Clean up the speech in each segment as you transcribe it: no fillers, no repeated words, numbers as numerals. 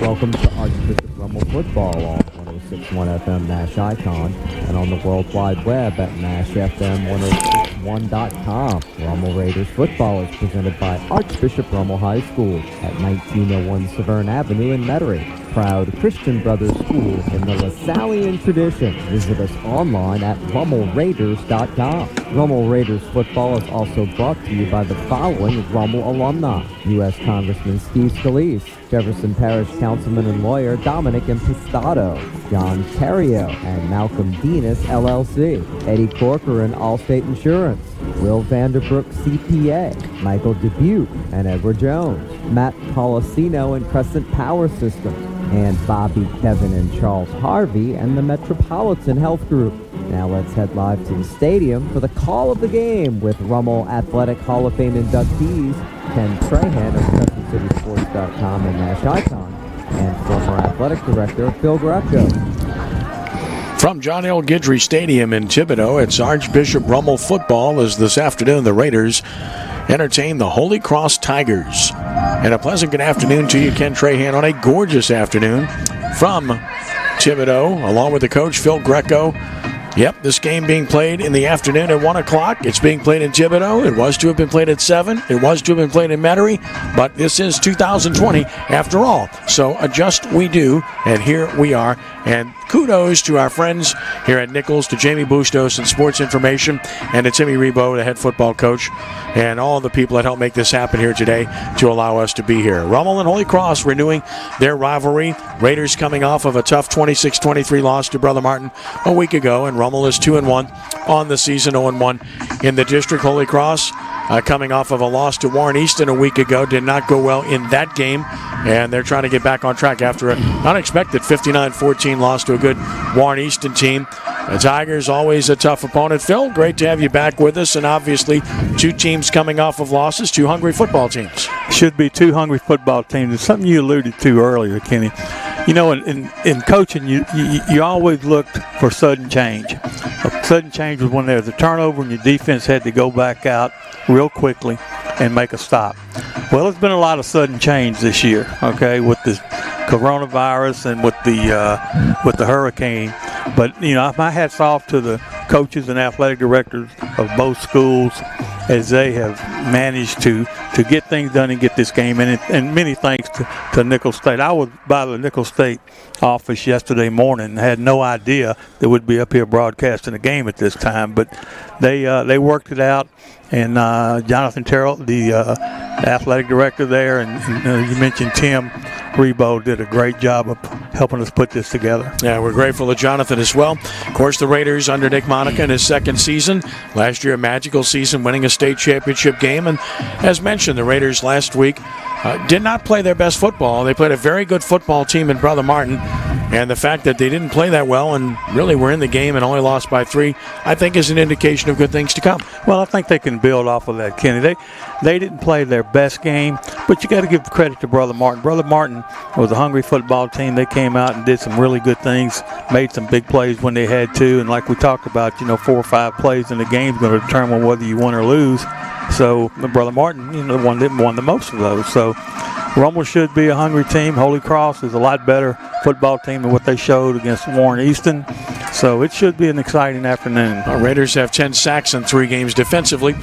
Welcome to Archbishop Rummel Football on 106.1 FM Nash Icon and on the World Wide Web at NashFM1061.com. Rummel Raiders football is presented by Archbishop Rummel High School at 1901 Severn Avenue in Metairie. Proud Christian Brothers School in the Lasallian tradition. Visit us online at RummelRaiders.com. Rummel Raiders football is also brought to you by the following Rummel alumni: U.S. Congressman Steve Scalise, Jefferson Parish Councilman and lawyer Dominic Impastato, John Terrio and Malcolm Denis LLC, Eddie Corcoran Allstate Insurance, Will Vanderbrook CPA, Michael Dubuque and Edward Jones, Matt Policino and Crescent Power Systems, and Bobby, Kevin, and Charles Harvey and the Metropolitan Health Group. Now let's head live to the stadium for the call of the game with Rummel Athletic Hall of Fame inductees Ken Trahan of CrescentCitySports.com and Nash Icon, and former athletic director Phil Greco. From John L. Guidry Stadium in Thibodaux, it's Archbishop Rummel football as this afternoon the Raiders entertain the Holy Cross Tigers. And a pleasant good afternoon to you, Ken Trahan, on a gorgeous afternoon from Thibodaux, along with the coach, Phil Greco. Yep, this game being played in the afternoon at 1 o'clock. It's being played in Thibodaux. It was to have been played at 7. It was to have been played in Metairie. But this is 2020 after all. So adjust we do, and here we are. And kudos to our friends here at Nichols, to Jamie Bustos and Sports Information, and to Timmy Rebo, the head football coach, and all the people that helped make this happen here today to allow us to be here. Rummel and Holy Cross renewing their rivalry. Raiders coming off of a tough 26-23 loss to Brother Martin a week ago, and Rummel is 2-1 on the season, 0-1 in the district. Holy Cross coming off of a loss to Warren Easton a week ago, did not go well in that game, and they're trying to get back on track after an unexpected 59-14 loss to a good Warren Easton team. The Tigers, always a tough opponent. Phil, great to have you back with us, and obviously two teams coming off of losses, two hungry football teams. Should be two hungry football teams. It's something you alluded to earlier, Kenny. You know, in coaching, you always looked for sudden change. A sudden change was when there was a turnover and your defense had to go back out real quickly and make a stop. Well, it's been a lot of sudden change this year, okay, with the coronavirus and with the hurricane. But, you know, my hat's off to the coaches and athletic directors of both schools as they have managed to get things done and get this game in. And many thanks to Nichols State. I was by the Nichols State office yesterday morning and had no idea that we'd be up here broadcasting a game at this time. But they worked it out. And Jonathan Terrell, the athletic director there, and you mentioned Tim Rebo, did a great job of helping us put this together. Yeah, we're grateful to Jonathan as well. Of course, the Raiders under Nick Monica in his second season. Last year, a magical season, winning a state championship game. And as mentioned, the Raiders last week did not play their best football. They played a very good football team in Brother Martin. And the fact that they didn't play that well and really were in the game and only lost by 3, I think is an indication of good things to come. Well, I think they can build off of that, Kenny. They didn't play their best game, but you got to give credit to Brother Martin. Brother Martin was a hungry football team. They came out and did some really good things, made some big plays when they had to. And like we talked about, 4 or 5 plays in the game is going to determine whether you win or lose. So Brother Martin, won the most of those. So Rummel should be a hungry team. Holy Cross is a lot better football team than what they showed against Warren Easton. So it should be an exciting afternoon. Our Raiders have 10 sacks in 3 games defensively,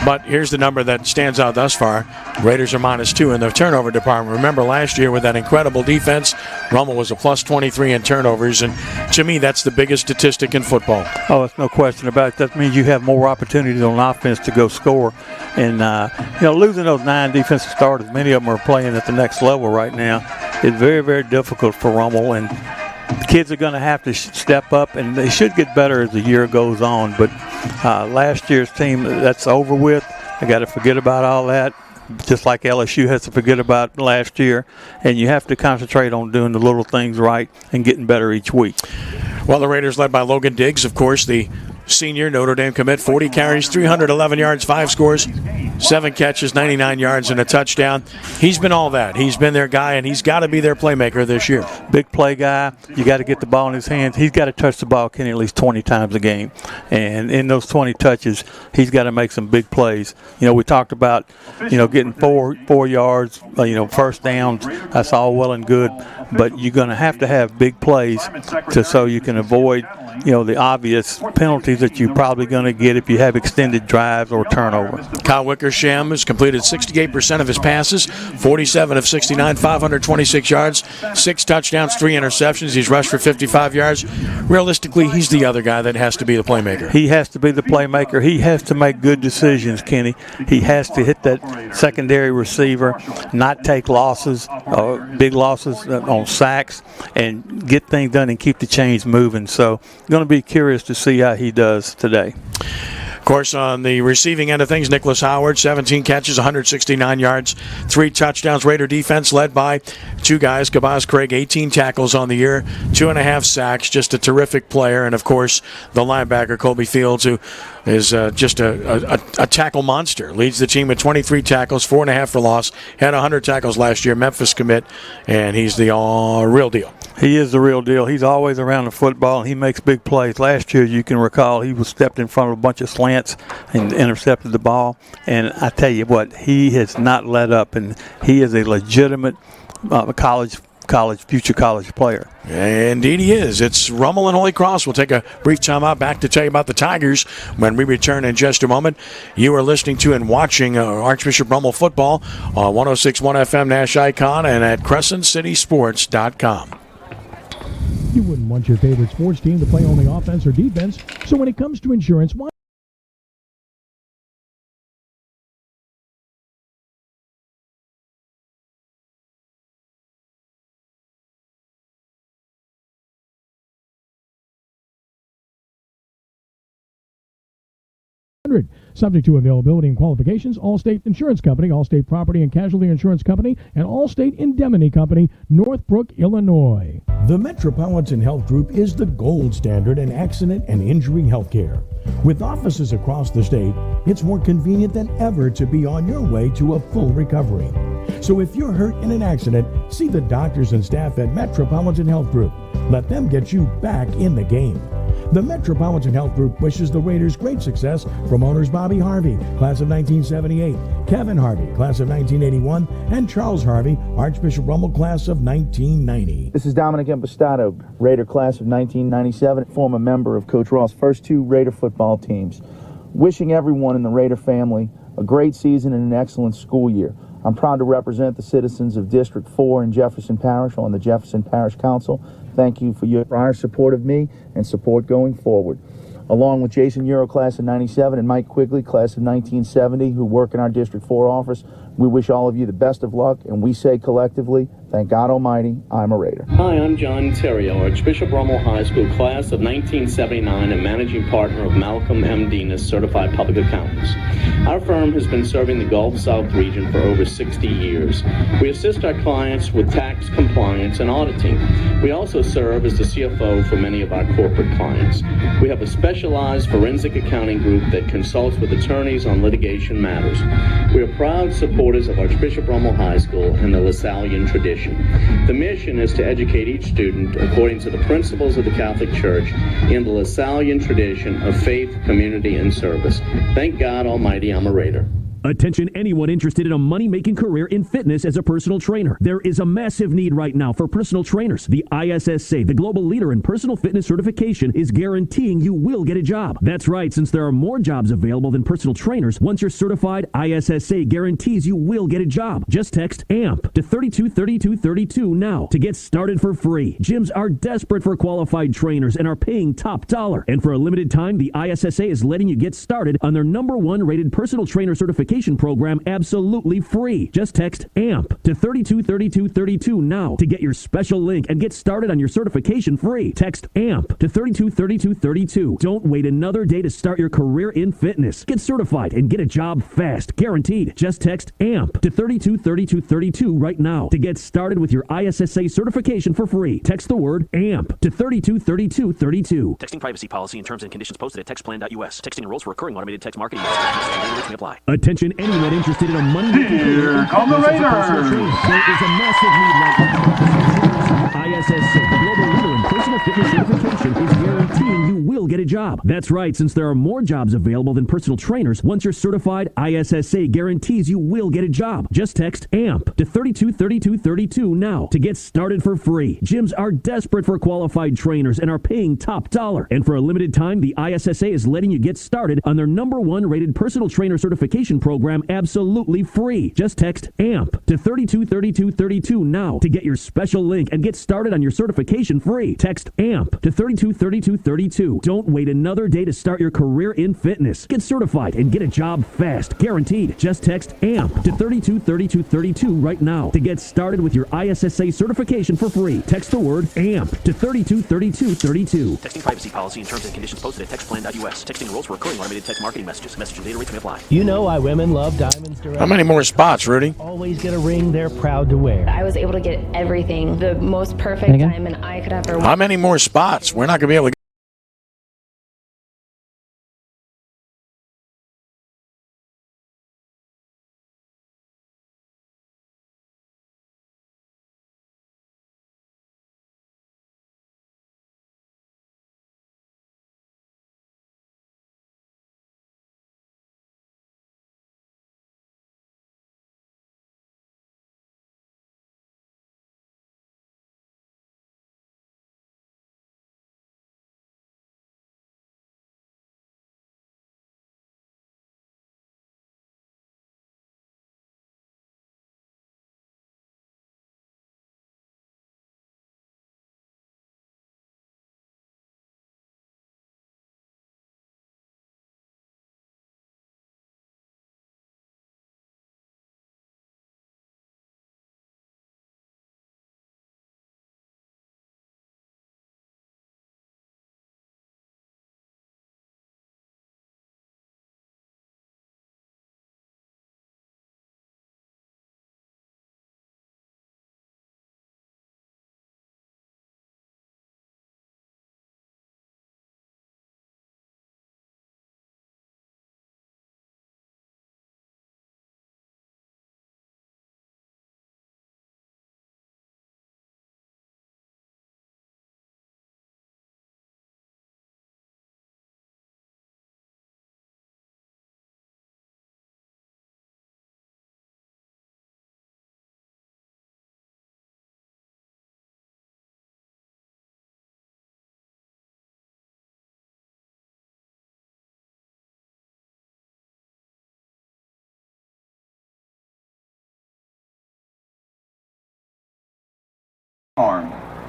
but here's the number that stands out thus far. Raiders are -2 in the turnover department. Remember last year with that incredible defense, Rummel was a +23 in turnovers, and to me that's the biggest statistic in football. Oh, it's no question about it. That means you have more opportunities on offense to go score. And, losing those 9 defensive starters, many of them are playing at the next level right now, is very, very difficult for Rummel. And the kids are going to have to step up, and they should get better as the year goes on. But last year's team, that's over with. They got to forget about all that, just like LSU has to forget about last year. And you have to concentrate on doing the little things right and getting better each week. Well, the Raiders led by Logan Diggs, of course, the senior Notre Dame commit, 40 carries, 311 yards, 5 scores. 7 catches, 99 yards, and a touchdown. He's been all that. He's been their guy, and he's got to be their playmaker this year. Big play guy. You got to get the ball in his hands. He's got to touch the ball, Kenny, at least 20 times a game. And in those 20 touches, he's got to make some big plays. We talked about, getting four yards, first downs. That's all well and good. But you're going to have big plays so you can avoid, the obvious penalties that you're probably going to get if you have extended drives or turnovers. Kyle Wickersham has completed 68% of his passes, 47 of 69, 526 yards, 6 touchdowns, 3 interceptions. He's rushed for 55 yards. Realistically, he's the other guy that has to be the playmaker. He has to be the playmaker. He has to make good decisions, Kenny. He has to hit that secondary receiver, not take losses, big losses on sacks, and get things done and keep the chains moving. So, going to be curious to see how he does today. Of course, on the receiving end of things, Nicholas Howard, 17 catches, 169 yards, 3 touchdowns. Raider defense led by 2 guys. Kabaz Craig, 18 tackles on the year, 2.5 sacks. Just a terrific player. And, of course, the linebacker, Colby Fields, who is just a tackle monster. Leads the team with 23 tackles, 4.5 for loss. Had 100 tackles last year, Memphis commit, and he's the real deal. He is the real deal. He's always around the football, and he makes big plays. Last year, you can recall, he was stepped in front of a bunch of slants and intercepted the ball. And I tell you what, he has not let up, and he is a legitimate future college player. Indeed he is. It's Rummel and Holy Cross. We'll take a brief time out back to tell you about the Tigers when we return in just a moment. You are listening to and watching Archbishop Rummel football on 106.1 FM Nash Icon and at CrescentCitySports.com. You wouldn't want your favorite sports team to play only offense or defense, so when it comes to insurance, why? Subject to availability and qualifications, Allstate Insurance Company, Allstate Property and Casualty Insurance Company, and Allstate Indemnity Company, Northbrook, Illinois. The Metropolitan Health Group is the gold standard in accident and injury health care. With offices across the state, it's more convenient than ever to be on your way to a full recovery. So if you're hurt in an accident, see the doctors and staff at Metropolitan Health Group. Let them get you back in the game. The Metropolitan Health Group wishes the Raiders great success from owners Bobby Harvey, class of 1978, Kevin Harvey, class of 1981, and Charles Harvey, Archbishop Rummel, class of 1990. This is Dominic Impastato, Raider class of 1997, former member of Coach Ross' first 2 Raider football teams. Wishing everyone in the Raider family a great season and an excellent school year. I'm proud to represent the citizens of District 4 in Jefferson Parish on the Jefferson Parish Council. Thank you for your prior support of me and support going forward. Along with Jason Euro, class of 97, and Mike Quigley, class of 1970, who work in our District 4 office, we wish all of you the best of luck, and we say collectively, thank God Almighty, I'm a Raider. Hi, I'm John Terrio, Archbishop Rummel High School class of 1979 and managing partner of Malcolm M. Dinas, Certified Public Accountants. Our firm has been serving the Gulf South region for over 60 years. We assist our clients with tax compliance and auditing. We also serve as the CFO for many of our corporate clients. We have a specialized forensic accounting group that consults with attorneys on litigation matters. We are proud supporters of Archbishop Rummel High School and the Lasallian tradition. The mission is to educate each student according to the principles of the Catholic Church in the Lasallian tradition of faith, community, and service. Thank God Almighty, I'm a Raider. Attention anyone interested in a money-making career in fitness as a personal trainer. There is a massive need right now for personal trainers. The ISSA, the global leader in personal fitness certification, is guaranteeing you will get a job. That's right, since there are more jobs available than personal trainers, once you're certified, ISSA guarantees you will get a job. Just text AMP to 323232 now to get started for free. Gyms are desperate for qualified trainers and are paying top dollar. And for a limited time, the ISSA is letting you get started on their #1 rated personal trainer certification program absolutely free. Just text AMP to 323232 now to get your special link and get started on your certification free. Text AMP to 323232. Don't wait another day to start your career in fitness. Get certified and get a job fast, guaranteed. Just text AMP to 323232 right now to get started with your ISSA certification for free. Text the word AMP to 323232. Texting privacy policy and terms and conditions posted at textplan.us. Texting enrolls for recurring automated text marketing. May apply. Attention Attention anyone interested in a money-making career. Here come the Raiders! There is a massive need right now. ISSC, the global leader in personal fitness certification, is guaranteeing you will get a job. That's right, since there are more jobs available than personal trainers, once you're certified, ISSA guarantees you will get a job. Just text AMP to 323232 now to get started for free. Gyms are desperate for qualified trainers and are paying top dollar. And for a limited time, the ISSA is letting you get started on their #1 rated personal trainer certification program absolutely free. Just text AMP to 323232 now to get your special link and get started on your certification free. Text AMP to 323232. Don't wait another day to start your career in fitness. Get certified and get a job fast, guaranteed. Just text AMP to 323232 right now to get started with your ISSA certification for free. Text the word AMP to 323232. Texting privacy policy and terms and conditions posted at textplan.us. Texting rules for recurring automated text marketing messages. Message and data rates may apply. You know why women love Diamonds Direct. How many more spots, Rudy? Always get a ring they're proud to wear. I was able to get everything, the most perfect diamond I could ever want. How many more spots? We're not going to be able to.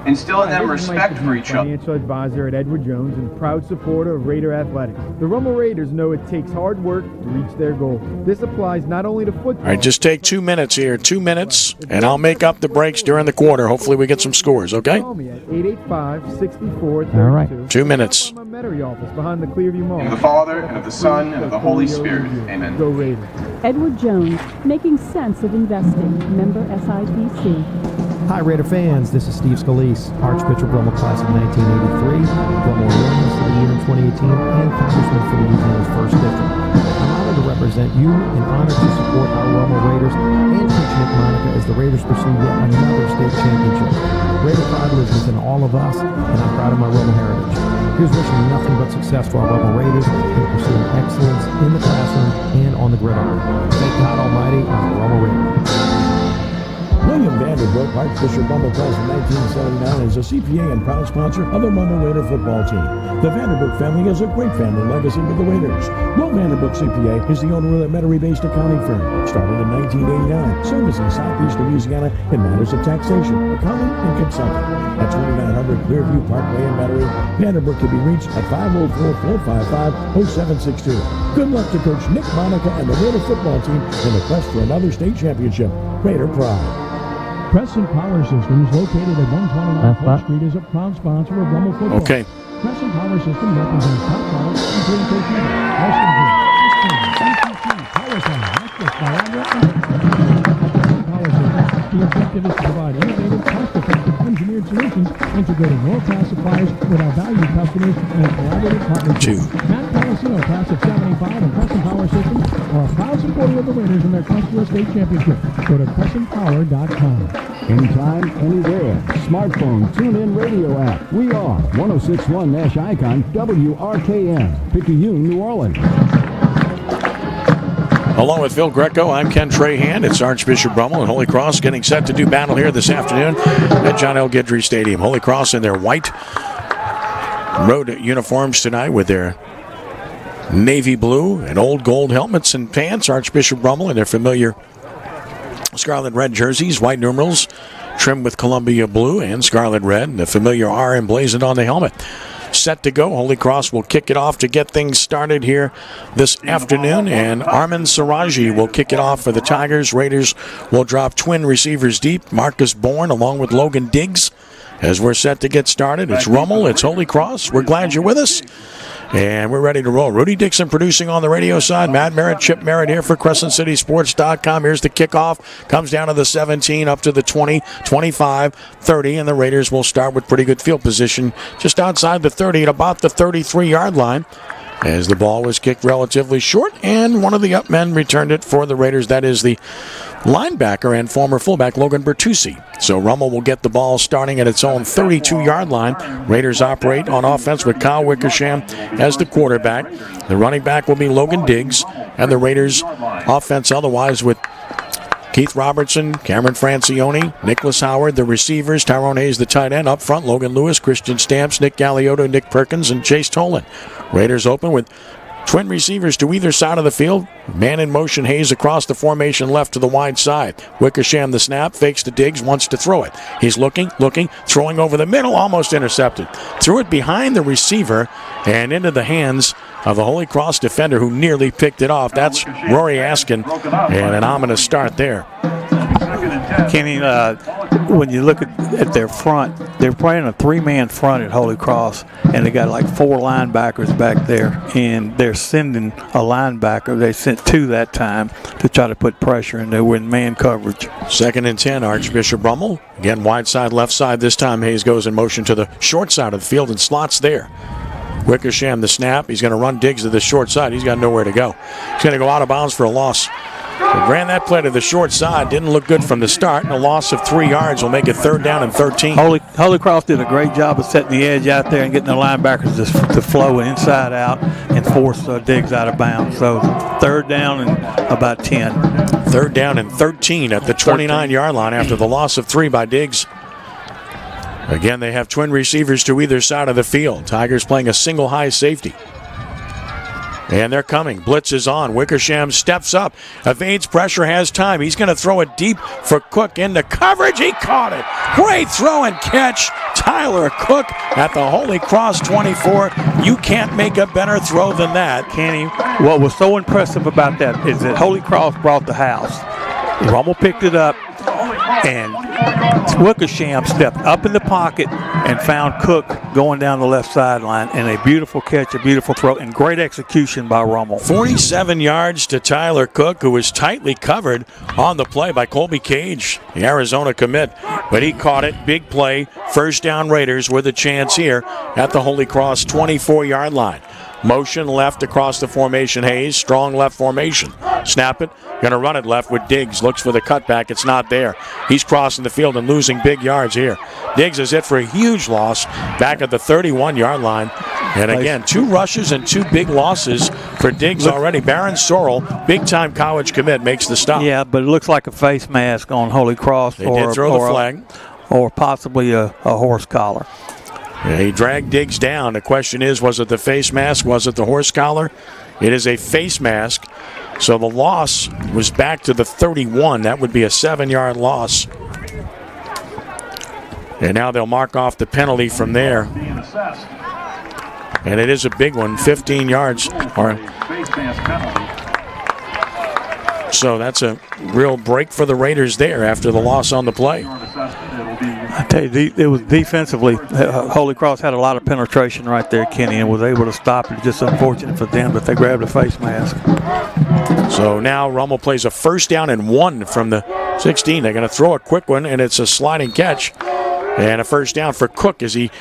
Instill in them respect for each other. Financial advisor at Edward Jones and proud supporter of Raider Athletics. The Rummel Raiders know it takes hard work to reach their goal. This applies not only to football. All right, just take 2 minutes here, 2 minutes, and I'll make up the breaks during the quarter. Hopefully we get some scores, okay? Call me at 885-6432. All right, 2 minutes. My Metairie office behind the Clearview Mall. In the Father, and of the Son, and of the Holy Spirit. Amen. Go Raiders. Edward Jones, making sense of investing. Member SIPC. Hi, Raider fans. This is Steve Scalise, Arch Pitcher Rummel class of 1983, Rummel Williams for the year in 2018, and Congressman for Louisiana's 1st District. I'm honored to represent you and honored to support our Rummel Raiders and teach Nick Monica as the Raiders pursue yet another state championship. Raider pride lives within all of us, and I'm proud of my Rummel heritage. Here's wishing nothing but success to our Rummel Raiders in pursuing excellence in the classroom and on the gridiron. Thank God Almighty, I'm a Rummel Raider. William Vanderbrook, Archbishop Rummel class of 1979, is a CPA and proud sponsor of the Rummel Raider football team. The Vanderbrook family has a great family legacy with the Raiders. Will Vanderbrook CPA is the owner of a Metairie-based accounting firm. Started in 1989, servicing Southeast Louisiana in matters of taxation, accounting, and consulting. At 2900 Clearview Parkway in Metairie, Vanderbrook can be reached at 504-455-0762. Good luck to Coach Nick Monica and the Raider football team in the quest for another state championship. Raider pride. Crescent Power Systems, located at 129 Clark Street, is a proud sponsor of Rummel football. Okay. Crescent Power Systems represents top products including Toshiba, Western Power Niagara, Crescent Power Systems. The objective is to provide innovative, cost-effective, engineered solutions, integrating world-class suppliers with our valued customers and a collaborative partnership. Matt Palacino, class of 75, and Crescent Power Systems are a proud supporter of the Raiders in their Conference State Championship. Go to CrescentPower.com. Anytime, anywhere. Smartphone, tune-in radio app. We are 1061 Nash Icon, WRKN, Picayune, New Orleans. Along with Phil Greco, I'm Ken Trahan. It's Archbishop Rummel and Holy Cross getting set to do battle here this afternoon at John L. Guidry Stadium. Holy Cross in their white road uniforms tonight with their navy blue and old gold helmets and pants. Archbishop Rummel in their familiar scarlet red jerseys, white numerals trimmed with Columbia blue and scarlet red, and the familiar R emblazoned on the helmet. Set to go. Holy Cross will kick it off to get things started here this afternoon, and Armin Siraji will kick it off for the Tigers. Raiders will drop twin receivers deep, Marcus Bourne along with Logan Diggs. As we're set to get started, it's Rummel, it's Holy Cross. We're glad you're with us, and we're ready to roll. Rudy Dixon producing on the radio side. Matt Merritt, Chip Merritt here for CrescentCitySports.com. Here's the kickoff. Comes down to the 17, up to the 20, 25, 30, and the Raiders will start with pretty good field position just outside the 30 at about the 33-yard line. As the ball was kicked relatively short, and one of the up men returned it for the Raiders. That is the linebacker and former fullback Logan Bertucci. So Rummel will get the ball starting at its own 32-yard line. Raiders operate on offense with Kyle Wickersham as the quarterback. The running back will be Logan Diggs, and the Raiders offense otherwise with Keith Robertson, Cameron Francione, Nicholas Howard, the receivers, Tyrone Hayes, the tight end, up front, Logan Lewis, Christian Stamps, Nick Galeotto, Nick Perkins, and Chase Tolan. Raiders open with twin receivers to either side of the field. Man in motion, Hayes across the formation left to the wide side. Wickersham the snap, fakes to Diggs, wants to throw it. He's looking, throwing over the middle, almost intercepted. Threw it behind the receiver and into the hands of the Holy Cross defender who nearly picked it off. That's Rory Askin, and an ominous start there. Kenny, when you look at their front, they're playing a three-man front at Holy Cross, and they got like four linebackers back there, and they're sending a linebacker. They sent two that time to try to put pressure, and they were in man coverage. 2nd and 10, Archbishop Rummel. Again, wide side, left side. This time Hayes goes in motion to the short side of the field and slots there. Wickersham the snap. He's going to run Diggs to the short side. He's got nowhere to go. He's going to go out of bounds for a loss. He ran that play to the short side. Didn't look good from the start. And a loss of 3 yards will make it 3rd down and 13. Holy Cross did a great job of setting the edge out there and getting the linebackers to flow inside out and force Diggs out of bounds. So 3rd down and about 10. 3rd down and 13 at the 29-yard line after the loss of 3 by Diggs. Again, they have twin receivers to either side of the field. Tigers playing a single high safety. And they're coming. Blitz is on. Wickersham steps up, evades pressure, has time. He's going to throw it deep for Cook into coverage. He caught it. Great throw and catch. Tyler Cook at the Holy Cross 24. You can't make a better throw than that. Kenny, what was so impressive about that is that Holy Cross brought the house. Rummel picked it up, and Wickersham stepped up in the pocket and found Cook going down the left sideline, and a beautiful catch, a beautiful throw, and great execution by Rummel. 47 yards to Tyler Cook, who was tightly covered on the play by Colby Cage, the Arizona commit, but he caught it. Big play, 1st down Raiders with a chance here at the Holy Cross 24-yard line. Motion left across the formation, Hayes. Strong left formation. Snap it. Going to run it left with Diggs. Looks for the cutback. It's not there. He's crossing the field and losing big yards here. Diggs is hit for a huge loss back at the 31-yard line. And again, 2 rushes and 2 big losses for Diggs already. Baron Sorrell, big-time college commit, makes the stop. Yeah, but it looks like a face mask on Holy Cross. They did throw the flag. Or possibly a horse collar. Yeah, he dragged Diggs down. The question is, was it the face mask? Was it the horse collar? It is a face mask. So the loss was back to the 31. That would be a 7-yard loss. And now they'll mark off the penalty from there. And it is a big one, 15 yards. So that's a real break for the Raiders there after the loss on the play. I tell you, it was defensively. Holy Cross had a lot of penetration right there, Kenny, and was able to stop it. Just unfortunate for them, but they grabbed a face mask. So now Rummel plays a 1st down and 1 from the 16. They're going to throw a quick one, and it's a sliding catch. And a 1st down for Cook as he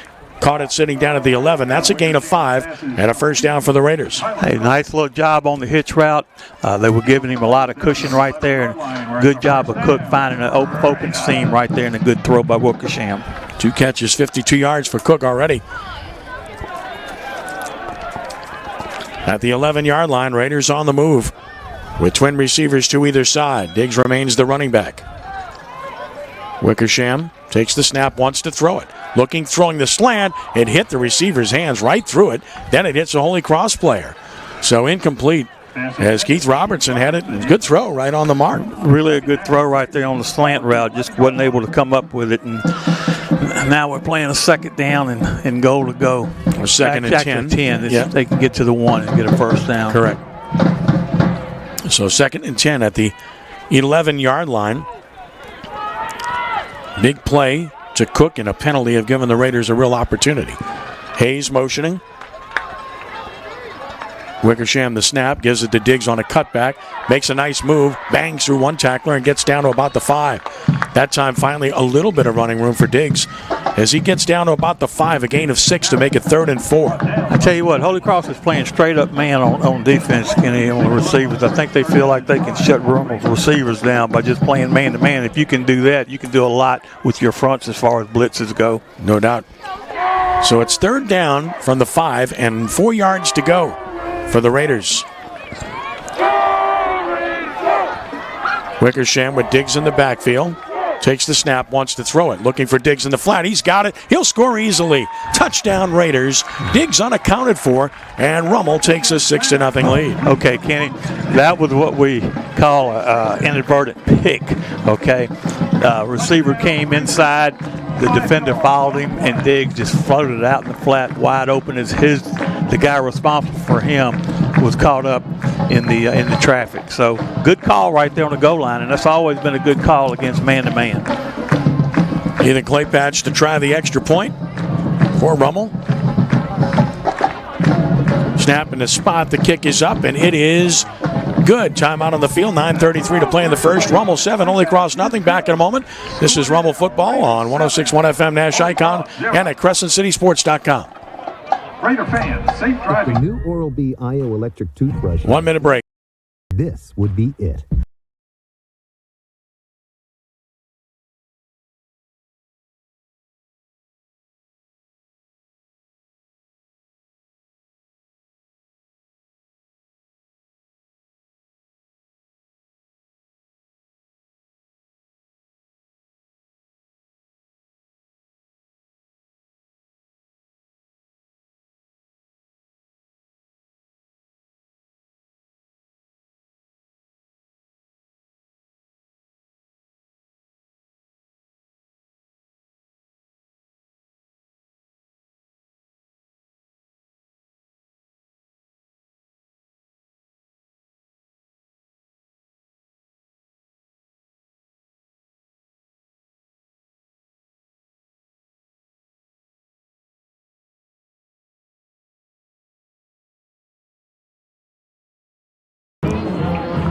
caught it sitting down at the 11. That's a gain of 5 and a first down for the Raiders. Hey, nice little job on the hitch route. They were giving him a lot of cushion right there. And good job of Cook finding an open seam right there and a good throw by Wickersham. 2 catches, 52 yards for Cook already. At the 11-yard line, Raiders on the move with twin receivers to either side. Diggs remains the running back. Wickersham takes the snap, wants to throw it. Looking, throwing the slant. It hit the receiver's hands right through it. Then it hits a Holy Cross player. So incomplete as Keith Robertson had it. Good throw right on the mark. Really a good throw right there on the slant route. Just wasn't able to come up with it. And now we're playing a second down and goal to go. Or second and 10. They can get to the 1 and get a first down. Correct. So second and 10 at the 11-yard line. Big play to Cook and a penalty have given the Raiders a real opportunity. Hayes motioning. Wickersham the snap, gives it to Diggs on a cutback, makes a nice move, bangs through one tackler and gets down to about the 5. That time finally a little bit of running room for Diggs as he gets down to about the 5, a gain of 6 to make it 3rd and 4. I tell you what, Holy Cross is playing straight up man on defense, Kenny, on the receivers. I think they feel like they can shut Rummel's receivers down by just playing man to man. If you can do that, you can do a lot with your fronts as far as blitzes go. No doubt. So it's 3rd down from the 5 and 4 yards to go for the Raiders. Wickersham with Diggs in the backfield. Takes the snap, wants to throw it. Looking for Diggs in the flat. He's got it. He'll score easily. Touchdown Raiders. Diggs unaccounted for, and Rummel takes a 6-0 lead. Okay, Kenny, that was what we call an inadvertent pick, okay? Receiver came inside. The defender followed him, and Diggs just floated out in the flat wide open as the guy responsible for him was caught up in the traffic. So good call right there on the goal line, and that's always been a good call against man-to-man. Ethan Claypatch to try the extra point for Rummel. Snap in the spot. The kick is up, and it is good. Timeout on the field. 9:33 to play in the first. Rummel 7, Holy Cross nothing. Back in a moment. This is Rummel Football on 106.1 FM Nash Icon and at CrescentCitySports.com. Raider fans, safe driving. The new Oral-B IO electric toothbrush. 1 minute break. This would be it.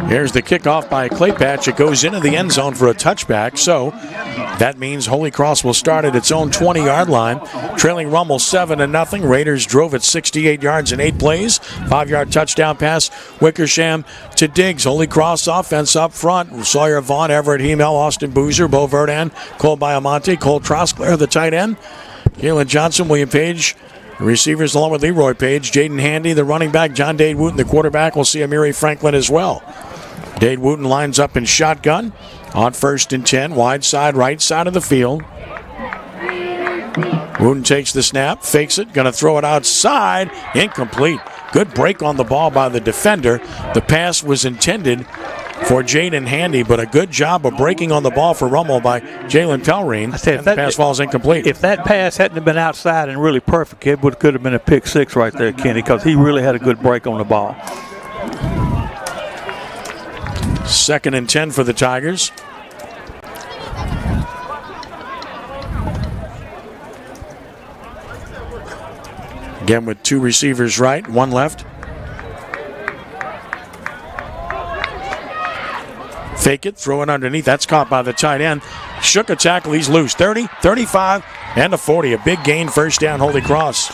Here's the kickoff by Claypatch. It goes into the end zone for a touchback. So that means Holy Cross will start at its own 20-yard line, trailing Rummel 7-0. Raiders drove it 68 yards in 8 plays. 5-yard touchdown pass. Wickersham to Diggs. Holy Cross offense up front. Sawyer Vaughn, Everett Hemel, Austin Boozer, Bo Verdan, Cole Biomonte, Cole Trosclair, the tight end. Galen Johnson, William Page, receivers along with Leroy Page. Jaden Handy, the running back. John Dade Wooten, the quarterback. We'll see Amiri Franklin as well. Dade Wooten lines up in shotgun on 1st and 10, wide side, right side of the field. Wooten takes the snap, fakes it, going to throw it outside, incomplete. Good break on the ball by the defender. The pass was intended for Jaden Handy, but a good job of breaking on the ball for Rummel by Jalen Pelrine. The pass falls incomplete. If that pass hadn't been outside and really perfect, it could have been a pick 6 right there, Kenny, because he really had a good break on the ball. 2nd and 10 for the Tigers. Again with 2 receivers right, 1 left. Fake it, throw it underneath. That's caught by the tight end. Shook a tackle, he's loose. 30, 35, and a 40. A big gain, first down, Holy Cross.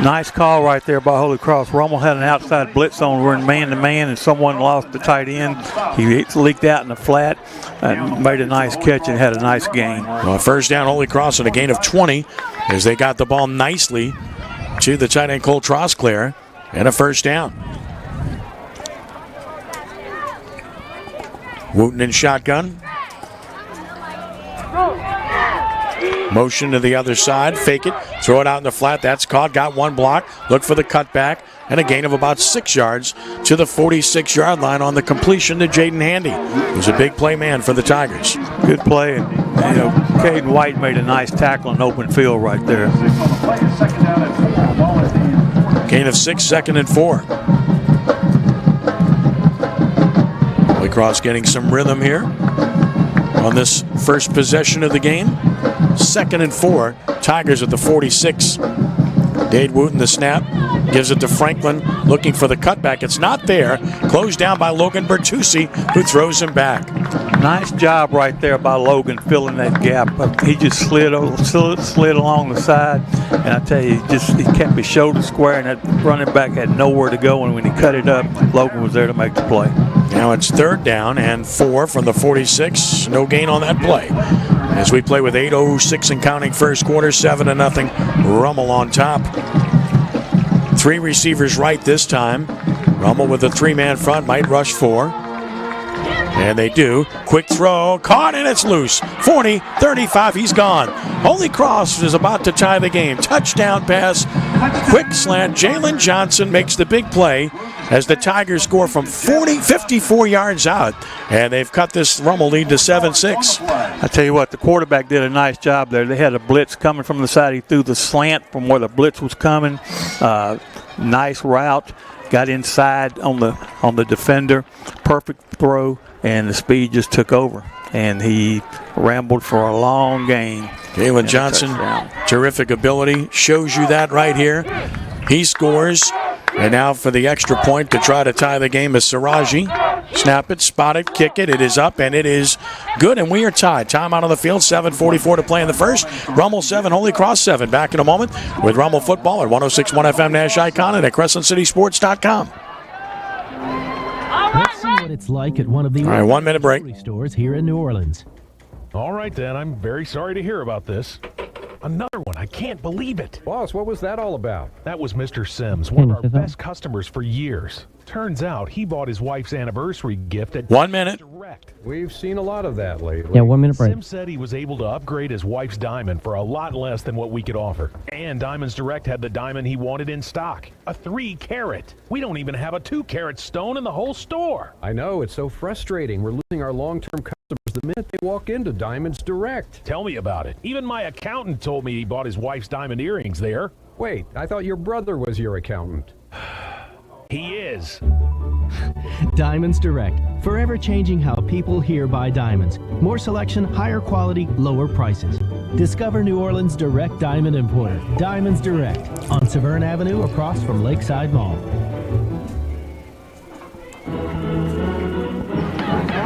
Nice call right there by Holy Cross. Rummel had an outside blitz on. We're in man-to-man, and someone lost the tight end. He leaked out in the flat and made a nice catch and had a nice gain. Well, first down, Holy Cross, and a gain of 20 as they got the ball nicely to the tight end, Cole Trosclair, and a first down. Wooten in shotgun. Motion to the other side, fake it, throw it out in the flat. That's caught, got one block. Look for the cutback, and a gain of about 6 yards to the 46-yard line on the completion to Jaden Handy, who's a big play man for the Tigers. Good play, and Caden White made a nice tackle in open field right there. Gain of 6, 2nd and 4. Holy Cross getting some rhythm here on this first possession of the game. 2nd and 4. Tigers at the 46. Dade Wooten the snap. Gives it to Franklin, looking for the cutback. It's not there. Closed down by Logan Bertucci, who throws him back. Nice job right there by Logan filling that gap. He just slid along the side, and I tell you, he kept his shoulder square, and that running back had nowhere to go, and when he cut it up, Logan was there to make the play. Now it's 3rd down and 4 from the 46. No gain on that play. As we play with 8:06 and counting first quarter, 7-0. Rummel on top. 3 receivers right this time. Rummel with a 3-man front, might rush 4. And they do. Quick throw, caught, and it's loose. 40, 35, he's gone. Holy Cross is about to tie the game. Touchdown pass, quick slant. Jalen Johnson makes the big play as the Tigers score from 54 yards out. And they've cut this Rummel lead to 7-6. I tell you what, the quarterback did a nice job there. They had a blitz coming from the side. He threw the slant from where the blitz was coming. Nice route. Got inside on the defender. Perfect throw, and the speed just took over. And he rambled for a long gain. Jalen Johnson, terrific ability. Shows you that right here. He scores. And now for the extra point to try to tie the game is Siraji. Snap it, spot it, kick it. It is up, and it is good, and we are tied. Time out on the field, 7:44 to play in the first. Rummel 7, Holy Cross 7. Back in a moment with Rummel football at 106.1 FM Nash Icon and at CrescentCitySports.com. Let's see what it's like at one of the 1-minute break. stores here in New Orleans. All right, then. I'm very sorry to hear about this. Another one. I can't believe it. Boss, what was that all about? That was Mr. Sims, one of our best customers for years. Turns out he bought his wife's anniversary gift at 1 minute. Direct. We've seen a lot of that lately. Yeah, 1 minute break. Sims said he was able to upgrade his wife's diamond for a lot less than what we could offer. And Diamonds Direct had the diamond he wanted in stock. A 3-carat. We don't even have a 2-carat stone in the whole store. I know, it's so frustrating. We're losing our long-term customers the minute they walk into Diamonds Direct. Tell me about it. Even my accountant told me he bought his wife's diamond earrings there. Wait, I thought your brother was your accountant. He is. Diamonds Direct, forever changing how people here buy diamonds. More selection, higher quality, lower prices. Discover New Orleans' direct diamond importer, Diamonds Direct, on Severn Avenue across from Lakeside Mall.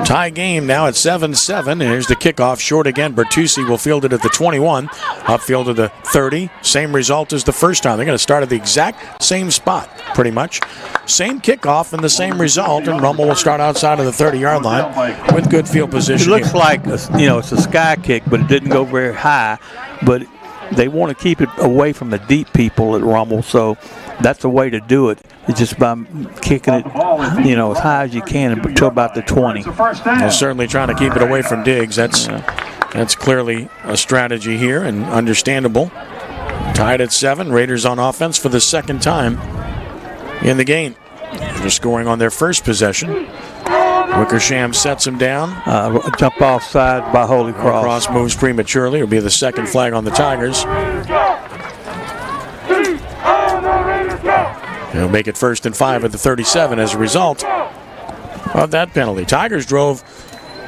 Tie game now at 7-7. And here's the kickoff. Short again. Bertucci will field it at the 21. Upfield to the 30. Same result as the first time. They're going to start at the exact same spot, pretty much. Same kickoff and the same result. And Rummel will start outside of the 30-yard line with good field position. It looks like it's a sky kick, but it didn't go very high. But they want to keep it away from the deep people at Rummel, so that's the way to do it. It's just by kicking it, as high as you can to about the 20. They're certainly trying to keep it away from Diggs. That's clearly a strategy here and understandable. Tied at 7. Raiders on offense for the second time in the game. They're scoring on their first possession. Wickersham sets him down. Jump offside by Holy Cross. Cross moves prematurely. It'll be the second flag on the Tigers. They'll make it 1st and 5 at the 37 as a result of that penalty. Tigers drove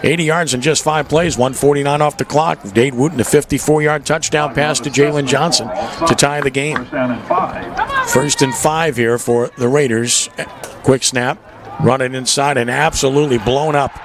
80 yards in just 5 plays, 1:49 off the clock. Dade Wooten, a 54-yard touchdown pass to Jalen Johnson to tie the game. 1st and 5 here for the Raiders. Quick snap, run it inside, and absolutely blown up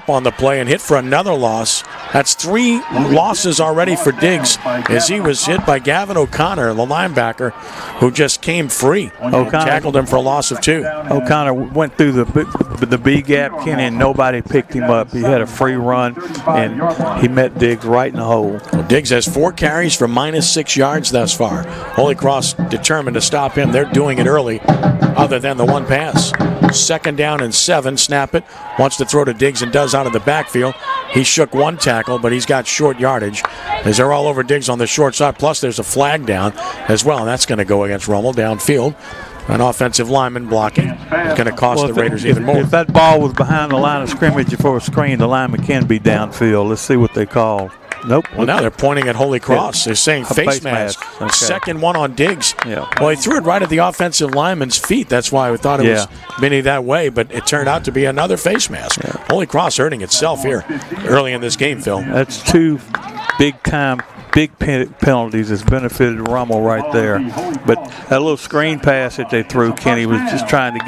on the play and hit for another loss That's 3 losses already for Diggs as he was hit by Gavin O'Connor, the linebacker, who just came free. O'Connor tackled him for a loss of 2. O'Connor went through the B gap, Kenny, and nobody picked him up. He had a free run, and he met Diggs right in the hole. Well, Diggs has 4 carries for -6 yards thus far. Holy Cross determined to stop him. They're doing it early, other than the 1 pass. 2nd down and 7. Snap it. Wants to throw to Diggs and does out of the backfield. He shook 1 tackle, but he's got short yardage as they're all over Diggs on the short side. Plus, there's a flag down as well, and that's going to go against Rummel downfield. An offensive lineman blocking. It's going to cost the Raiders even more. If that ball was behind the line of scrimmage before a screen, the lineman can be downfield. Let's see what they call. Nope. Well, now they're pointing at Holy Cross. They're saying face mask. Okay. 2nd one on Diggs. Yeah. Well, he threw it right at the offensive lineman's feet. That's why we thought it was Benny that way, but it turned out to be another face mask. Yeah. Holy Cross hurting itself here early in this game, Phil. That's 2 big penalties that's benefited Rummel right there. But that little screen pass that they threw, Kenny, was just trying to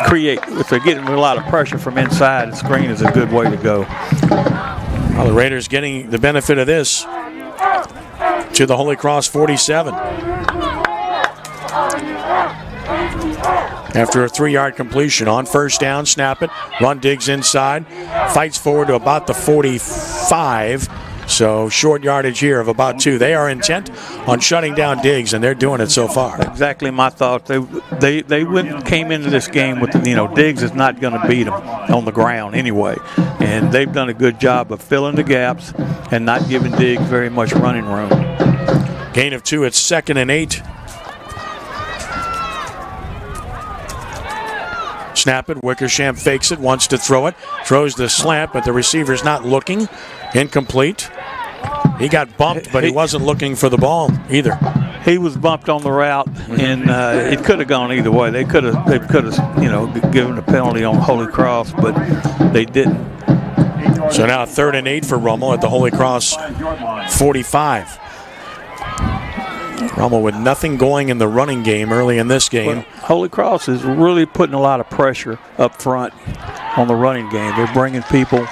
create. If they're getting a lot of pressure from inside, the screen is a good way to go. Well, the Raiders getting the benefit of this to the Holy Cross 47. After a 3-yard completion on 1st down, snap it, run Diggs inside, fights forward to about the 45. So short yardage here of about 2. They are intent on shutting down Diggs, and they're doing it so far. Exactly my thought. They came into this game with Diggs is not going to beat them on the ground anyway, and they've done a good job of filling the gaps and not giving Diggs very much running room. Gain of 2. It's 2nd and 8. Snap it. Wickersham fakes it, wants to throw it, throws the slant, but the receiver's not looking. Incomplete. He got bumped, but he wasn't looking for the ball either. He was bumped on the route, and it could have gone either way. They could have, given a penalty on Holy Cross, but they didn't. So now 3rd and 8 for Rummel at the Holy Cross 45. Rummel with nothing going in the running game early in this game. Well, Holy Cross is really putting a lot of pressure up front on the running game. They're bringing people.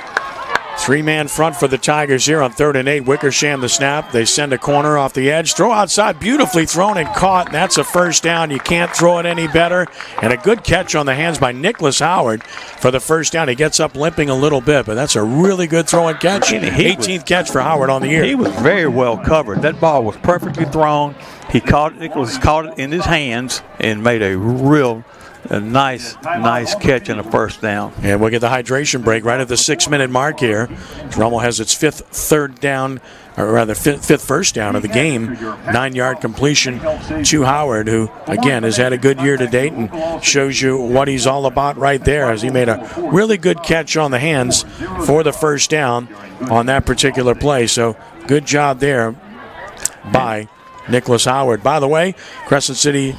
3-man front for the Tigers here on 3rd and 8. Wickersham the snap. They send a corner off the edge. Throw outside. Beautifully thrown and caught. And that's a 1st down. You can't throw it any better. And a good catch on the hands by Nicholas Howard for the 1st down. He gets up limping a little bit, but that's a really good throw and catch. 18th catch for Howard on the year. He was very well covered. That ball was perfectly thrown. Nicholas caught it in his hands and made a nice catch and a 1st down. And we'll get the hydration break right at the 6-minute mark here. Rummel has its 5th 1st down of the game. 9-yard completion to Howard, who, again, has had a good year to date and shows you what he's all about right there, as he made a really good catch on the hands for the 1st down on that particular play. So good job there by Nicholas Howard. By the way, Crescent City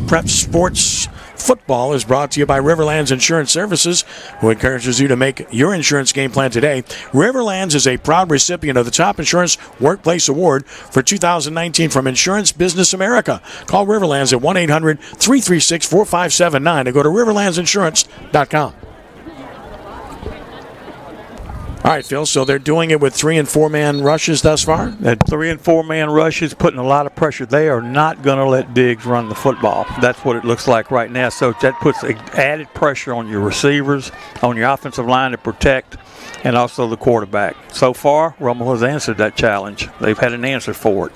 Prep Sports Football is brought to you by Riverlands Insurance Services, who encourages you to make your insurance game plan today. Riverlands is a proud recipient of the Top Insurance Workplace Award for 2019 from Insurance Business America. Call Riverlands at 1-800-336-4579 and go to riverlandsinsurance.com. All right, Phil, so they're doing it with 3- and 4-man rushes thus far? That 3- and 4-man rushes, putting a lot of pressure. They are not going to let Diggs run the football. That's what it looks like right now. So that puts added pressure on your receivers, on your offensive line to protect, and also the quarterback. So far, Rummel has answered that challenge. They've had an answer for it.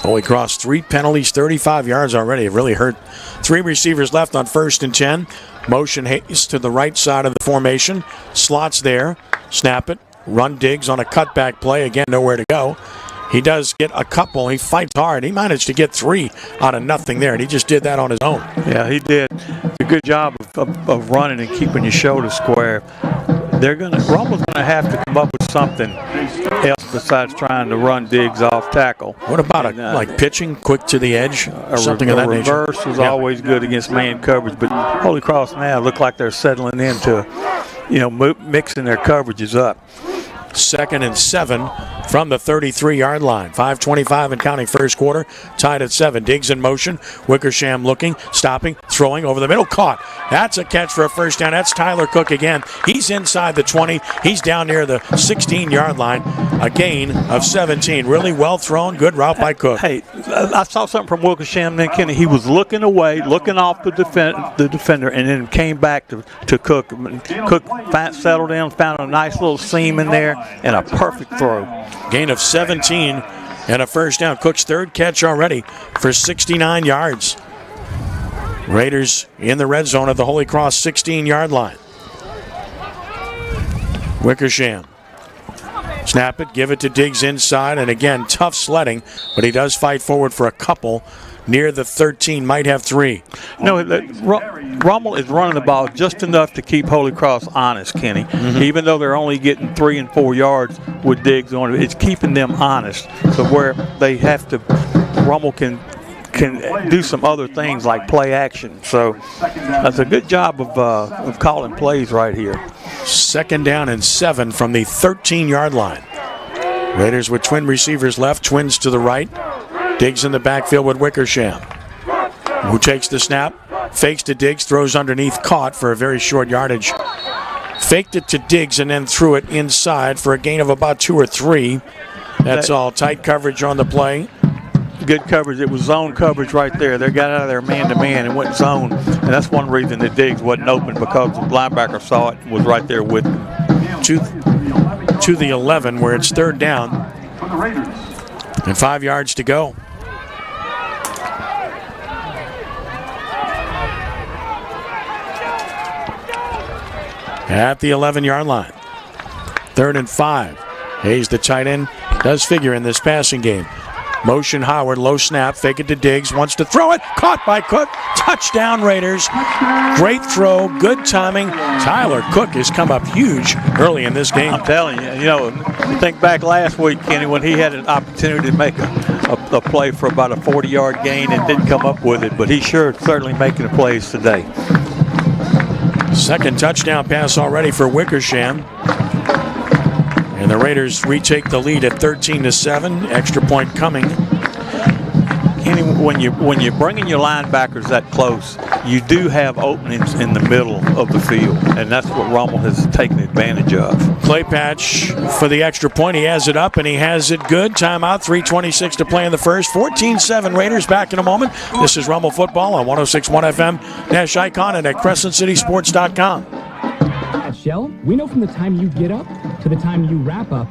Holy Cross, 3 penalties, 35 yards already. It really hurt. 3 receivers left on 1st and 10. Motion Hayes to the right side of the formation. Slots there. Snap it. Run Diggs on a cutback play. Again, nowhere to go. He does get a couple. He fights hard. He managed to get 3 out of nothing there, and he just did that on his own. Yeah, he did. It's a good job of running and keeping your shoulders square. Rummel's going to have to come up with something else besides trying to run Diggs off tackle. What about like pitching quick to the edge? Something of that nature. A reverse is always good against man coverage, but Holy Cross now look like they're settling into, mixing their coverages up. 2nd and 7 from the 33-yard line. 5:25 and counting first quarter. Tied at 7. Diggs in motion. Wickersham looking, stopping, throwing over the middle. Caught. That's a catch for a first down. That's Tyler Cook again. He's inside the 20. He's down near the 16-yard line. A gain of 17. Really well thrown. Good route by Cook. Hey, I saw something from Wickersham then, Kenny. He was looking away, looking off the defender, and then came back to Cook. Cook settled in, found a nice little seam in there, and a perfect throw. Gain of 17 and a first down. Cook's third catch already for 69 yards. Raiders in the red zone at the Holy Cross 16-yard line. Wickersham. Snap it, give it to Diggs inside, and again, tough sledding, but he does fight forward for a couple near the 13, might have 3. No, Rummel is running the ball just enough to keep Holy Cross honest, Kenny. Even though they're only getting 3 and 4 yards with Diggs on it, it's keeping them honest. So where they have to, Rummel can do some other things like play action. So that's a good job of calling plays right here. 2nd down and 7 from the 13-yard line. Raiders with twin receivers left, twins to the right. Diggs in the backfield with Wickersham, who takes the snap, fakes to Diggs, throws underneath, caught for a very short yardage. Faked it to Diggs and then threw it inside for a gain of about 2 or 3. That's all. Tight coverage on the play. Good coverage. It was zone coverage right there. They got out of there man-to-man and went zone. And that's one reason that Diggs wasn't open, because the linebacker saw it and was right there with him. To the 11, where it's 3rd down and 5 yards to go. At the 11-yard line. 3rd and 5. Hayes, the tight end, does figure in this passing game. Motion Howard, low snap, fake it to Diggs, wants to throw it, caught by Cook, touchdown Raiders. Great throw, good timing. Tyler Cook has come up huge early in this game. I'm telling you, think back last week, Kenny, when he had an opportunity to make a play for about a 40-yard gain and didn't come up with it, but he's certainly making the plays today. 2nd touchdown pass already for Wickersham. And the Raiders retake the lead at 13-7. Extra point coming. Kenny, when you're bringing your linebackers that close, you do have openings in the middle of the field, and that's what Rummel has taken advantage of. Play patch for the extra point. He has it up, and he has it good. Timeout, 3:26 to play in the first. 14-7 Raiders. Back in a moment. This is Rummel Football on 106.1 FM, Nash Icon, and at CrescentCitySports.com. At Shell, we know from the time you get up to the time you wrap up,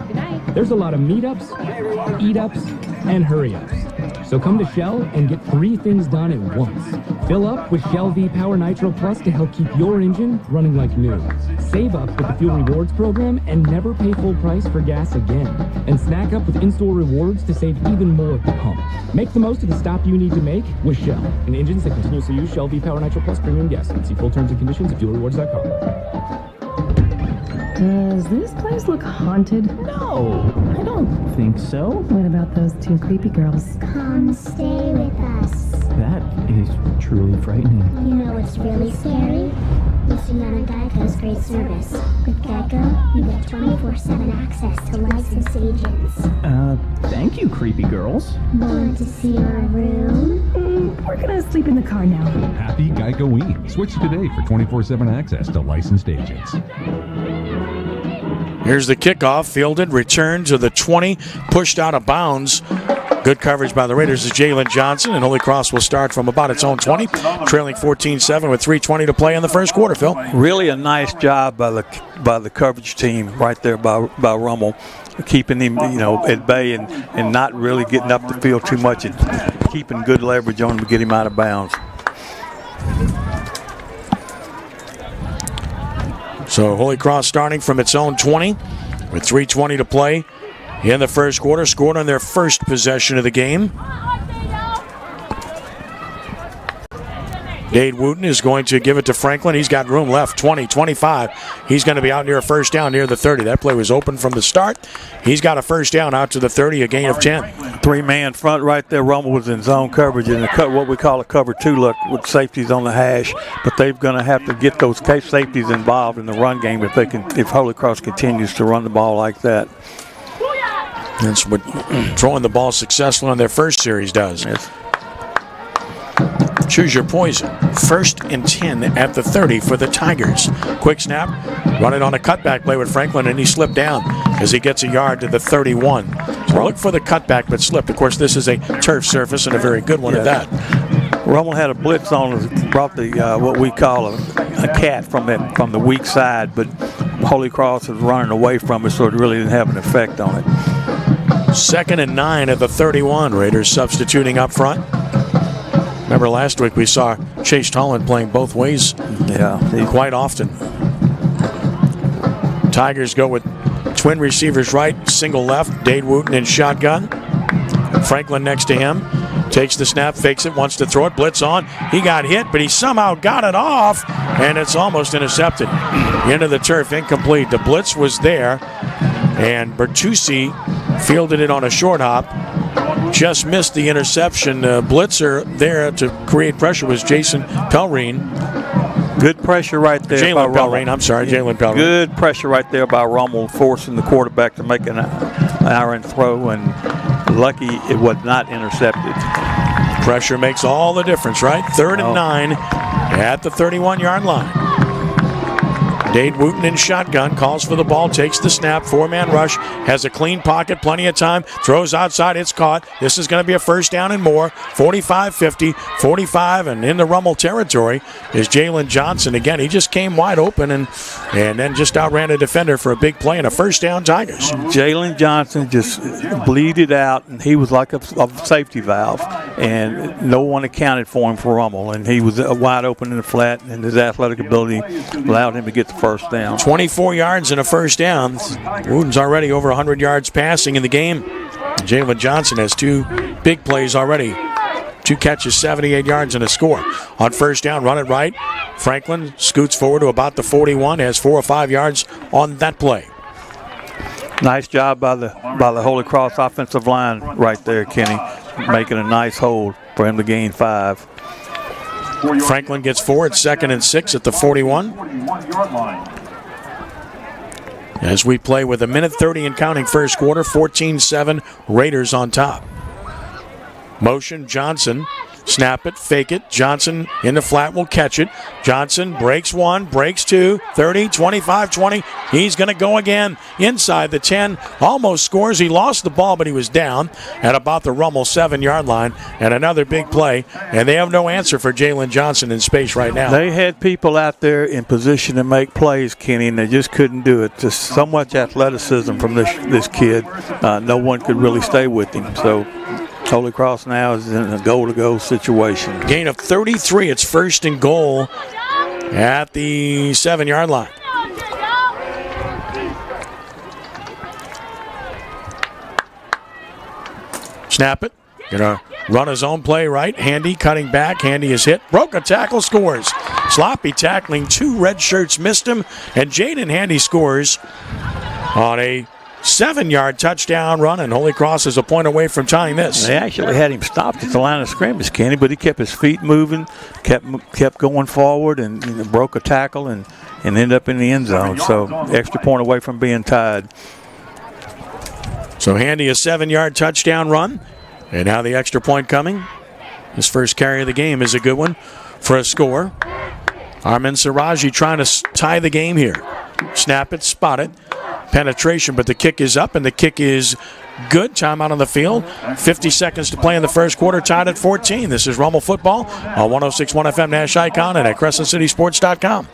there's a lot of meetups, eat-ups, and hurry-ups. So come to Shell and get 3 things done at once. Fill up with Shell V-Power Nitro Plus to help keep your engine running like new. Save up with the Fuel Rewards program and never pay full price for gas again. And snack up with in-store rewards to save even more at the pump. Make the most of the stop you need to make with Shell and engines that continuously use Shell V-Power Nitro Plus premium gas. See full terms and conditions at fuelrewards.com. Does this place look haunted? No, I don't think so. What about those 2 creepy girls? Come stay with us. That is truly frightening. You know what's really scary? Missing out on Geico's great service. With Geico, you get 24/7 access to licensed agents. Thank you, creepy girls. Want to see our room? We're gonna sleep in the car now. Happy Geico-y. Switch today for 24/7 access to licensed agents. Here's the kickoff, fielded, returned to the 20, pushed out of bounds. Good coverage by the Raiders is Jalen Johnson, and Holy Cross will start from about its own 20, trailing 14-7 with 3:20 to play in the first quarter, Phil. Really a nice job by the coverage team right there by Rummel, keeping him at bay and not really getting up the field too much and keeping good leverage on him to get him out of bounds. So Holy Cross starting from its own 20 with 3:20 to play in the first quarter. Scored on their first possession of the game. Dade Wooten is going to give it to Franklin. He's got room left, 20, 25. He's going to be out near a first down near the 30. That play was open from the start. He's got a first down out to the 30, a gain of 10. Three-man front right there. Rummel was in zone coverage in what we call a cover 2 look with safeties on the hash. But they're going to have to get those safeties involved in the run game if Holy Cross continues to run the ball like that. That's what throwing the ball successfully on their first series does. Yes. Choose your poison. 1st and 10 at the 30 for the Tigers. Quick snap. Run it on a cutback play with Franklin, and he slipped down as he gets a yard to the 31. So look for the cutback, but slipped. Of course, this is a turf surface and a very good one at that. Rummel had a blitz on us, brought the what we call a cat from the weak side, but Holy Cross was running away from it, so it really didn't have an effect on it. 2nd and 9 at the 31. Raiders substituting up front. Remember last week we saw Chase Tolan playing both ways quite often. Tigers go with twin receivers right, single left, Dade Wooten in shotgun. Franklin next to him. Takes the snap, fakes it, wants to throw it, blitz on. He got hit, but he somehow got it off, and it's almost intercepted. Into the turf, incomplete. The blitz was there, and Bertucci fielded it on a short hop. Just missed the interception. Blitzer there to create pressure was Jason Pelrine. Good pressure right there. Jalen Pelrine, I'm sorry, Jalen Pelrine. Good pressure right there by Rummel, forcing the quarterback to make an errant throw, and lucky it was not intercepted. Pressure makes all the difference, right? 3rd and 9 at the 31-yard line. Dade Wooten in shotgun, calls for the ball, takes the snap, 4-man rush, has a clean pocket, plenty of time, throws outside, it's caught. This is going to be a first down and more. 45-50, 45, and in the Rummel territory is Jalen Johnson. Again, he just came wide open and then just outran a defender for a big play and a first down Tigers. Jalen Johnson just bleeded out, and he was like a safety valve, and no one accounted for him for Rummel, and he was wide open in the flat, and his athletic ability allowed him to get the first down. 24 yards and a first down. Wooten's already over 100 yards passing in the game. Jalen Johnson has 2 big plays already. 2 catches, 78 yards, and a score. On first down, run it right. Franklin scoots forward to about the 41, has 4 or 5 yards on that play. Nice job by the Holy Cross offensive line right there, Kenny, making a nice hold for him to gain 5. Franklin gets 4 at 2nd and 6 at the 41. As we play with 1:30 and counting first quarter, 14-7, Raiders on top. Motion, Johnson. Snap it, fake it. Johnson in the flat will catch it. Johnson breaks 1, breaks 2, 30, 25, 20. He's going to go again inside the 10. Almost scores. He lost the ball, but he was down at about the Rummel 7-yard line. And another big play. And they have no answer for Jalen Johnson in space right now. They had people out there in position to make plays, Kenny, and they just couldn't do it. Just so much athleticism from this kid. No one could really stay with him. So Holy Cross now is in a goal-to-goal situation. Gain of 33. It's 1st and goal at the 7-yard line. Snap it. Gonna run his own play right. Handy cutting back. Handy is hit. Broke a tackle, scores. Sloppy tackling. 2 red shirts missed him. And Jaden Handy scores on a 7-yard touchdown run, and Holy Cross is a point away from tying this. They actually had him stopped at the line of scrimmage, Kenny, but he kept his feet moving, kept going forward, and broke a tackle and ended up in the end zone. So extra point away from being tied. So Handy, a 7-yard touchdown run, and now the extra point coming. His first carry of the game is a good one for a score. Armin Siraji trying to tie the game here. Snap it, spot it. Penetration, but the kick is up, and the kick is good. Timeout on the field. 50 seconds to play in the first quarter, tied at 14. This is Rummel Football on 106.1 FM Nash Icon and at CrescentCitySports.com.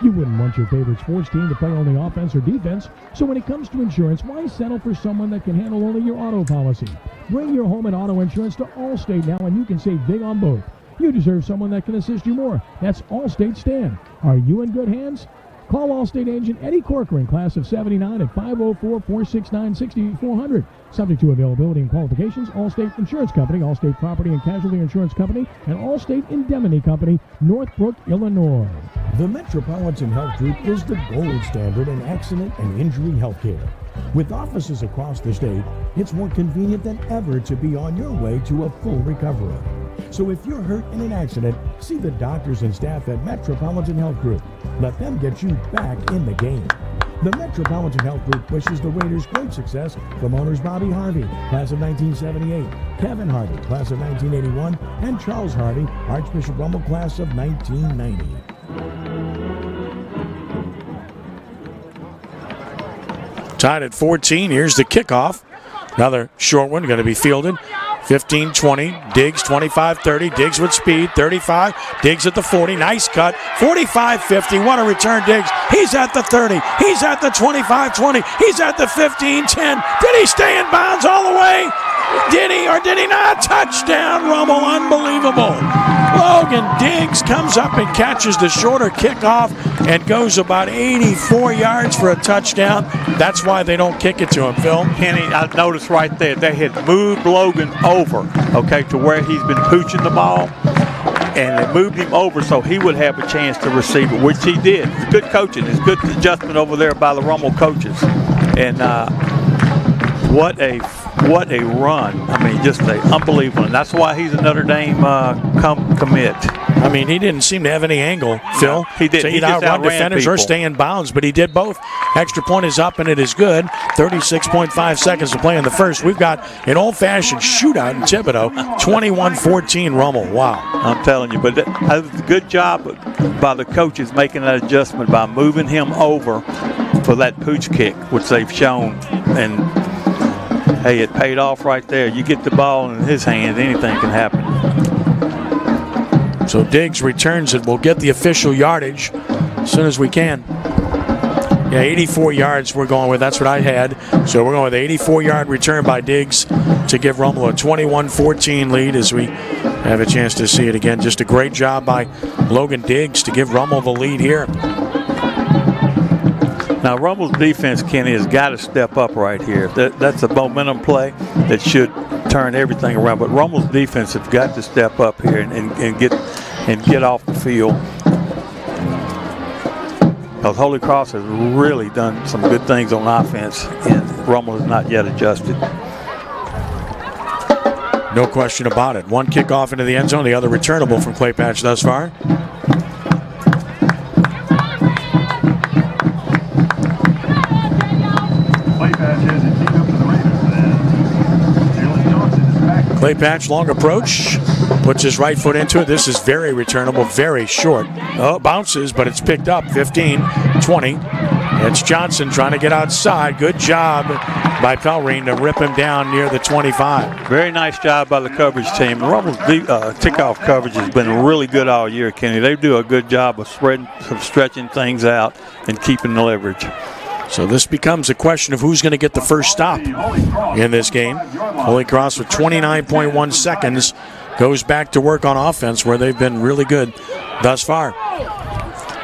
You wouldn't want your favorite sports team to play only offense or defense, so when it comes to insurance, why settle for someone that can handle only your auto policy? Bring your home and auto insurance to Allstate now, and you can save big on both. You deserve someone that can assist you more. That's Allstate Stan. Are you in good hands? Call Allstate agent Eddie Corcoran, class of 79 at 504-469-6400. Subject to availability and qualifications, Allstate Insurance Company, Allstate Property and Casualty Insurance Company, and Allstate Indemnity Company, Northbrook, Illinois. The Metropolitan Health Group is the gold standard in accident and injury health care. With offices across the state, it's more convenient than ever to be on your way to a full recovery. So if you're hurt in an accident, see the doctors and staff at Metropolitan Health Group. Let them get you back in the game. The Metropolitan Health Group wishes the Raiders great success from owners Bobby Harvey, class of 1978, Kevin Harvey, class of 1981, and Charles Harvey, Archbishop Rummel, class of 1990. Tied at 14. Here's the kickoff. Another short one going to be fielded. 15-20. Diggs 25-30. Diggs with speed. 35. Diggs at the 40. Nice cut. 45-50. What a return, Diggs. He's at the 30. He's at the 25-20. He's at the 15-10. Did he stay in bounds all the way? Did he or did he not? Touchdown, Rummel. Unbelievable. Logan Diggs comes up and catches the shorter kickoff and goes about 84 yards for a touchdown. That's why they don't kick it to him, Phil. Kenny, I noticed right there, they had moved Logan over, okay, to where he's been pooching the ball. And they moved him over so he would have a chance to receive it, which he did. It's good coaching. It's good adjustment over there by the Rummel coaches. And what a run. I mean, just unbelievable. And that's why he's a Notre Dame commit. I mean, he didn't seem to have any angle, Phil. He did. So He he'd just outrun outran defenders or people. stay in bounds, but he did both. Extra point is up, and it is good. 36.5 seconds to play in the first. We've got an old-fashioned shootout in Thibodeau. 21-14 Rummel. Wow. I'm telling you. But that was a good job by the coaches making that adjustment by moving him over for that pooch kick, which they've shown. And, hey, it paid off right there. You get the ball in his hands, anything can happen. So Diggs returns it. We'll get the official yardage as soon as we can. Yeah, 84 yards we're going with. That's what I had. So we're going with an 84-yard return by Diggs to give Rummel a 21-14 lead as we have a chance to see it again. Just a great job by Logan Diggs to give Rummel the lead here. Now, Rummel's defense, Kenny, has got to step up right here. That's a momentum play that should turn everything around. But Rummel's defense have got to step up here and get off the field. Because Holy Cross has really done some good things on offense, and Rummel has not yet adjusted. No question about it. One kickoff into the end zone, the other returnable from Clay Patch thus far. Clay Patch, long approach, puts his right foot into it. This is very returnable, very short. Oh, bounces, but it's picked up. 15, 20. It's Johnson trying to get outside. Good job by Pelrine to rip him down near the 25. Very nice job by the coverage team. Rummel's kickoff coverage has been really good all year, Kenny. They do a good job of stretching things out and keeping the leverage. So this becomes a question of who's going to get the first stop in this game. Holy Cross with 29.1 seconds goes back to work on offense where they've been really good thus far.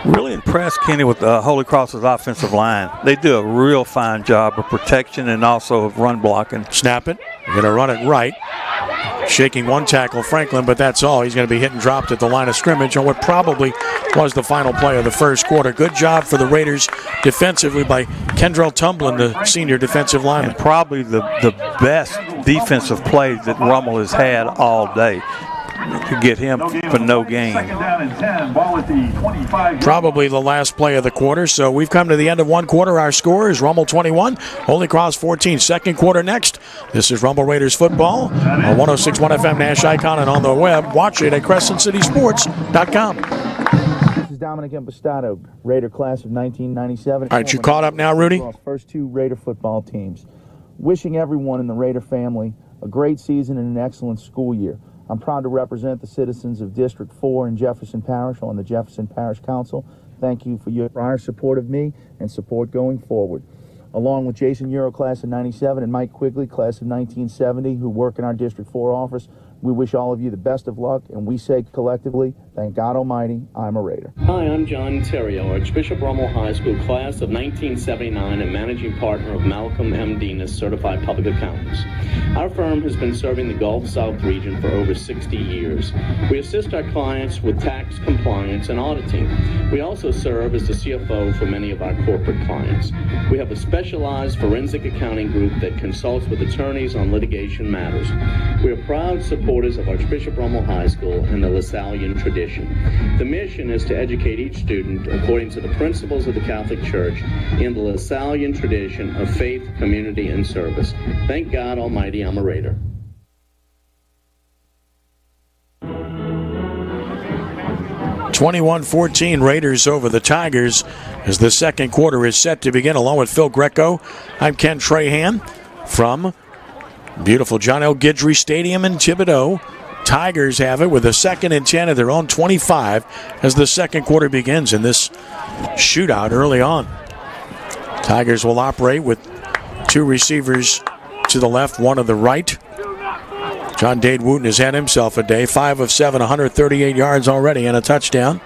Really impressed, Kenny, with Holy Cross's offensive line. They do a real fine job of protection and also of run blocking. Snap it. They're going to run it right. Shaking one tackle, Franklin, but that's all. He's going to be hit and dropped at the line of scrimmage on what probably was the final play of the first quarter. Good job for the Raiders defensively by Kendrell Tumblin, the senior defensive lineman. And probably the best defensive play that Rummel has had all day. To get him for no gain. Probably the last play of the quarter. So we've come to the end of one quarter. Our score is Rummel 21, Holy Cross 14. Second quarter next. This is Rummel Raiders football on 106.1 FM Nash Icon and on the web. Watch it at CrescentCitySports.com. This is Dominic Impastato, Raider class of 1997. All right, you caught up now, Rudy? First two Raider football teams. Wishing everyone in the Raider family a great season and an excellent school year. I'm proud to represent the citizens of District 4 in Jefferson Parish on the Jefferson Parish Council. Thank you for your prior support of me and support going forward. Along with Jason Euro, class of 97, and Mike Quigley, class of 1970, who work in our District 4 office, we wish all of you the best of luck, and we say collectively, Thank God Almighty, I'm a Raider. Hi, I'm John Terrio, Archbishop Rummel High School class of 1979 and managing partner of Malcolm M. Denis, Certified Public Accountants. Our firm has been serving the Gulf South region for over 60 years. We assist our clients with tax compliance and auditing. We also serve as the CFO for many of our corporate clients. We have a specialized forensic accounting group that consults with attorneys on litigation matters. We are proud supporters of Archbishop Rummel High School and the LaSallian tradition. The mission is to educate each student according to the principles of the Catholic Church in the LaSallian tradition of faith, community, and service. Thank God Almighty, I'm a Raider. (21-14) Raiders over the Tigers as the second quarter is set to begin. Along with Phil Greco, I'm Ken Trahan from beautiful John L. Guidry Stadium in Thibodaux. Tigers have it with a 2nd and 10 at their own 25 as the second quarter begins in this shootout early on. Tigers will operate with 2 receivers to the left, 1 to the right. John Dade Wooten has had himself a day, 5 of 7, 138 yards already and a touchdown.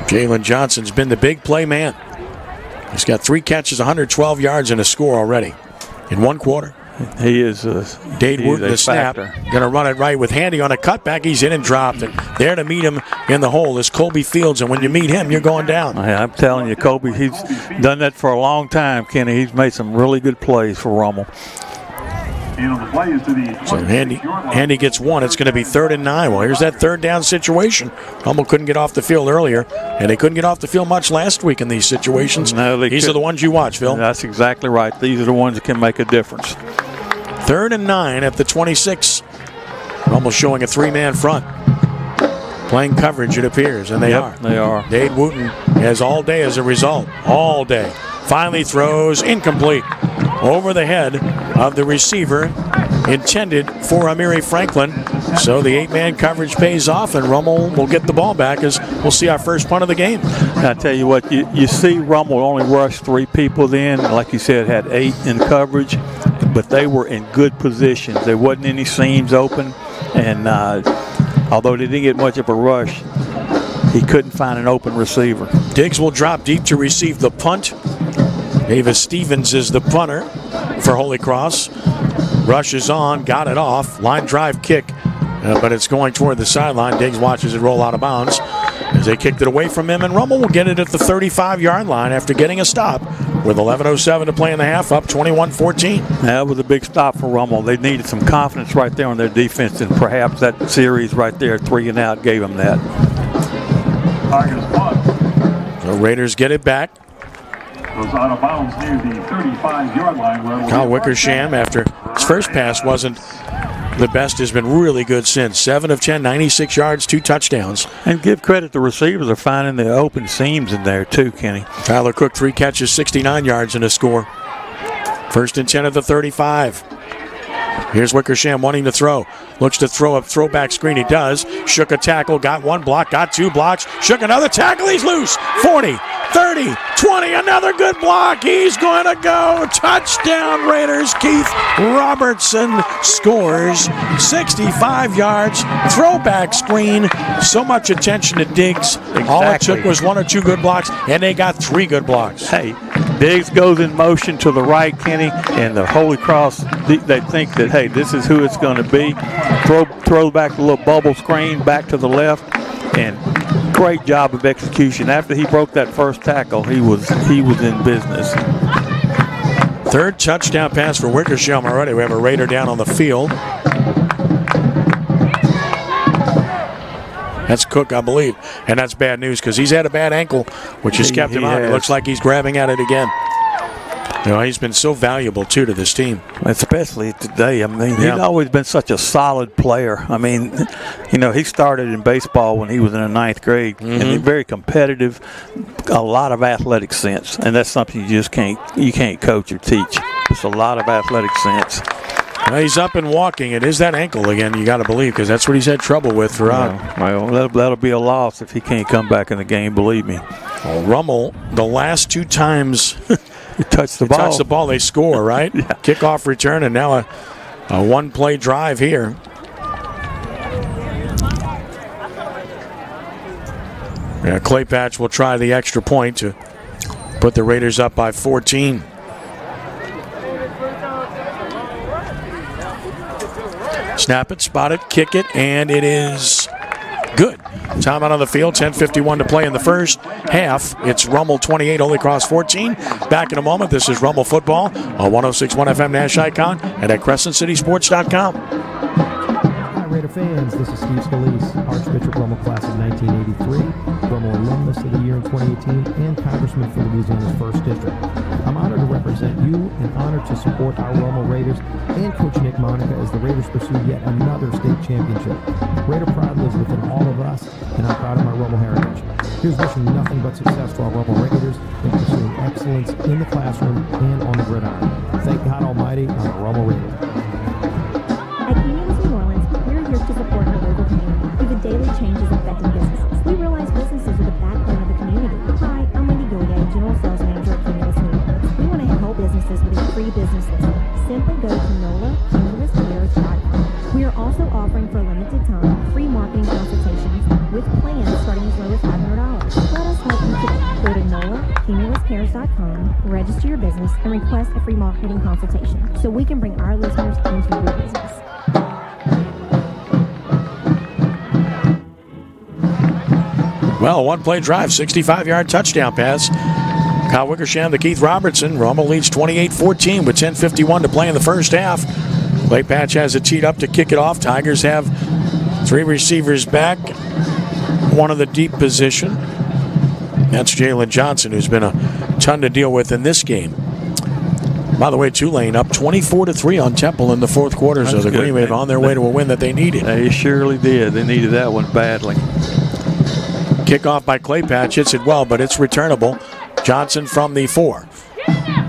Jalen Johnson's been the big play man. He's got 3 catches, 112 yards, and a score already in 1 quarter. He is Dade Wooten, the snap. Going to run it right with Handy on a cutback. He's in and dropped. And there to meet him in the hole is Colby Fields. And when you meet him, you're going down. I'm telling you, Colby, he's done that for a long time, Kenny. He's made some really good plays for Rummel. So Handy gets 1. It's going to be 3rd and 9. Well, here's that 3rd down situation. Rummel couldn't get off the field earlier, and they couldn't get off the field much last week in these situations. No, these are the ones you watch, Phil. That's exactly right. These are the ones that can make a difference. 3rd and 9 at the 26. Rummel showing a 3-man front. Playing coverage, it appears, and they are. They are. Dade Wooten has all day as a result. All day. Finally throws incomplete over the head of the receiver intended for Amiri Franklin. So the 8-man coverage pays off, and Rummel will get the ball back as we'll see our first punt of the game. I tell you what, you see Rummel only rush 3 people then. Like you said, had 8 in coverage, but they were in good positions. There wasn't any seams open, and although they didn't get much of a rush, he couldn't find an open receiver. Diggs will drop deep to receive the punt. Davis Stevens is the punter for Holy Cross. Rush is on, got it off. Line drive kick, but it's going toward the sideline. Diggs watches it roll out of bounds as they kicked it away from him, and Rummel will get it at the 35-yard line after getting a stop with 11:07 to play in the half, up 21-14. That was a big stop for Rummel. They needed some confidence right there on their defense, and perhaps that series right there, 3 and out, gave them that. So Raiders get it back. Goes out of bounds near the 35-yard line. Kyle Wickersham, after his first pass wasn't the best, has been really good since. 7 of 10, 96 yards, 2 touchdowns. And give credit, the receivers are finding the open seams in there too, Kenny. Tyler Cook, 3 catches, 69 yards and a score. 1st and 10 at the 35. Here's Wickersham wanting to throw. Looks to throw a throwback screen. He does. Shook a tackle. Got 1 block. Got 2 blocks. Shook another tackle. He's loose. 40, 30, 20. Another good block. He's going to go. Touchdown Raiders. Keith Robertson scores. 65 yards. Throwback screen. So much attention to Diggs. Exactly. All it took was 1 or 2 good blocks, and they got 3 good blocks. Hey, Diggs goes in motion to the right, Kenny, and the Holy Cross, they think that, hey, this is who it's going to be. Throw back the little bubble screen back to the left, and great job of execution. After he broke that first tackle, he was in business. 3rd touchdown pass for Wickersham already. We have a Raider down on the field. That's Cook, I believe, and that's bad news because he's had a bad ankle, which has kept him out. It looks like he's grabbing at it again. You know, he's been so valuable, too, to this team. Especially today. I mean, he's always been such a solid player. I mean, you know, he started in baseball when he was in the 9th grade, and he's very competitive, a lot of athletic sense, and that's something you just can't coach or teach. It's a lot of athletic sense. Well, he's up and walking. It is that ankle again, you got to believe, because that's what he's had trouble with throughout. Well, that'll be a loss if he can't come back in the game, believe me. Well, Rummel, the last 2 times You touch the ball. Touch the ball, they score, right? Yeah. Kickoff return, and now a one-play drive here. Yeah, Clay Patch will try the extra point to put the Raiders up by 14. Snap it, spot it, kick it, and it is good. Timeout on the field, 10:51 to play in the first half. It's Rummel 28, Holy Cross 14. Back in a moment. This is Rummel Football on 106.1 FM Nash Icon and at CrescentCitySports.com. Hi, Raider fans. This is Steve Scalise, Archbishop Rummel class of 1983, Rummel alumnus of the year in 2018, and Congressman for Louisiana's 1st District. I'm honored to represent you and honored to support our Rummel Raiders and Coach Nick Monica as the Raiders pursue yet another state championship. Raider pride lives within all of us, and I'm proud of my Rummel heritage. Here's wishing nothing but success to our Rummel Raiders in pursuing excellence in the classroom and on the gridiron. Thank God Almighty, I'm a Rummel Raider. At Cumulus New Orleans, we're here to support our local community through the daily changes affecting businesses. We realize businesses are the backbone of the community. Hi, I'm Wendy Goulier, General Sales Manager at Cumulus New Orleans. We want to help businesses with a free business listing. Simply go to NOLACumulusCares.com. We are also offering for a limited time free marketing consultations with plans starting as low as $500. Let us help you today. Go to NOLACumulusCares.com, register your business, and request a free marketing consultation so we can bring our listeners into your business. Well, one-play drive, 65-yard touchdown pass. Kyle Wickersham to Keith Robertson. Rummel leads 28-14 with 10:51 to play in the first half. Clay Patch has it teed up to kick it off. Tigers have 3 receivers back, one in the deep position. That's Jalen Johnson, who's been a ton to deal with in this game. By the way, Tulane up 24-3 on Temple in the fourth quarter, so the Green Wave on their way to a win that they needed. They surely did. They needed that one badly. Kickoff by Clay Patch, hits it well, but it's returnable. Johnson from the 4.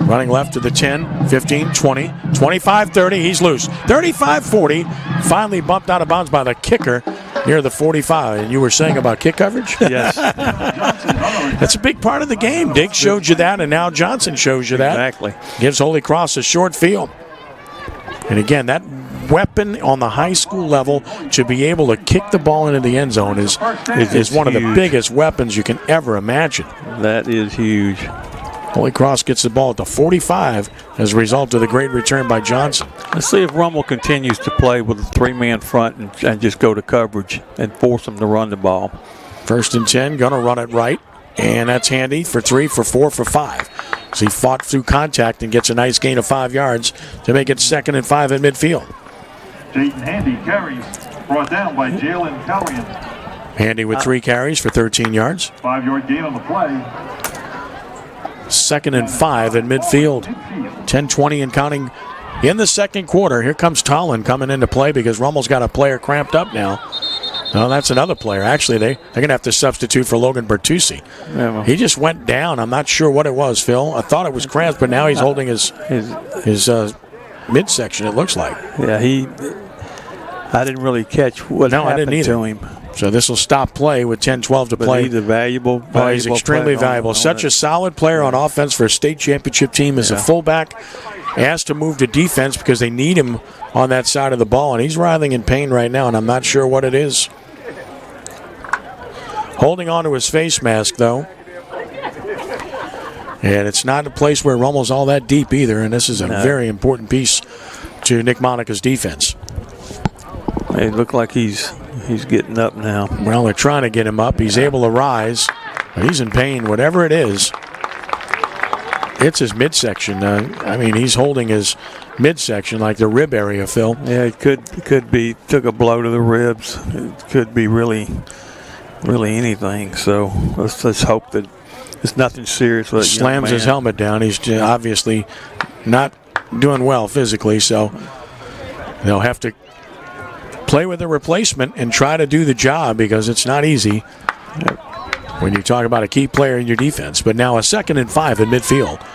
Running left to the 10, 15, 20, 25, 30. He's loose. 35, 40. Finally bumped out of bounds by the kicker near the 45. And you were saying about kick coverage? Yes. That's a big part of the game. Diggs showed you that, and now Johnson shows you that. Exactly. Gives Holy Cross a short field. And again, that weapon on the high school level to be able to kick the ball into the end zone is one of the biggest weapons you can ever imagine. That is huge. Holy Cross gets the ball at the 45 as a result of the great return by Johnson. Let's see if Rummel continues to play with a 3-man front and just go to coverage and force them to run the ball. 1st and 10, going to run it right. And that's handy for 3, for 4, for 5. So he fought through contact and gets a nice gain of 5 yards to make it 2nd and 5 at midfield. Jayden Handy carries, brought down by Jalen Callian. Handy with 3 carries for 13 yards. 5-yard gain on the play. 2nd and 5 at midfield. 10:20 and counting in the second quarter. Here comes Tollin coming into play because Rummel's got a player cramped up now. No, that's another player. Actually, they're going to have to substitute for Logan Bertucci. Yeah, well, he just went down. I'm not sure what it was, Phil. I thought it was cramps, but now he's holding his midsection, it looks like. Yeah, I didn't really catch what happened to him. So this will stop play with 10-12 to play. He's a valuable he's extremely valuable. Such a solid player on offense for a state championship team as a fullback. Asked to move to defense because they need him on that side of the ball, and he's writhing in pain right now, and I'm not sure what it is. Holding on to his face mask, though. And it's not a place where Rummel's all that deep either, and this is a very important piece to Nick Monica's defense. It looked like he's getting up now. Well, they're trying to get him up. He's able to rise, but he's in pain, whatever it is. It's his midsection. He's holding his midsection like the rib area, Phil. Yeah, it could be. Took a blow to the ribs. It could be really anything. So let's hope that it's nothing serious. Slams his helmet down. He's obviously not doing well physically, so they'll have to play with a replacement and try to do the job because it's not easy when you talk about a key player in your defense. But now a 2nd and 5 in midfield.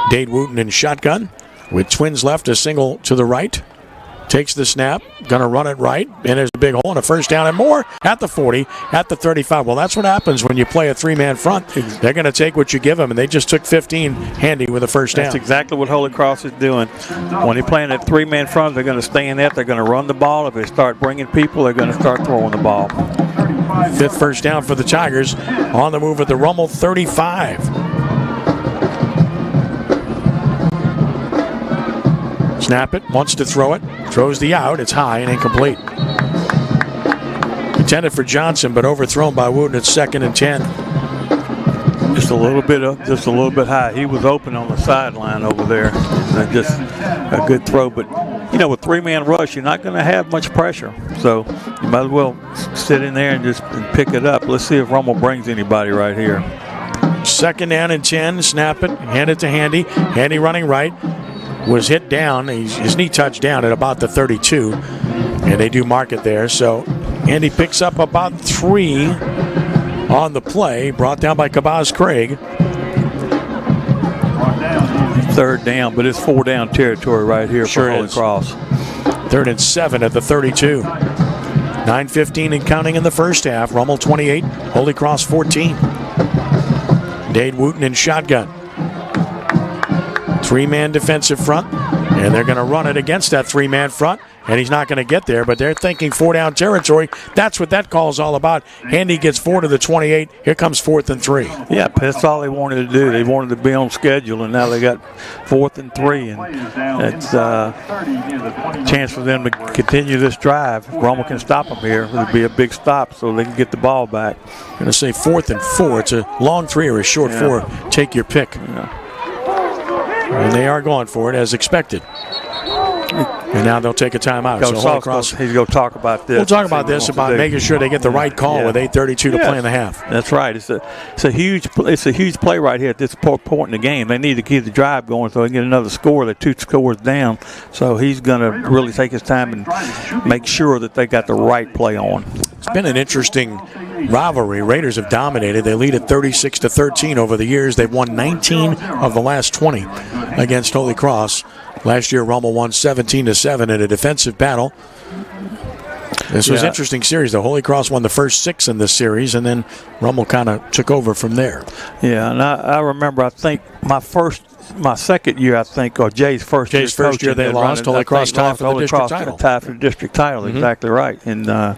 Dade Wooten in shotgun with twins left, a single to the right. takes the snap, going to run it right, and there's a big hole and a first down and more at the 40, at the 35. Well, that's what happens when you play a three-man front. They're going to take what you give them, and they just took 15 handy with a first down. That's exactly what Holy Cross is doing. When they're playing that three-man front, they're going to stay in that. They're going to run the ball. If they start bringing people, they're going to start throwing the ball. Fifth first down for the Tigers on the move at the Rummel 35. Snap it, wants to throw it, throws the out. It's high and incomplete. Intended for Johnson, but overthrown by Wooten at 2nd and 10. Just a little bit high. He was open on the sideline over there. Just a good throw, but with three-man rush, you're not going to have much pressure. So you might as well sit in there and just pick it up. Let's see if Rummel brings anybody right here. 2nd down and 10. Snap it, hand it to Handy. Handy running right. Was hit down. His knee touched down at about the 32, and they do mark it there. So Andy picks up about 3 on the play, brought down by Kabaz Craig. 3rd down, but it's 4-down territory right here for Holy Cross. 3rd and 7 at the 32. 9:15 and counting in the first half. Rummel 28, Holy Cross 14. Dade Wooten in shotgun. 3-man defensive front, and they're going to run it against that 3-man front, and he's not going to get there, but they're thinking 4-down territory. That's what that call is all about. Handy gets 4 to the 28. Here comes 4th and 3. Yeah, that's all they wanted to do. They wanted to be on schedule, and now they got 4th and 3, and it's a chance for them to continue this drive. If Rummel can stop them here, it'll be a big stop so they can get the ball back. I'm going to say 4th and 4. It's a long 3 or a short 4. Take your pick. Yeah. And they are going for it as expected. And now they'll take a timeout. So he's going to talk about this. We'll talk about this, about making sure they get the right call with 8:32 to play in the half. That's right. It's a huge play right here at this point in the game. They need to keep the drive going so they can get another score. They're 2 scores down. So he's going to really take his time and make sure that they got the right play on. It's been an interesting rivalry. Raiders have dominated. They lead at 36-13 over the years. They've won 19 of the last 20 against Holy Cross. Last year, Rummel won 17-7 in a defensive battle. This was an interesting series. The Holy Cross won the first 6 in this series, and then Rummel kind of took over from there. Yeah, and I remember, I think my second year, or Jay's first year they lost. Holy Cross tied for the district title. Tied for the district title, exactly right. And I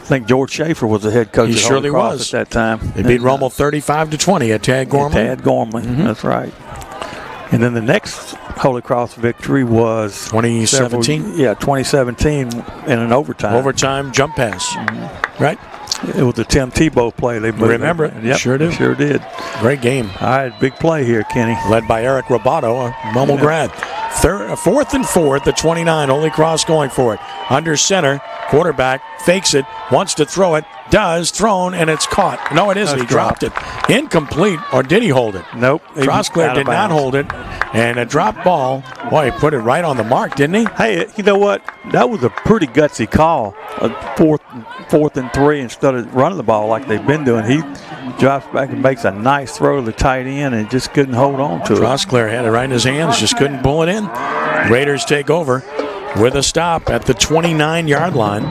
think George Schaefer was the head coach. He surely was at that time. They beat Rummel 35-20 at Tad Gormley. That's right. And then the next Holy Cross victory was 2017. 2017 in an overtime. Overtime jump pass. Right. It was the Tim Tebow play. They remember it. Yep, Sure did. Great game. All right, big play here, Kenny. Led by Eric Roboto, a Rummel grad. 4th and 4 at the 29. Holy Cross going for it. Under center, quarterback fakes it, wants to throw it, does, thrown, and it's caught. No, it isn't. He dropped it. Incomplete, or did he hold it? Nope. Trosclair did not hold it. And a drop ball. Boy, he put it right on the mark, didn't he? Hey, you know what? That was a pretty gutsy call. 4th and 3 instead of running the ball like they've been doing. He drops back and makes a nice throw to the tight end and just couldn't hold on to it. Trosclair had it right in his hands, just couldn't pull it in. Raiders take over with a stop at the 29-yard line.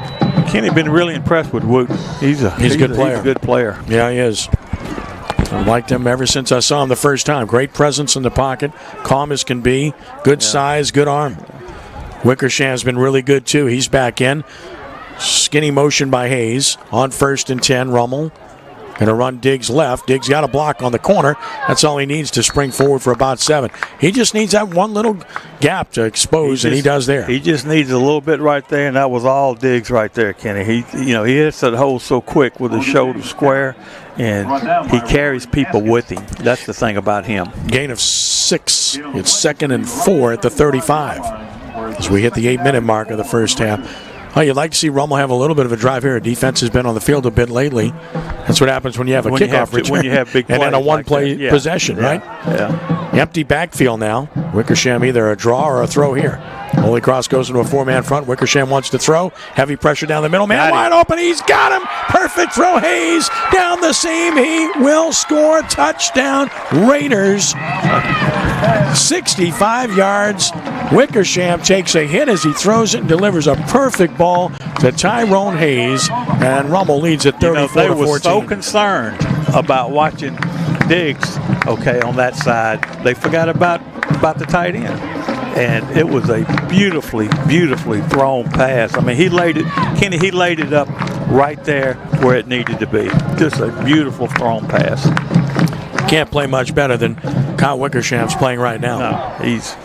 Kenny been really impressed with Wooten. He's a good player. He's a good player. Yeah, he is. I've liked him ever since I saw him the first time. Great presence in the pocket, calm as can be, good size, good arm. Wickersham's been really good too. He's back in. Skinny motion by Hayes on 1st and 10. Rummel going to run Diggs left. Diggs got a block on the corner. That's all he needs to spring forward for about 7. He just needs that one little gap to expose, and he does there. He just needs a little bit right there, and that was all Diggs right there, Kenny. He hits that hole so quick with his shoulder square, and he carries people with him. That's the thing about him. Gain of 6. It's 2nd and 4 at the 35 as we hit the 8-minute mark of the first half. Oh, you'd like to see Rummel have a little bit of a drive here. Defense has been on the field a bit lately. That's what happens when you have a kickoff return. When you have big plays and then a one-play possession, right? Yeah. Empty backfield now. Wickersham either a draw or a throw here. Holy Cross goes into a 4-man front. Wickersham wants to throw. Heavy pressure down the middle. Man wide open. He's got him. Perfect throw. Hayes down the seam. He will score. Touchdown. Raiders. 65 yards. Wickersham takes a hit as he throws it and delivers a perfect ball to Tyrone Hayes, and Rummel leads at 34-14. They were so concerned about watching Diggs, on that side. They forgot about the tight end. And it was a beautifully, beautifully thrown pass. I mean, he laid it up right there where it needed to be. Just a beautiful thrown pass. Can't play much better than Kyle Wickersham's playing right now. No, he's...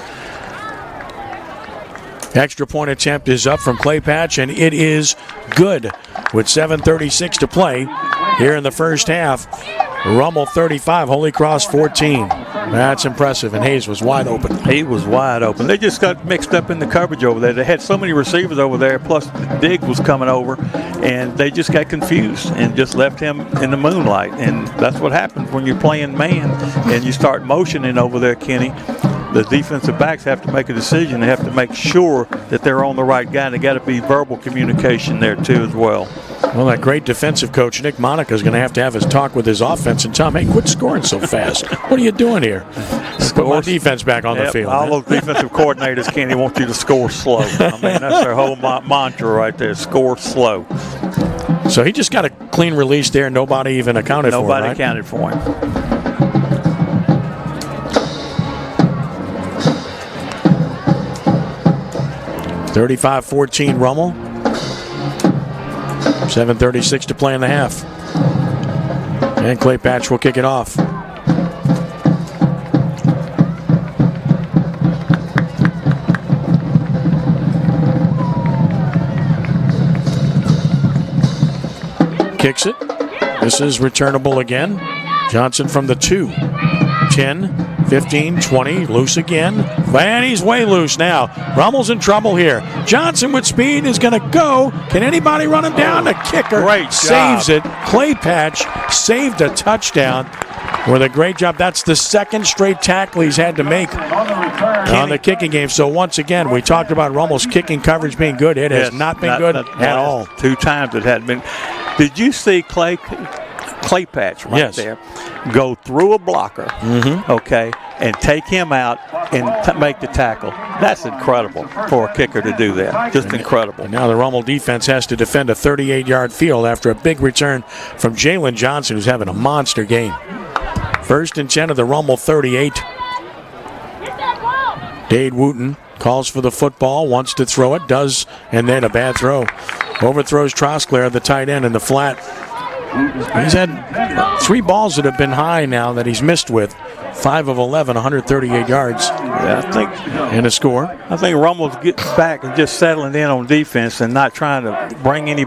Extra point attempt is up from Clay Patch, and it is good with 7:36 to play here in the first half. Rummel 35, Holy Cross 14. That's impressive, and Hayes was wide open. He was wide open. They just got mixed up in the coverage over there. They had so many receivers over there, plus Diggs was coming over, and they just got confused and just left him in the moonlight. And that's what happens when you're playing man and you start motioning over there, Kenny. The defensive backs have to make a decision. They have to make sure that they're on the right guy, and they got to be verbal communication there too as well. Well, that great defensive coach, Nick Monica, is going to have his talk with his offense and tell him, hey, quit scoring so fast. What are you doing here? Put my defense back on the field. All those defensive coordinators, Kenny, want you to score slow. I mean, that's their whole mantra right there, score slow. So he just got a clean release there. Nobody even accounted for him, right? Nobody accounted for him. (35-14) Rummel. 7:36 to play in the half. And Clay Patch will kick it off. Kicks it. This is returnable again. Johnson from the 2. 10, 15, 20, loose again. And he's way loose now. Rummel's in trouble here. Johnson with speed is going to go. Can anybody run him down? The kicker great saves it. Clay Patch saved a touchdown with a great job. That's the second straight tackle he's had to make on the kicking game. So once again, we talked about Rummel's kicking coverage being good. It has not been good at all. 2 times it hadn't been. Did you see Clay Patch there go through a blocker, and take him out and make the tackle? That's incredible for a kicker to do that. Just incredible. And now the Rummel defense has to defend a 38-yard field after a big return from Jalen Johnson, who's having a monster game. 1st and 10 of the Rummel 38. Dade Wooten calls for the football, wants to throw it, does, and then a bad throw. Overthrows Trosclair, the tight end, in the flat. He's had 3 balls that have been high now that he's missed with. 5 of 11, 138 yards. Yeah, I think, and a score. I think Rummel's getting back and just settling in on defense and not trying to bring any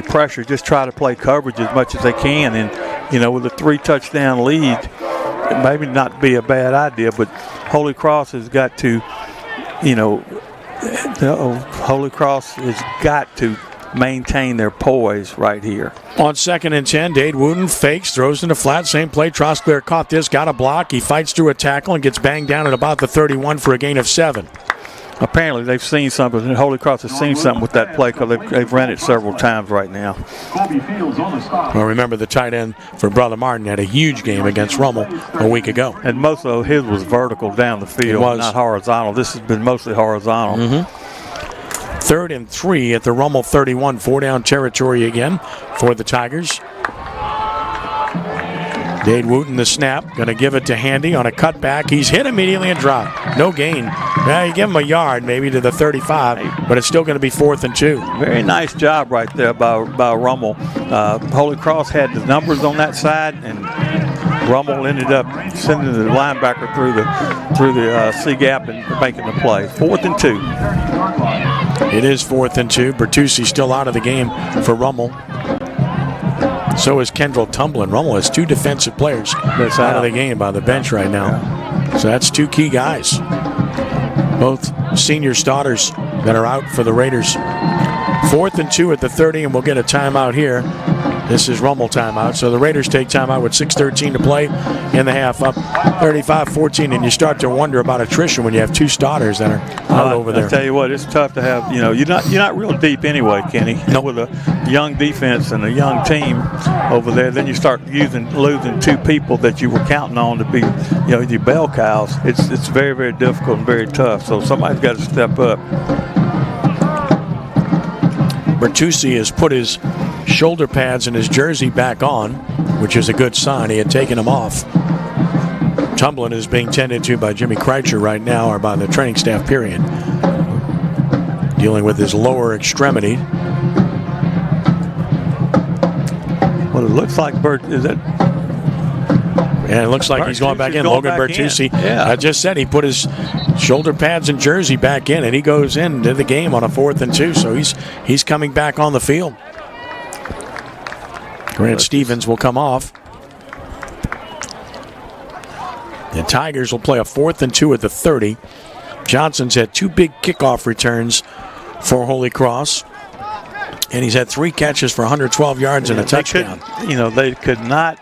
pressure. Just try to play coverage as much as they can. And, with a 3-touchdown lead, it maybe not be a bad idea, but Holy Cross has got to, Holy Cross has got to maintain their poise right here. On 2nd and 10, Dade Wooten fakes, throws in the flat, same play. Trosclair caught this, got a block. He fights through a tackle and gets banged down at about the 31 for a gain of 7. Apparently they've seen something. Holy Cross has seen something with that play because they've run it several times right now. Well, remember the tight end for Brother Martin had a huge game against Rummel a week ago. And most of his was vertical down the field, not horizontal. This has been mostly horizontal. 3rd and 3 at the Rummel 31. 4-down territory again for the Tigers. Dade Wooten the snap. Going to give it to Handy on a cutback. He's hit immediately and dropped. No gain. Now you give him a yard maybe to the 35, but it's still going to be 4th and 2. Very nice job right there by Rummel. Holy Cross had the numbers on that side, and Rummel ended up sending the linebacker through the C gap and making the play. 4th and 2. It is 4th and 2. Bertuzzi still out of the game for Rummel. So is Kendall Tumblin. Rummel has 2 defensive players that's out of the game by the bench right now. So that's 2 key guys. Both senior starters that are out for the Raiders. 4th and 2 at the 30, and we'll get a timeout here This is Rummel timeout. So the Raiders take timeout with 6:13 to play in the half, up 35-14, and you start to wonder about attrition when you have two starters that are out over there. I tell you what, it's tough to have. You're not real deep anyway, Kenny. With a young defense and a young team over there, then you start losing two people that you were counting on to be, your bell cows. It's very, very difficult and very tough. So somebody's got to step up. Bertucci has put his shoulder pads and his jersey back on, which is a good sign. He had taken them off. Tumblin is being tended to by Jimmy Kreitzer right now, or by the training staff, period. Dealing with his lower extremity. Well, it looks like Yeah, it looks like he's going back in. Logan Bertucci. Yeah. I just said he put his shoulder pads and jersey back in, and he goes into the game on a 4th and 2. So he's coming back on the field. Grant Stevens will come off. The Tigers will play a 4th and 2 at the 30. Johnson's had 2 big kickoff returns for Holy Cross, and he's had 3 catches for 112 yards and a touchdown. They could not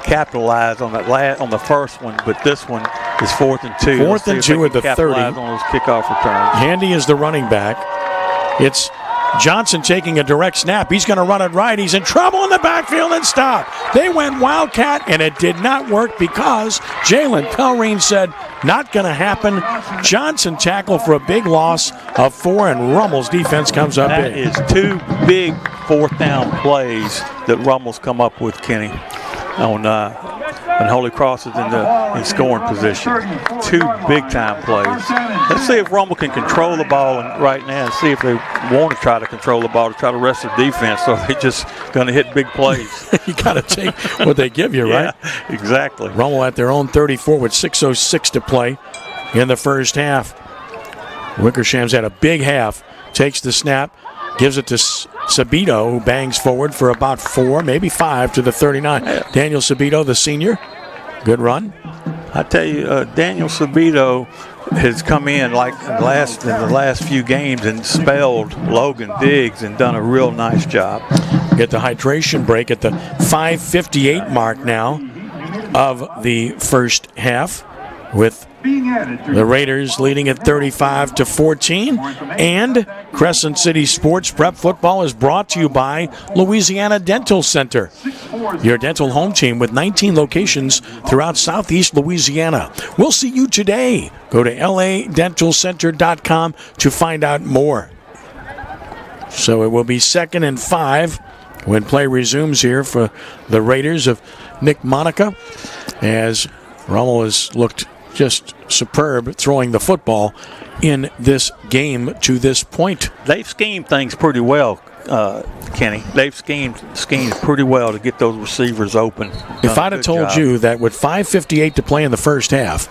capitalize on on the first one, but this one is 4th and 2. 4th and 2 at the 30. On those kickoff returns. Handy is the running back. It's Johnson taking a direct snap. He's going to run it right. He's in trouble in the backfield and stop. They went Wildcat, and it did not work because Jalen Pelrine said, not going to happen. Johnson tackled for a big loss of 4, and Rummel's defense comes up big. That is 2 big 4th down plays that Rummel's come up with, Kenny, when Holy Cross is in scoring position. 2 big-time plays. Let's see if Rummel can control the ball right now and see if they want to try to control the ball to try to rest their defense, so they're just going to hit big plays. You got to take what they give you, right? Yeah, exactly. Rummel at their own 34 with 6:06 to play in the first half. Wickersham's had a big half. Takes the snap, gives it to Sabito, who bangs forward for about 4, maybe 5 to the 39. Daniel Sabito, the senior. Good run. I tell you, Daniel Sabito has come in like in the last few games and spelled Logan Diggs and done a real nice job. Get the hydration break at the 5:58 mark now of the first half, with the Raiders leading at 35-14. And Crescent City Sports Prep Football is brought to you by Louisiana Dental Center, your dental home team with 19 locations throughout southeast Louisiana. We'll see you today. Go to ladentalcenter.com to find out more. So it will be 2nd and 5 when play resumes here for the Raiders of Nick Monica, as Rummel has looked just superb throwing the football in this game to this point. They've schemed things pretty well, Kenny. They've schemed pretty well to get those receivers open. If I'd have told you that with 5:58 to play in the first half,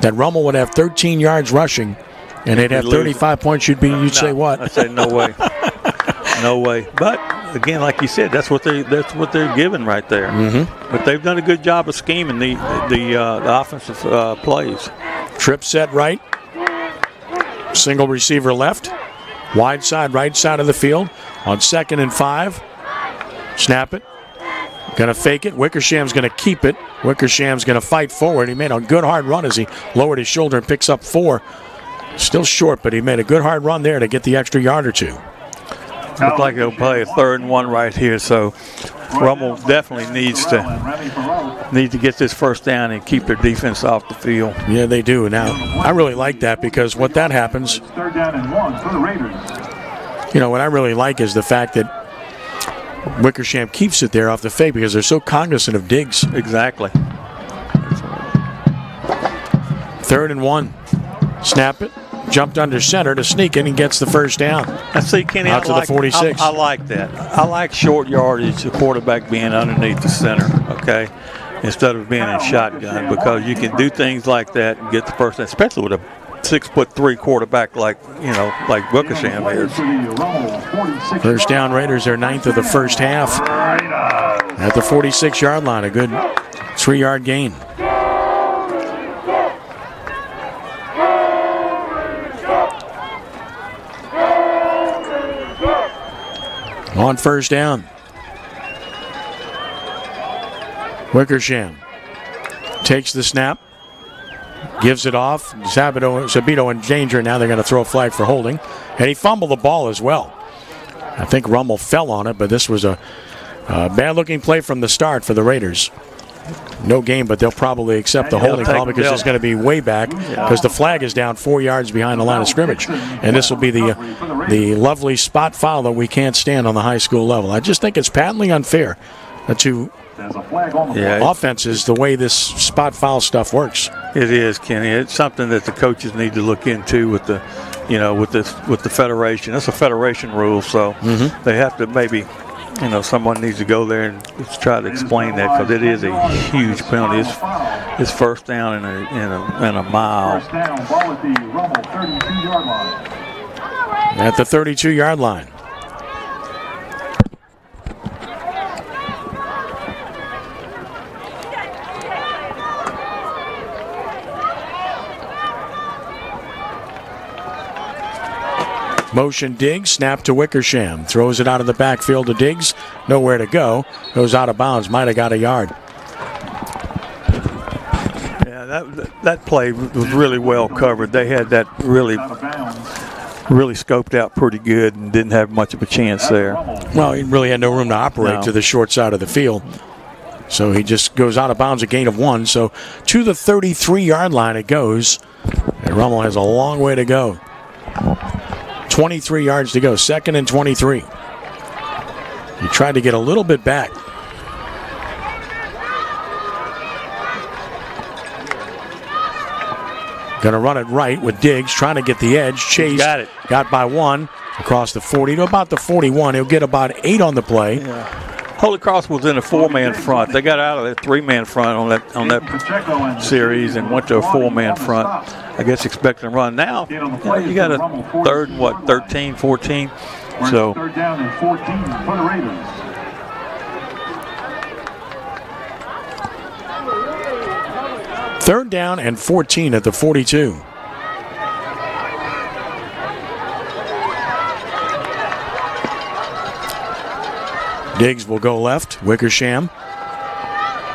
that Rummel would have 13 yards rushing and they'd have 35 points, you'd say what? I'd say no way. No way. But again, like you said, that's what they're given right there. Mm-hmm. But they've done a good job of scheming the offensive plays. Trip set right, single receiver left, wide side right side of the field on 2nd and 5. Snap it. Going to fake it. Wickersham's going to keep it. Wickersham's going to fight forward. He made a good hard run as he lowered his shoulder and picks up 4. Still short, but he made a good hard run there to get the extra yard or 2. Look like they'll play a 3rd and 1 right here, so Rummel definitely needs to get this first down and keep their defense off the field. Yeah, they do. Now, I really like that, because what that happens, 3rd down and 1 for the Raiders. What I really like is the fact that Wickersham keeps it there off the fake, because they're so cognizant of Diggs. Exactly. 3rd and 1. Snap it. Jumped under center to sneak in and gets the first down. I see, Kenny, out to the 46. I like that. I like short yardage, the quarterback being underneath the center, okay, instead of being in shotgun, because you can do things like that and get the first down, especially with a 6'3" quarterback like Wickersham is. First down, Raiders are 9th of the first half at the 46-yard line. A good 3-yard gain. On first down. Wickersham takes the snap, gives it off. Sabito in danger. Now they're going to throw a flag for holding. And he fumbled the ball as well. I think Rummel fell on it, but this was a bad-looking play from the start for the Raiders. No game, but they'll probably accept the holding call because it's going to be way back because the flag is down 4 yards behind the line of scrimmage. And this will be the lovely spot foul that we can't stand on the high school level. I just think it's patently unfair to offenses the way this spot foul stuff works. It is, Kenny. It's something that the coaches need to look into with the, with the federation. That's a federation rule, so they have to maybe. Someone needs to go there and try to explain that because it is a huge penalty. It's first down in a mile. First down, ball at the Rummel 32-yard line. At the 32-yard line. Motion Diggs, snap to Wickersham. Throws it out of the backfield to Diggs. Nowhere to go. Goes out of bounds. Might have got a yard. Yeah, that play was really well covered. They had that really scoped out pretty good and didn't have much of a chance there. Well, he really had no room to operate to the short side of the field. So he just goes out of bounds, a gain of 1. So to the 33-yard line it goes. And Rummel has a long way to go. 23 yards to go, 2nd and 23. He tried to get a little bit back. Going to run it right with Diggs, trying to get the edge. Chase got by 1 across the 40 to about the 41. He'll get about 8 on the play. Yeah. Holy Cross was in a 4-man front. They got out of that 3-man front on that series and went to a 4-man front. I guess expecting to run. Now, you got a 3rd, 13, 14. So 3rd down and 14 for the Raiders. Third down and 14 at the 42. Diggs will go left. Wickersham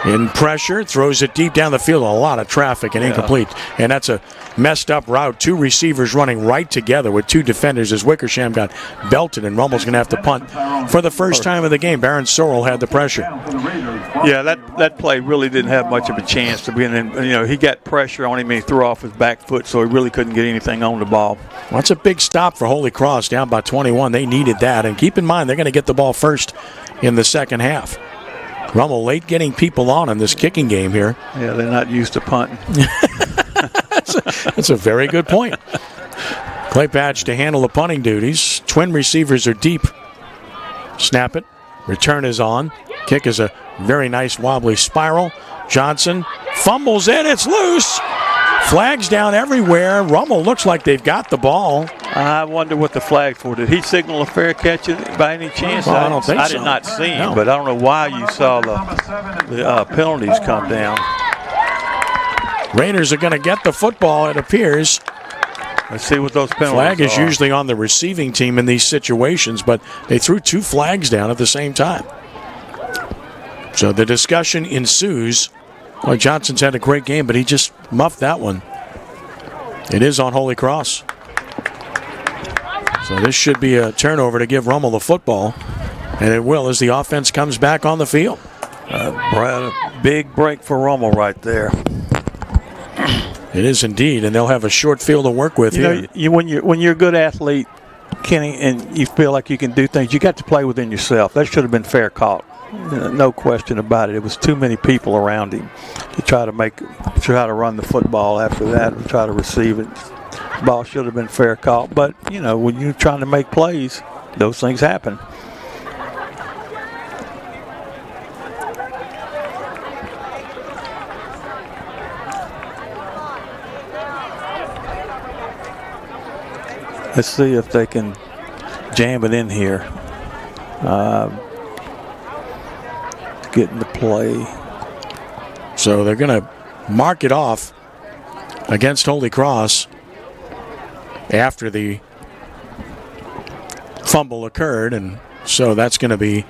in pressure, throws it deep down the field. A lot of traffic and incomplete. And that's a messed up route. 2 receivers running right together with 2 defenders as Wickersham got belted, and Rummel's going to have to punt for the first time of the game. Baron Sorrell had the pressure. Yeah, that play really didn't have much of a chance to be in. He got pressure on him and he threw off his back foot, so he really couldn't get anything on the ball. Well, that's a big stop for Holy Cross, down by 21. They needed that. And keep in mind, they're going to get the ball first in the second half. Rummel late getting people on in this kicking game here. Yeah, they're not used to punting. That's a very good point. Clay Patch to handle the punting duties. Twin receivers are deep. Snap it. Return is on. Kick is a very nice wobbly spiral. Johnson fumbles it. It's loose. Flags down everywhere. Rummel looks like they've got the ball. I wonder what the flag for. Did he signal a fair catch by any chance? Well, I don't think so. I did not see him, but I don't know why you saw the penalties come down. Raiders are going to get the football, it appears. Let's see what those penalties Flag is are. usually on the receiving team in these situations, but they threw 2 flags down at the same time. So the discussion ensues. Well, Johnson's had a great game, but he just muffed that one. It is on Holy Cross. So this should be a turnover to give Rummel the football, and it will as the offense comes back on the field. Brad, a big break for Rummel right there. It is indeed, and they'll have a short field to work with here. When you're a good athlete, Kenny, and you feel like you can do things, you got to play within yourself. That should have been fair caught. No question about it. It was too many people around him to try to run the football after that and try to receive it. The ball should have been fair caught, but when you're trying to make plays, those things happen. Let's see if they can jam it in here. Get in the play. So they're going to mark it off against Holy Cross after the fumble occurred, and So that's going to be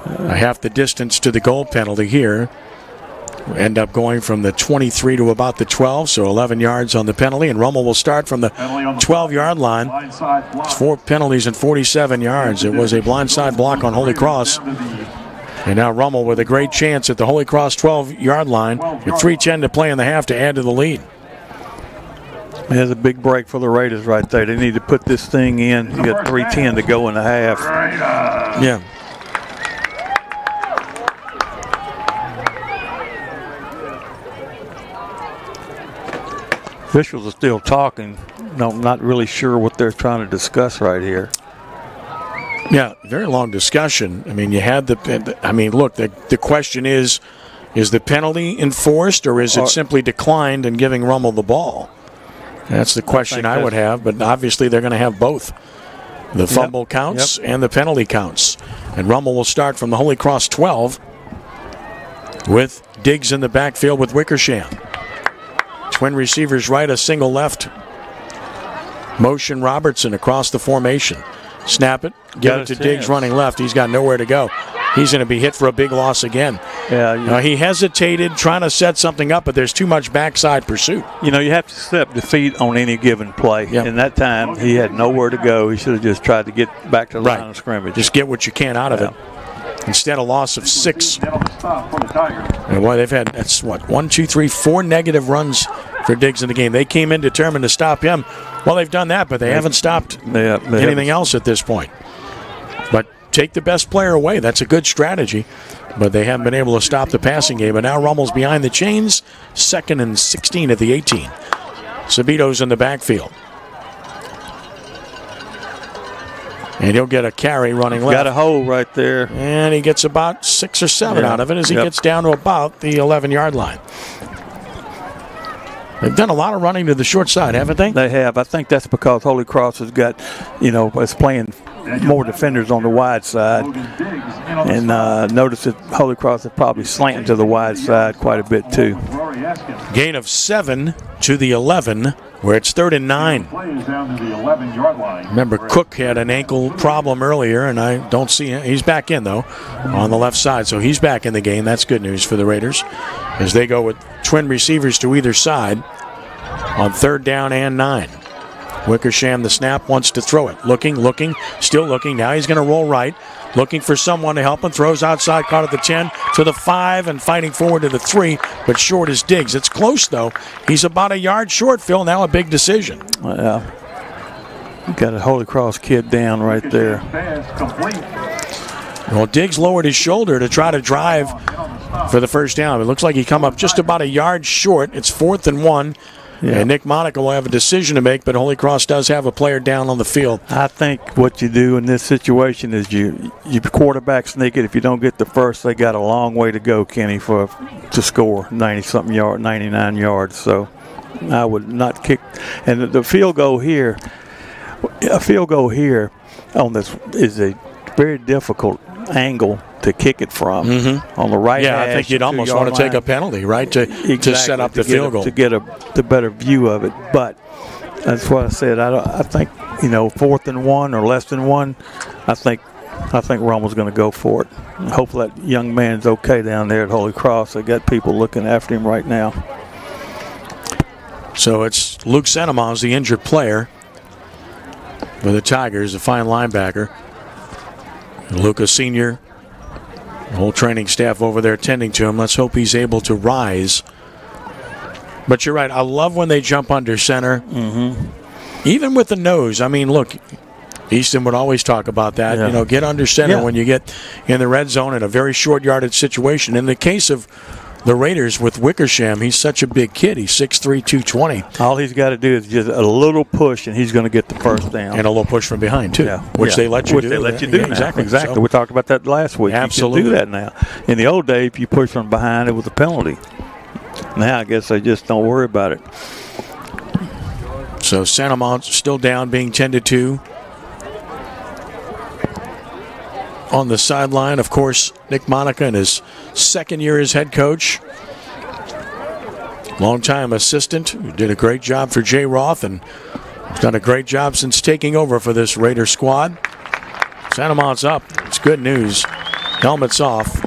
half the distance to the goal penalty here. End up going from the 23 to about the 12, so 11 yards on the penalty, and Rummel will start from the 12-yard line. It's 4 penalties and 47 yards. It was a blindside block on Holy Cross. And now Rummel with a great chance at the Holy Cross 12-yard line with 3:10 to play in the half to add to the lead. There's a big break for the Raiders right there. They need to put this thing in. You got 3:10 to go in the half. Yeah. Officials are still talking. No, I'm not really sure what they're trying to discuss right here. Yeah, very long discussion. I mean, you had look, the question is the penalty enforced or is it simply declined and giving Rummel the ball? That's the question I would have, but obviously they're going to have both. The fumble counts and the penalty counts. And Rummel will start from the Holy Cross 12 with Diggs in the backfield with Wickersham. Twin receivers right, a single left. Motion Robertson across the formation. Snap it, give it to Diggs running left. He's got nowhere to go. He's going to be hit for a big loss again. He hesitated, trying to set something up, but there's too much backside pursuit. You have to step defeat on any given play. Yep. In that time, he had nowhere to go. He should have just tried to get back to the line of scrimmage. Just get what you can out of it. Instead, a loss of 6. And boy, they've had, 4 negative runs for Diggs in the game. They came in determined to stop him. Well, they've done that, but they haven't stopped anything else at this point. But take the best player away. That's a good strategy. But they haven't been able to stop the passing game. But now Rummel's behind the chains, 2nd and 16 at the 18. Sabito's in the backfield. And he'll get a carry running left. Got a hole right there. And he gets about 6 or 7 out of it as he gets down to about the 11-yard line. They've done a lot of running to the short side, haven't they? They have. I think that's because Holy Cross has got, is playing more defenders on the wide side. And notice that Holy Cross is probably slanting to the wide side quite a bit, too. Gain of 7 to the 11, where it's 3rd and 9. Remember, Cook had an ankle problem earlier, and I don't see him. He's back in, though, on the left side. So he's back in the game. That's good news for the Raiders as they go with twin receivers to either side on 3rd down and 9. Wickersham, the snap, wants to throw it. Looking, still looking. Now he's going to roll right. Looking for someone to help him. Throws outside, caught at the 10 to the 5 and fighting forward to the 3, but short is Diggs. It's close, though. He's about a yard short, Phil. Now a big decision. Well, you got a Holy Cross kid down right there. Well, Diggs lowered his shoulder to try to drive for the first down. It looks like he come up just about a yard short. It's 4th and 1. Yeah. And Nick Monica will have a decision to make, but Holy Cross does have a player down on the field. I think what you do in this situation is you quarterback sneak it. If you don't get the first, they got a long way to go, Kenny, to score 90-something yards, 99 yards. So I would not kick. And the field goal here on this is a very difficult angle to kick it from on the right. Yeah, I think you'd almost want to take a penalty, right, to set up the field goal to get the better view of it. But that's what I said. I think 4th and 1 or less than 1. I think Rummel's going to go for it. Hopefully that young man's okay down there at Holy Cross. They got people looking after him right now. So it's Luke Senemans, the injured player for the Tigers, a fine linebacker. Lucas Sr., the whole training staff over there tending to him. Let's hope he's able to rise. But you're right. I love when they jump under center. Even with the nose. I mean, look, Easton would always talk about that. Get under center when you get in the red zone in a very short yardage situation. In the case of the Raiders with Wickersham, he's such a big kid. He's 6'3", 220. All he's got to do is just a little push, and he's going to get the first down. And a little push from behind, too, which they let you do. Exactly. So, we talked about that last week. Absolutely. You can do that now. In the old day, if you push from behind, it was a penalty. Now I guess they just don't worry about it. So Santamont still down, being tended to. On the sideline, of course, Nick Monica in his 2nd year as head coach. Longtime assistant who did a great job for Jay Roth and has done a great job since taking over for this Raider squad. Santamont's up. It's good news. Helmets off.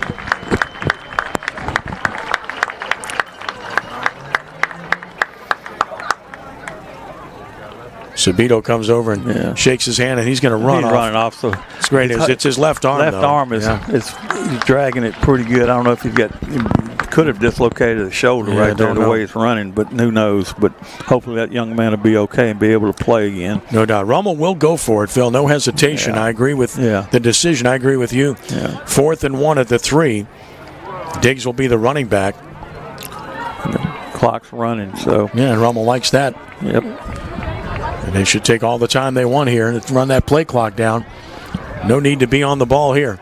Sabito comes over and shakes his hand, and he's going to run He's off. running off. So it's great. It's his left arm. Left arm is he's dragging it pretty good. I don't know if he could have dislocated the shoulder right there the way it's running, but who knows. But hopefully that young man will be okay and be able to play again. No doubt. Rummel will go for it, Phil. No hesitation. I agree with the decision. I agree with you. 4th and 1 at the 3. Diggs will be the running back. Clock's running, so. Yeah, and Rummel likes that. Yep. And they should take all the time they want here to run that play clock down. No need to be on the ball here.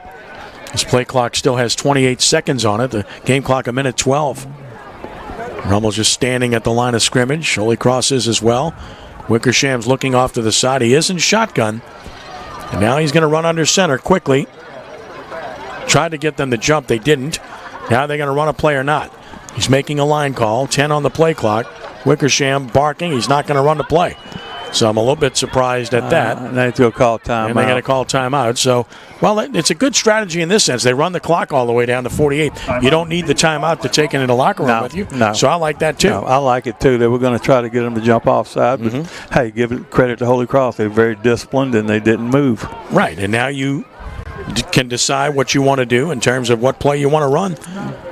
This play clock still has 28 seconds on it. The game clock a minute 12. Rummel's just standing at the line of scrimmage. Holy Cross is as well. Wickersham's looking off to the side. He is in shotgun. And now he's going to run under center quickly. Tried to get them to jump. They didn't. Now they're going to run a play or not. He's making a line call. 10 on the play clock. Wickersham barking. He's not going to run the play. So I'm a little bit surprised at that. And they have to call timeout. And they got to call timeout. So, well, it's a good strategy in this sense. They run the clock all the way down to 48. You don't need the timeout to take it in the locker room with you. No. So I like that, too. No, I like it, too. They were going to try to get them to jump offside. But, hey, give it credit to Holy Cross. They're very disciplined, and they didn't move. Right, and now you can decide what you want to do in terms of what play you want to run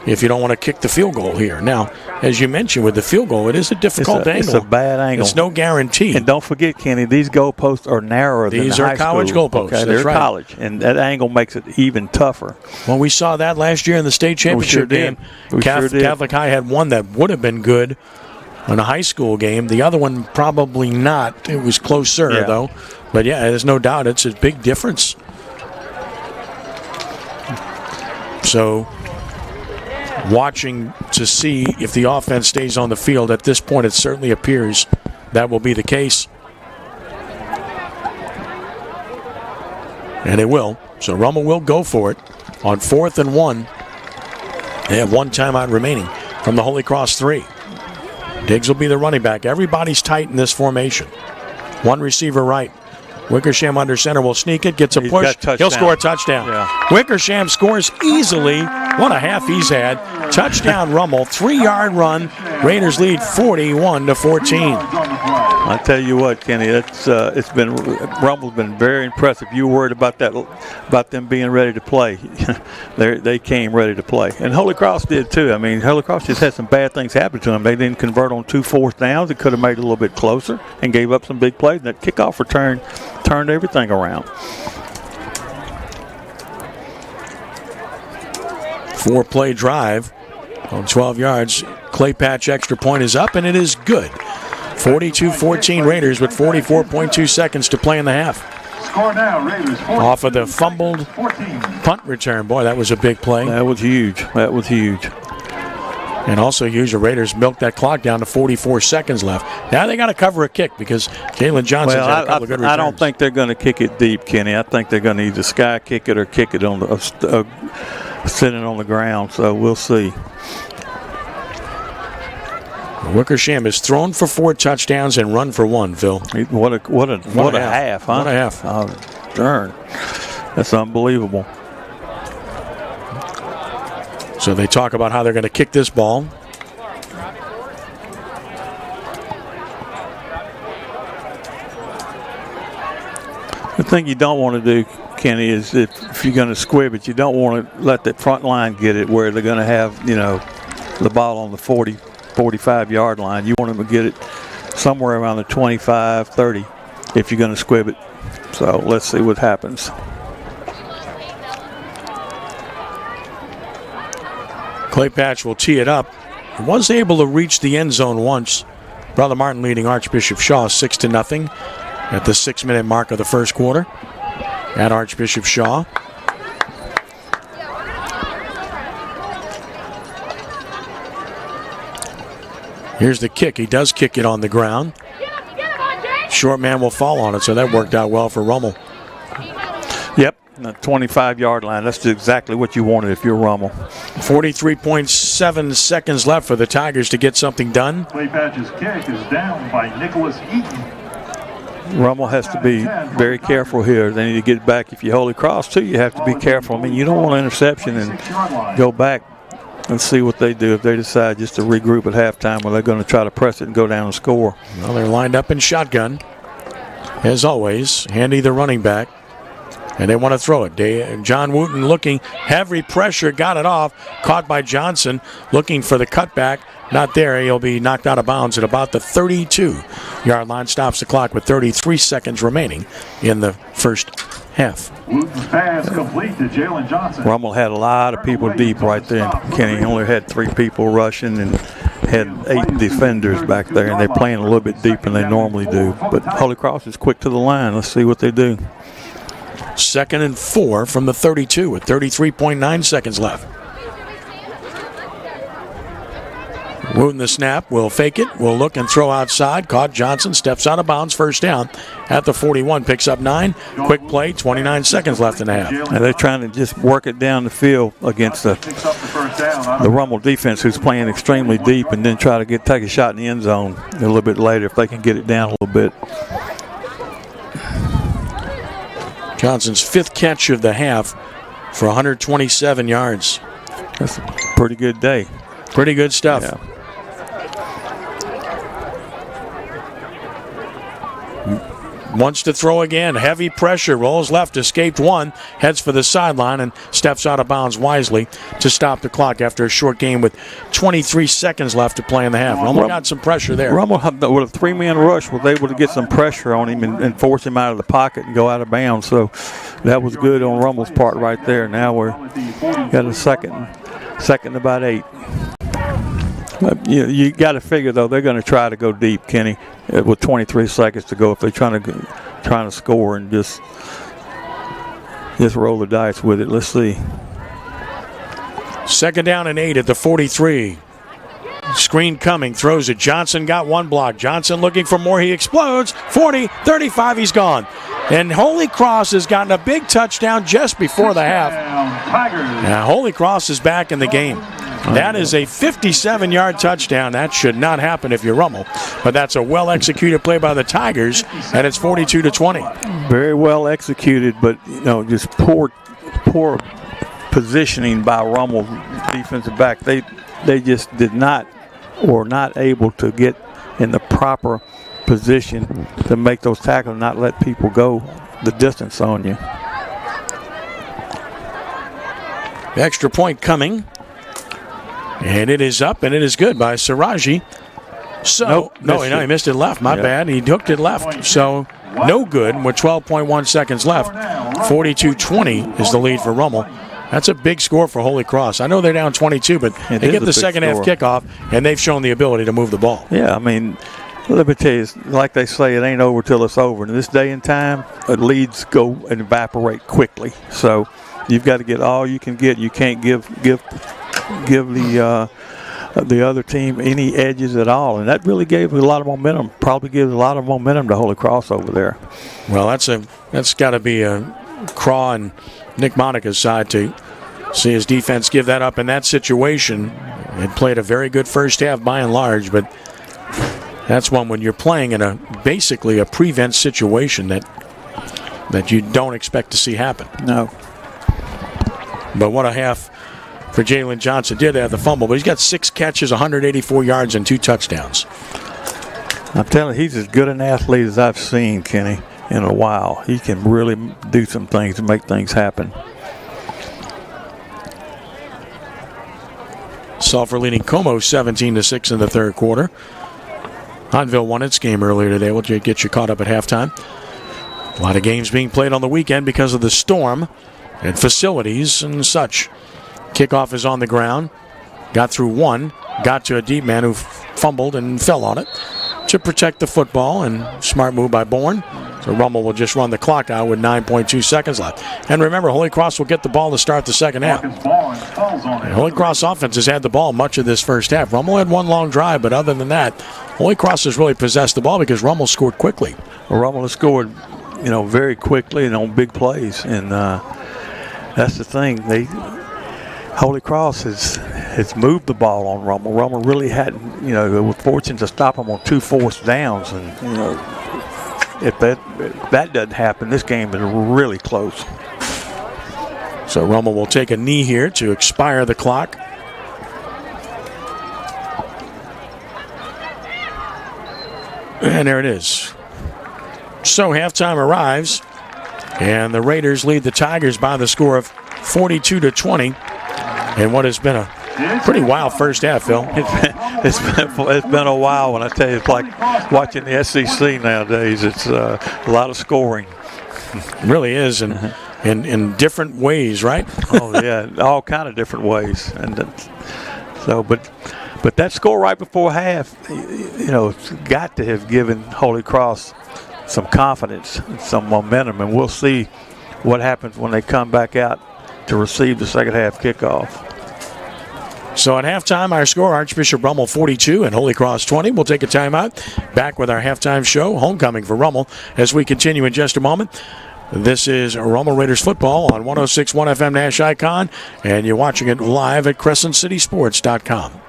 if you don't want to kick the field goal here. Now, as you mentioned, with the field goal, it is a difficult angle. It's a bad angle. It's no guarantee. And don't forget, Kenny, these goalposts are narrower than these are college goalposts. Okay, they're college, and that angle makes it even tougher. Well, we saw that last year in the state championship game. Catholic High had one that would have been good in a high school game. The other one probably not. It was closer, though. But, yeah, there's no doubt it's a big difference. So, watching to see if the offense stays on the field. At this point, it certainly appears that will be the case. And it will. So, Rummel will go for it on 4th and 1. They have one timeout remaining from the Holy Cross 3. Diggs will be the running back. Everybody's tight in this formation. One receiver right. Wickersham under center will sneak it, gets a push. He'll score a touchdown. Wickersham scores easily. What a half he's had. Touchdown Rummel, 3-yard run. Raiders lead 41-14. I tell you what, Kenny, Rummel's been very impressive. You were worried about that, about them being ready to play. They came ready to play, and Holy Cross did too. I mean, Holy Cross just had some bad things happen to them. They didn't convert on 2 fourth downs. It could have made it a little bit closer and gave up some big plays. And that kickoff return turned everything around. 4-play drive on 12 yards. Clay Patch extra point is up, and it is good. 42-14 Raiders with 44.2 seconds to play in the half. Score now, Raiders 14. Off of the fumbled punt return. Boy, that was a big play. That was huge. That was huge. And also huge, the Raiders milked that clock down to 44 seconds left. Now they got to cover a kick because Jalen Johnson's had a couple of good returns. I don't think they're going to kick it deep, Kenny. I think they're going to either sky kick it or kick it on the sitting on the ground. So we'll see. Wickersham has thrown for 4 touchdowns and run for 1, Phil. What a half, huh? What a half. Oh, darn. That's unbelievable. So they talk about how they're going to kick this ball. The thing you don't want to do, Kenny, is if you're going to squib it, you don't want to let the front line get it where they're going to have, the ball on the 40, 45-yard line. You want them to get it somewhere around the 25, 30 if you're going to squib it. So let's see what happens. Clay Patch will tee it up. He was able to reach the end zone once. Brother Martin leading Archbishop Shaw 6-0 at the 6-minute mark of the first quarter at Archbishop Shaw. Here's the kick. He does kick it on the ground. Short man will fall on it, so that worked out well for Rummel. Yep. The 25-yard line. That's exactly what you wanted if you're Rummel. 43.7 seconds left for the Tigers to get something done. Clay Patch's kick is down by Nicholas Eaton. Rummel has to be very careful here. They need to get back. If you Holy Cross, too, you have to be careful. I mean, you don't want an interception and go back and see what they do if they decide just to regroup at halftime, or they're going to try to press it and go down and score. Well, they're lined up in shotgun, as always. Handy the running back, and they want to throw it. John Wooten looking, heavy pressure, got it off, caught by Johnson, looking for the cutback. Not there. He'll be knocked out of bounds at about the 32-yard line. Stops the clock with 33 seconds remaining in the first half. Wooten's pass complete to Jalen Johnson. Rummel had a lot of people deep right there. Kenny only had 3 people rushing and had 8 defenders back there, and they're playing a little bit deeper than they normally do. But Holy Cross is quick to the line. Let's see what they do. 2nd and 4 from the 32 with 33.9 seconds left. Wooten the snap, will fake it, will look and throw outside. Caught Johnson, steps out of bounds, first down at the 41, picks up 9. Quick play, 29 seconds left in the half. And they're trying to just work it down the field against the Rummel defense, who's playing extremely deep, and then try to take a shot in the end zone a little bit later if they can get it down a little bit. Johnson's 5th catch of the half for 127 yards. That's a pretty good day. Pretty good stuff. Yeah. Wants to throw again. Heavy pressure. Rolls left. Escaped one. Heads for the sideline and steps out of bounds wisely to stop the clock after a short game with 23 seconds left to play in the half. Rummel got some pressure there. Rummel, with a 3-man rush, was able to get some pressure on him and force him out of the pocket and go out of bounds. So that was good on Rummel's part right there. Now we're got a second about 8. You got to figure, though, they're going to try to go deep, Kenny, with 23 seconds to go if they're trying to score and just roll the dice with it. Let's see. 2nd down and 8 at the 43. Screen coming, throws it. Johnson got one block. Johnson looking for more. He explodes. 40, 35, he's gone. And Holy Cross has gotten a big touchdown just before the half. Now, Holy Cross is back in the game. That is a 57-yard touchdown. That should not happen if you're Rummel. But that's a well-executed play by the Tigers, and it's 42-20. Very well executed, but just poor positioning by Rummel defensive back. They just did not or not able to get in the proper position to make those tackles and not let people go the distance on you. The extra point coming. And it is up, and it is good by Siraji. So, he missed it left. My bad. He hooked it left. So, no good with 12.1 seconds left. 42-20 is the lead for Rummel. That's a big score for Holy Cross. I know they're down 22, but they get the second half kickoff, and they've shown the ability to move the ball. Yeah, I mean, let me tell you, like they say, it ain't over till it's over. In this day and time, leads go and evaporate quickly. So, you've got to get all you can get. You can't give the other team any edges at all, and that really gave a lot of momentum. Probably gives a lot of momentum to Holy Cross over there. Well, that's got to be a Craw and Nick Monica's side to see his defense give that up in that situation. It played a very good first half by and large, but that's one when you're playing in basically a prevent situation that you don't expect to see happen. No. But what a half for Jalen Johnson. Did have the fumble, but he's got 6 catches, 184 yards, and 2 touchdowns. I'm telling you, he's as good an athlete as I've seen, Kenny, in a while. He can really do some things to make things happen. Sulphur leading Como 17-6 in the third quarter. Huntville won its game earlier today. We'll get you caught up at halftime. A lot of games being played on the weekend because of the storm and facilities and such. Kickoff is on the ground. Got through one. Got to a deep man who fumbled and fell on it to protect the football, and smart move by Bourne. So Rummel will just run the clock out with 9.2 seconds left. And remember, Holy Cross will get the ball to start the second half. And Holy Cross offense has had the ball much of this first half. Rummel had one long drive, but other than that, Holy Cross has really possessed the ball because Rummel scored quickly. Well, Rummel has scored, very quickly and on big plays, and that's the thing. Holy Cross has moved the ball on Rummel. Rummel really hadn't, they were fortunate to stop them on 2 forced downs, and if that doesn't happen, this game is really close. So Rummel will take a knee here to expire the clock. And there it is. So halftime arrives, and the Raiders lead the Tigers by the score of 42-20 in what has been a pretty wild first half, Phil. It's been a while, and I tell you, it's like watching the SEC nowadays. It's a lot of scoring. It really is, and in different ways, right? Oh yeah, all kind of different ways, and but that score right before half, it's got to have given Holy Cross some confidence, some momentum, and we'll see what happens when they come back out to receive the second half kickoff. So at halftime, our score, Archbishop Rummel 42 and Holy Cross 20. We'll take a timeout. Back with our halftime show, Homecoming for Rummel, as we continue in just a moment. This is Rummel Raiders football on 106.1 FM Nash Icon, and you're watching it live at CrescentCitySports.com.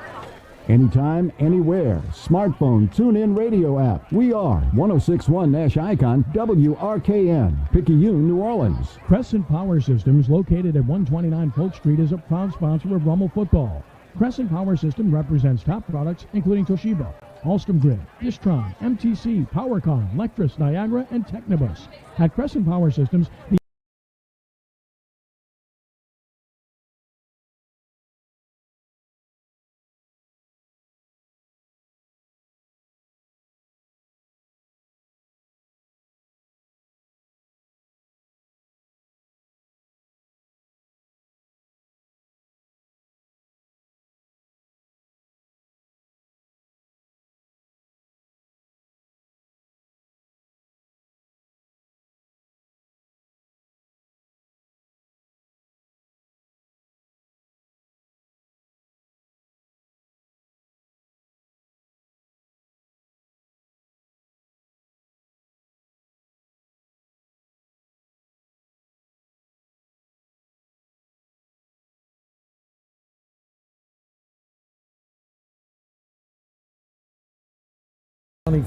Anytime, anywhere. Smartphone, tune-in radio app. We are 106.1 Nash Icon, WRKN, Picayune, New Orleans. Crescent Power Systems, located at 129 Polk Street, is a proud sponsor of Rummel football. Crescent Power System represents top products including Toshiba, Alstom Grid, Distron, MTC, PowerCon, Lectris, Niagara, and Technibus. At Crescent Power Systems, the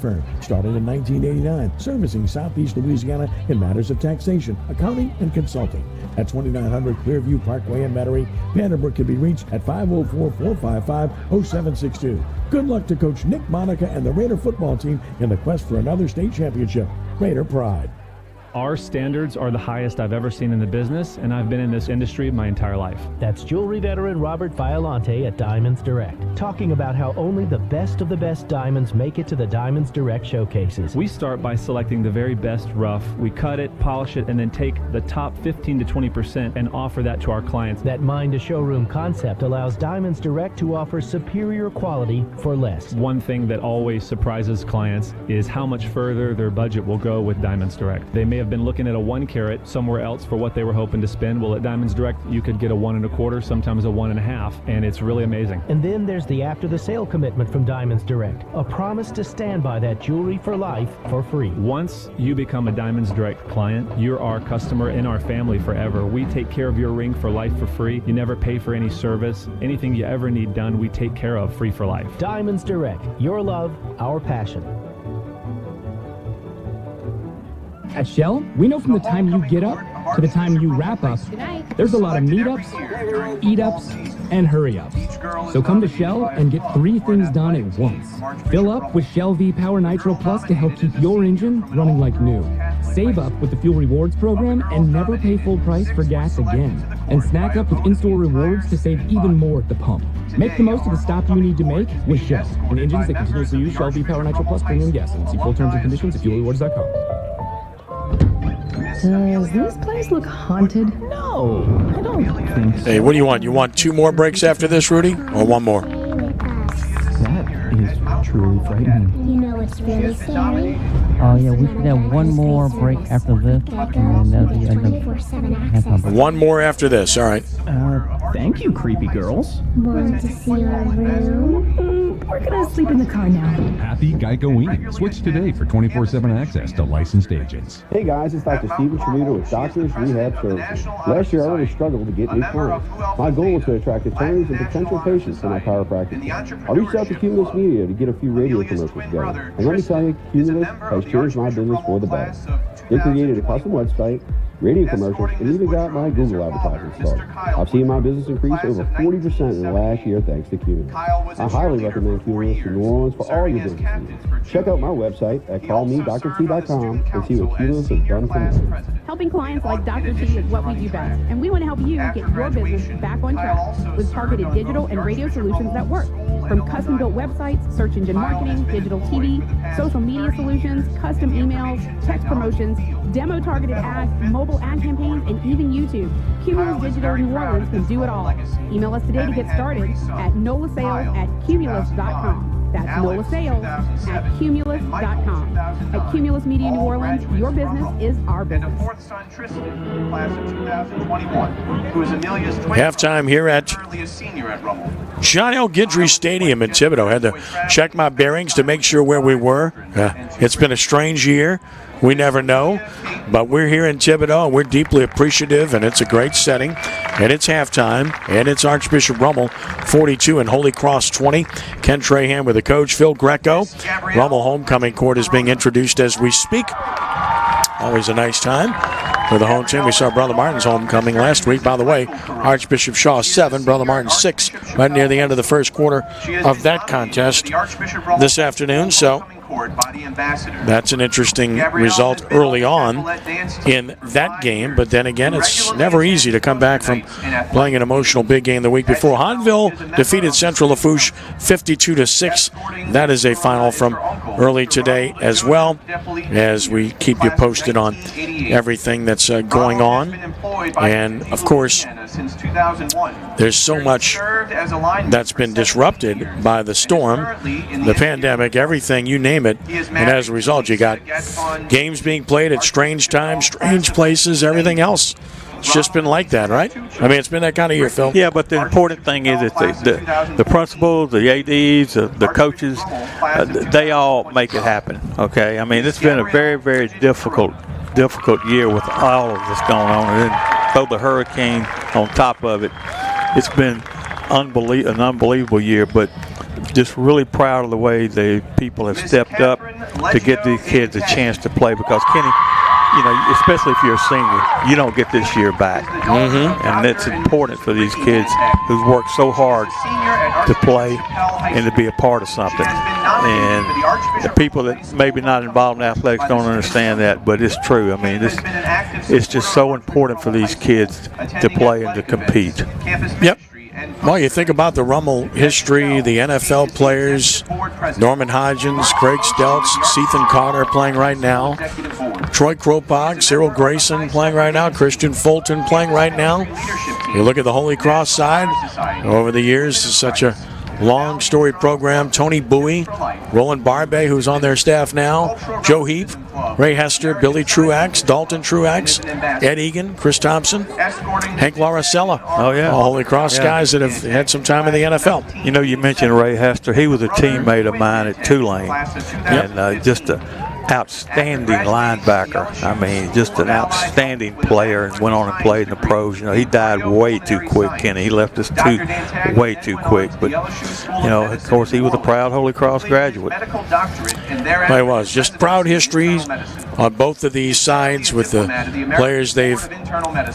firm started in 1989, servicing Southeast Louisiana in matters of taxation, accounting, and consulting. At 2900 Clearview Parkway in Metairie, Vanderbrook can be reached at 504-455-0762. Good luck to Coach Nick Monica and the Raider football team in the quest for another state championship. Raider pride. Our standards are the highest I've ever seen in the business, and I've been in this industry my entire life. That's jewelry veteran Robert Violante at Diamonds Direct, talking about how only the best of the best diamonds make it to the Diamonds Direct showcases. We start by selecting the very best rough. We cut it, polish it, and then take the top 15 to 20% and offer that to our clients. That mind-to-showroom concept allows Diamonds Direct to offer superior quality for less. One thing that always surprises clients is how much further their budget will go with Diamonds Direct. They may have been looking at a 1 carat somewhere else for what they were hoping to spend. Well, at Diamonds Direct, you could get a 1 1/4, sometimes a 1 1/2, and it's really amazing. And then there's the after the sale commitment from Diamonds Direct, a promise to stand by that jewelry for life for free. Once you become a Diamonds Direct client, you're our customer in our family forever. We take care of your ring for life for free. You never pay for any service. Anything you ever need done, we take care of free for life. Diamonds Direct, your love, our passion. At Shell, we know from the time you get up to the time you wrap up, there's a lot of meetups, eat-ups, and hurry-ups. So come to Shell and get 3 things done at once. Fill up with Shell V-Power Nitro Plus to help keep your engine running like new. Save up with the Fuel Rewards program and never pay full price for gas again. And snack up with in-store rewards to save even more at the pump. Make the most of the stop you need to make with Shell and engines that continuously use Shell V-Power Nitro Plus premium gasoline. See full terms and conditions at fuelrewards.com. Does this place look haunted? No, I don't think so. Hey, what do you want? You want 2 more breaks after this, Rudy, or 1 more? That is truly frightening. You know what's really scary? Oh yeah, we should have 1 more break after this, and then that'll be end of halftime. 1 more after this, all right. Thank you, creepy girls. Want to see our room? We're gonna sleep in the car now. Happy Geico-ing. Switch today for 24/7 access to licensed agents. Hey guys, it's Dr. Steven Tremito with Doctors Rehab Services. Last year I really struggled to get new clients. My goal was to attract attorneys and potential patients to my chiropractic. I reached out to Cumulus Media to get a few radio commercials together. And let me tell you, Cumulus has changed my business for the better. They created a custom website, radio commercials, and even got my Google advertising started. I've seen my business increase over 40% in the last year thanks to Cumulus. I highly recommend Cumulus to New Orleans for all your business needs. Check out my website at callmedrt.com and see what Cumulus has done for me. Helping clients like Dr. T is what we do best, and we want to help you get your business back on track with targeted digital and radio solutions that work. From custom-built websites, search engine marketing, digital TV, social media solutions, custom emails, text promotions, demo-targeted ads, mobile ad campaigns, and even YouTube. Cumulus Digital New Orleans can do it all. Email us today to get started at nolasales@cumulus.com. That's nolasales@cumulus.com. At Cumulus Media New Orleans, your business is our business. Halftime here at John L. Guidry Stadium in Thibodeau. Had to check my bearings to make sure where we were. It's been a strange year. We never know, but we're here in Thibodeau, and we're deeply appreciative, and it's a great setting, and it's halftime, and it's Archbishop Rummel 42 and Holy Cross 20. Ken Trahan with the coach, Phil Greco. Rummel homecoming court is being introduced as we speak. Always a nice time for the home team. We saw Brother Martin's homecoming last week. By the way, Archbishop Shaw 7, Brother Martin 6, right near the end of the first quarter of that contest this afternoon. So that's an interesting result early on in that game. But then again, it's never easy to come back from playing an emotional big game the week before. Hahnville defeated Central Lafourche 52-6. That is a final from early today as well, as we keep you posted on everything that's going on. And of course, there's so much that's been disrupted by the storm, the pandemic, everything, you name it. And as a result, you got games being played at strange times, strange places, everything else. It's just been like that, right? I mean, it's been that kind of year, Phil. Yeah, but the important thing is that the principals, the ADs, the coaches, they all make it happen, okay? I mean, it's been a very, very difficult year with all of this going on. And then throw the hurricane on top of it. It's been an unbelievable year, but just really proud of the way the people have stepped up to get these kids a chance to play, because Kenny, you know, especially if you're a senior, you don't get this year back. And it's important for these kids who've worked so hard to play and to be a part of something. And the people that maybe not involved in athletics don't understand that, but it's true. I mean, it's just so important for these kids to play and to compete. Yep. Well, you think about the Rummel history, the NFL players, Norman Hodgins, Craig Stelz, Sethan Carter playing right now, Troy Kropog, Cyril Grayson playing right now, Christian Fulton playing right now. You look at the Holy Cross side, over the years, it's such a long story program. Tony Bowie, Roland Barbe, who's on their staff now, Joe Heap, Ray Hester, Billy Truax, Dalton Truax, Ed Egan, Chris Thompson, Hank Laracella. Oh, yeah. All Holy Cross guys that have had some time in the NFL. You know, you mentioned Ray Hester. He was a teammate of mine at Tulane. And just a outstanding linebacker. I mean, just an outstanding player, and went on and played in the pros. You know, he died way too quick, Kenny. He left us way too quick. But, you know, of course, he was a proud Holy Cross graduate. He was. Just proud history on both of these sides with the players they've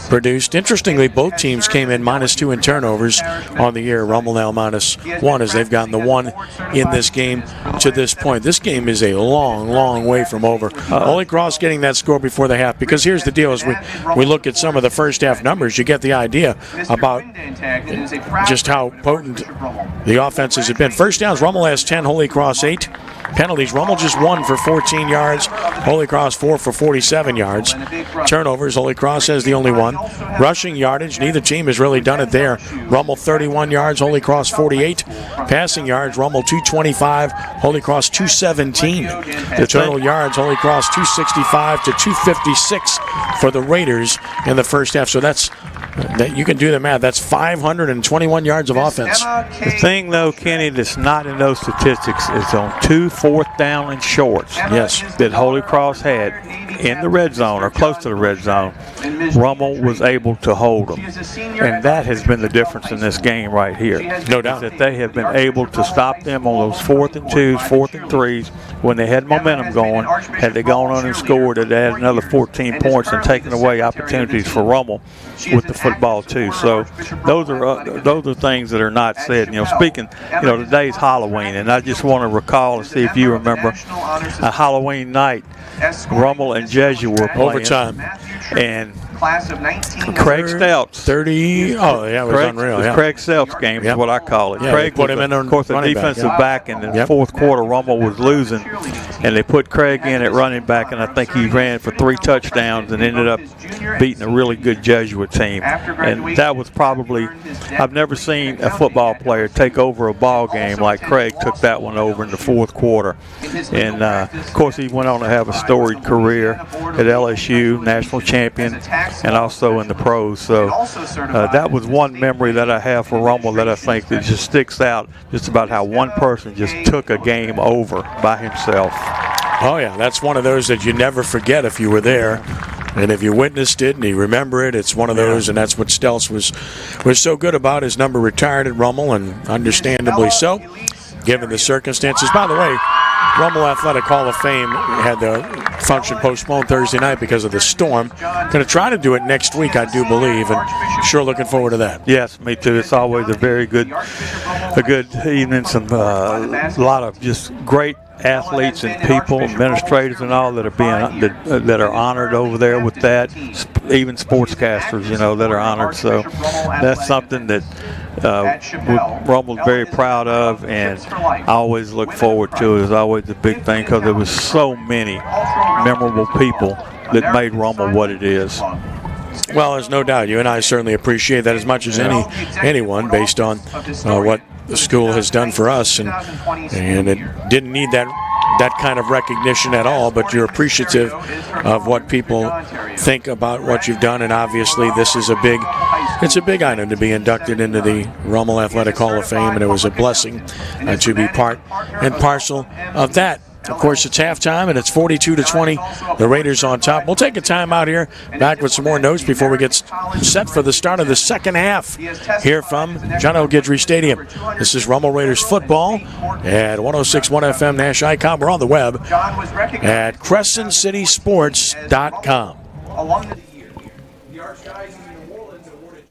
produced. Interestingly, both teams came in -2 in turnovers on the year. Rummel now -1 as they've gotten the one in this game to this point. This game is a long, long way from over. Holy Cross getting that score before the half, because here's the deal: as we look at some of the first half numbers, you get the idea about just how potent the offenses have been. First downs, Rummel has 10, Holy Cross 8. Penalties, Rummel just 1 for 14 yards, Holy Cross 4 for 47 yards. Turnovers, Holy Cross has the only one. Rushing yardage, neither team has really done it there. Rummel 31 yards, Holy Cross 48. Passing yards, Rummel 225, Holy Cross 217. The total yards, Holy Cross 265 to 256 for the Raiders in the first half. So that's that you can do the math. That's 521 yards of offense. The thing, though, Kenny, that's not in those statistics is on 2 4th down and shorts. Yes. That Holy Cross had in the red zone or close to the red zone. Rummel was able to hold them. And that has been the difference in this game right here. No doubt. That they have been able to stop them on those 4th and 2s, 4th and 3s when they had momentum going. Had they gone on and scored, it had another 14 points and taken away opportunities for Rummel with the football too. So those are things that are not said. Speaking, today's Halloween, and I just want to recall and see if you remember a Halloween night. Rummel and Jesuit were playing. Overtime. And Craig Stout's 30. Oh, yeah, it was unreal. Yeah. Craig Stout's game is what I call it. Yeah, Craig put him in of course, the defensive back, and in the fourth quarter, Rummel was losing, and they put Craig in at running back, and I think he ran for 3 touchdowns and ended up beating a really good Jesuit team. And that was probably, I've never seen a football player take over a ball game like Craig took that one over in the fourth quarter. And, of course, he went on to have a storied career at LSU, national champion, and also in the pros. So that was one memory that I have for Rummel that I think that just sticks out, just about how one person just took a game over by himself. Oh, yeah, that's one of those that you never forget if you were there. And if you witnessed it and you remember it, it's one of those, and that's what Stelz was so good about. His number retired at Rummel, and understandably so, given the circumstances. By the way, Rummel Athletic Hall of Fame had the function postponed Thursday night because of the storm. Going to try to do it next week, I do believe, and sure looking forward to that. Yes, me too. It's always a good evening. Some a lot of just great athletes and people, administrators and all that are that are honored over there with that. Even sportscasters, that are honored. So that's something that Rummel's very proud of, and I always look forward to it. It's always a big thing because there was so many memorable people that made Rummel what it is. Well, there's no doubt. You and I certainly appreciate that as much as anyone, based on what the school has done for us, and it didn't need that kind of recognition at all, but you're appreciative of what people think about what you've done, and obviously this is a big item to be inducted into the Rummel Athletic Hall of Fame, and it was a blessing to be part and parcel of that. Of course, it's halftime, and it's 42-20. The Raiders on top. We'll take a time out here. Back with some more notes before we get set for the start of the second half here from John L. Guidry Stadium. This is Rummel Raiders football at 106.1 FM Nash Icon. We're on the web at CrescentCitySports.com. Along the year, the Archdiocese of New Orleans awarded.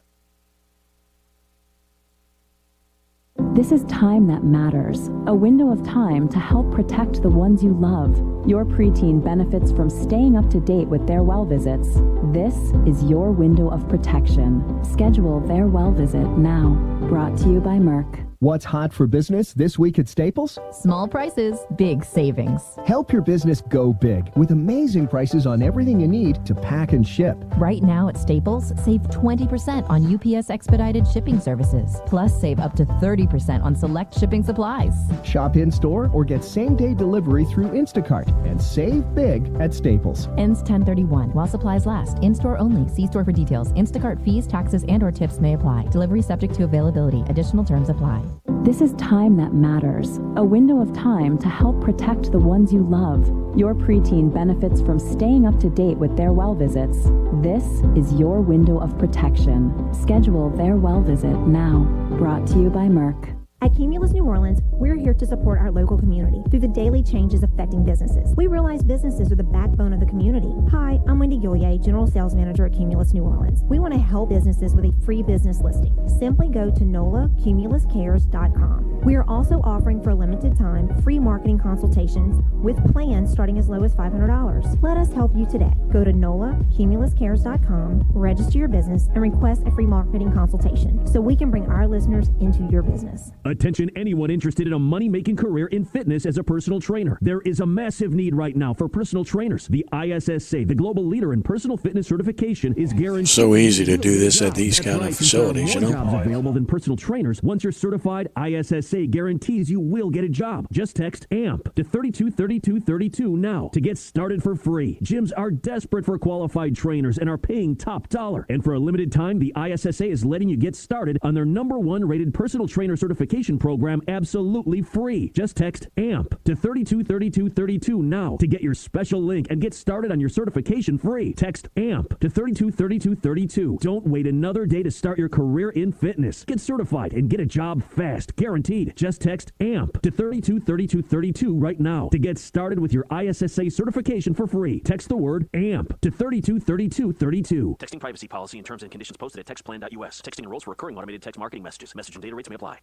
This is time that matters, a window of time to help protect the ones you love. Your preteen benefits from staying up to date with their well visits. This is your window of protection. Schedule their well visit now. Brought to you by Merck. What's hot for business this week at Staples? Small prices, big savings. Help your business go big with amazing prices on everything you need to pack and ship. Right now at Staples, save 20% on UPS expedited shipping services. Plus, save up to 30% on select shipping supplies. Shop in-store or get same-day delivery through Instacart and save big at Staples. Ends 10/31 while supplies last. In-store only. See store for details. Instacart fees, taxes, and/or tips may apply. Delivery subject to availability. Additional terms apply. This is time that matters, a window of time to help protect the ones you love. Your preteen benefits from staying up to date with their well visits. This is your window of protection. Schedule their well visit now. Brought to you by Merck. At Cumulus New Orleans, we're here to support our local community through the daily changes affecting businesses. We realize businesses are the backbone of the community. Hi, I'm Wendy Gillier, General Sales Manager at Cumulus New Orleans. We want to help businesses with a free business listing. Simply go to NOLACumulusCares.com. We are also offering for a limited time free marketing consultations with plans starting as low as $500. Let us help you today. Go to NOLACumulusCares.com, register your business, and request a free marketing consultation so we can bring our listeners into your business. Attention anyone interested in a money-making career in fitness as a personal trainer. There is a massive need right now for personal trainers. The ISSA, the global leader in personal fitness certification, is guaranteed. So easy to do this at these kind of facilities, more jobs available than personal trainers. Once you're certified, ISSA guarantees you will get a job. Just text AMP to 323232 now to get started for free. Gyms are desperate for qualified trainers and are paying top dollar. And for a limited time, the ISSA is letting you get started on their #1 rated personal trainer certification program absolutely free. Just text AMP to 323232 now to get your special link and get started on your certification free. Text AMP to 323232. Don't wait another day to start your career in fitness. Get certified and get a job fast, guaranteed. Just text AMP to 323232 right now to get started with your ISSA certification for free. Text the word AMP to 323232. Texting privacy policy and terms and conditions posted at textplan.us. Texting enrolls for recurring automated text marketing messages. Message and data rates may apply.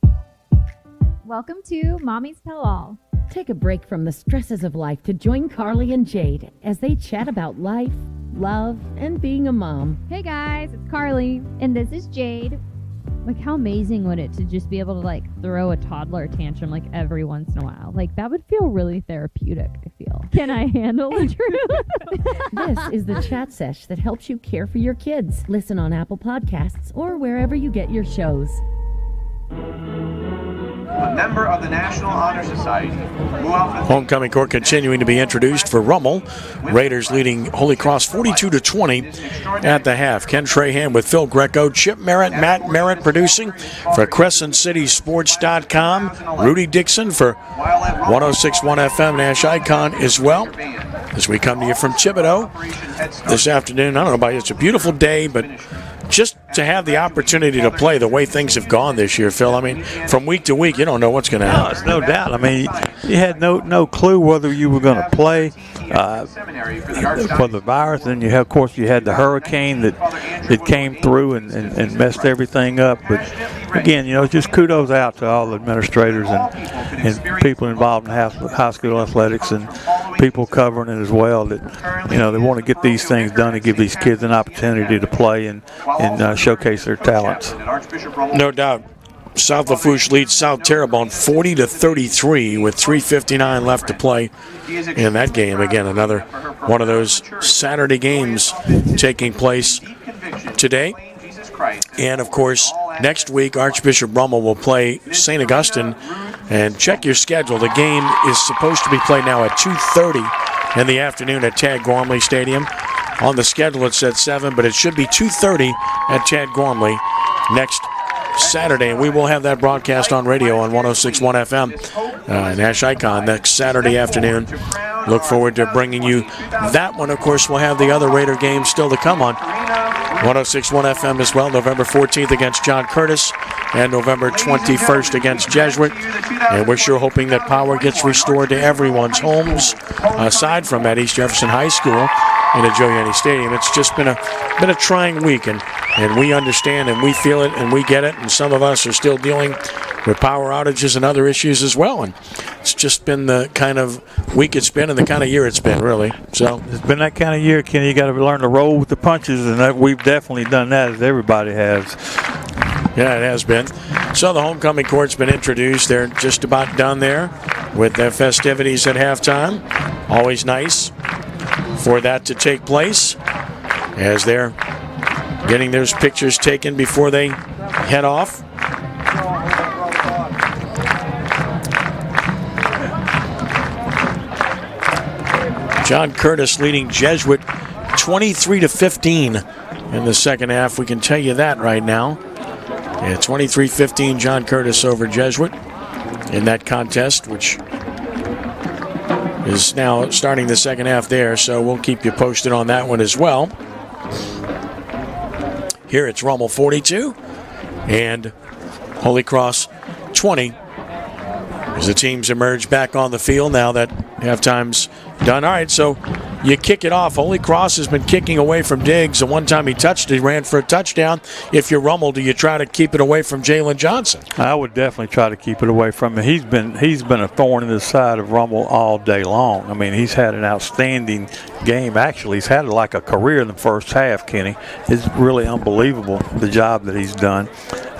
Welcome to Mommy's Tell All. Take a break from the stresses of life to join Carly and Jade as they chat about life, love, and being a mom. Hey guys, it's Carly. And this is Jade. Like, how amazing would it to just be able to, throw a toddler tantrum, every once in a while? That would feel really therapeutic, I feel. Can I handle the truth? This is the chat sesh that helps you care for your kids. Listen on Apple Podcasts or wherever you get your shows. A member of the National Honor Society. Homecoming court continuing to be introduced for Rummel. Raiders leading Holy Cross 42-20 at the half. Ken Trahan with Phil Greco, Chip Merritt, Matt Merritt producing for CrescentCitySports.com. Rudy Dixon for 106.1 FM Nash Icon as well. As we come to you from Thibodeau this afternoon. I don't know about you, it's a beautiful day, but just to have the opportunity to play the way things have gone this year, Phil. I mean, from week to week, you don't know what's going to happen. No, it's no doubt. I mean, you had no clue whether you were going to play for the virus. And you have, of course, you had the hurricane that came through and messed everything up. But again, just kudos out to all the administrators and people involved in high school athletics and people covering it as well. That they want to get these things done and give these kids an opportunity to play and showcase their talents. No doubt. South Lafourche leads South Terrebonne 40-33 with 3:59 left to play in that game. Again, another one of those Saturday games taking place today. And, of course, next week, Archbishop Rummel will play St. Augustine. And check your schedule. The game is supposed to be played now at 2:30 in the afternoon at Tad Gormley Stadium. On the schedule, it said 7, but it should be 2:30 at Tad Gormley next Saturday. And we will have that broadcast on radio on 106.1 FM, Nash Icon, next Saturday afternoon. Look forward to bringing you that one. Of course, we'll have the other Raider games still to come on 106.1 FM as well. November 14th against John Curtis and November 21st against Jesuit. And we're sure hoping that power gets restored to everyone's homes, aside from at East Jefferson High School and at Joe Yanni Stadium. It's just been a trying week, and we understand and we feel it and we get it. And some of us are still dealing with power outages and other issues as well. And it's just been the kind of week it's been and the kind of year it's been, really. So it's been that kind of year, Kenny. You got to learn to roll with the punches, and we've definitely done that, as everybody has. Yeah, it has been. So the homecoming court's been introduced. They're just about done there with their festivities at halftime. Always nice for that to take place as they're getting those pictures taken before they head off. John Curtis leading Jesuit 23-15 in the second half. We can tell you that right now. Yeah, 23-15 John Curtis over Jesuit in that contest, which is now starting the second half there, so we'll keep you posted on that one as well. Here it's Rummel 42 and Holy Cross 20 as the teams emerge back on the field now that halftime's done. All right, so you kick it off. Holy Cross has been kicking away from Diggs. The one time he touched it, he ran for a touchdown. If you're Rummel, do you try to keep it away from Jalen Johnson? I would definitely try to keep it away from him. He's been a thorn in the side of Rummel all day long. I mean, he's had an outstanding game. Actually, he's had like a career in the first half, Kenny. It's really unbelievable, the job that he's done.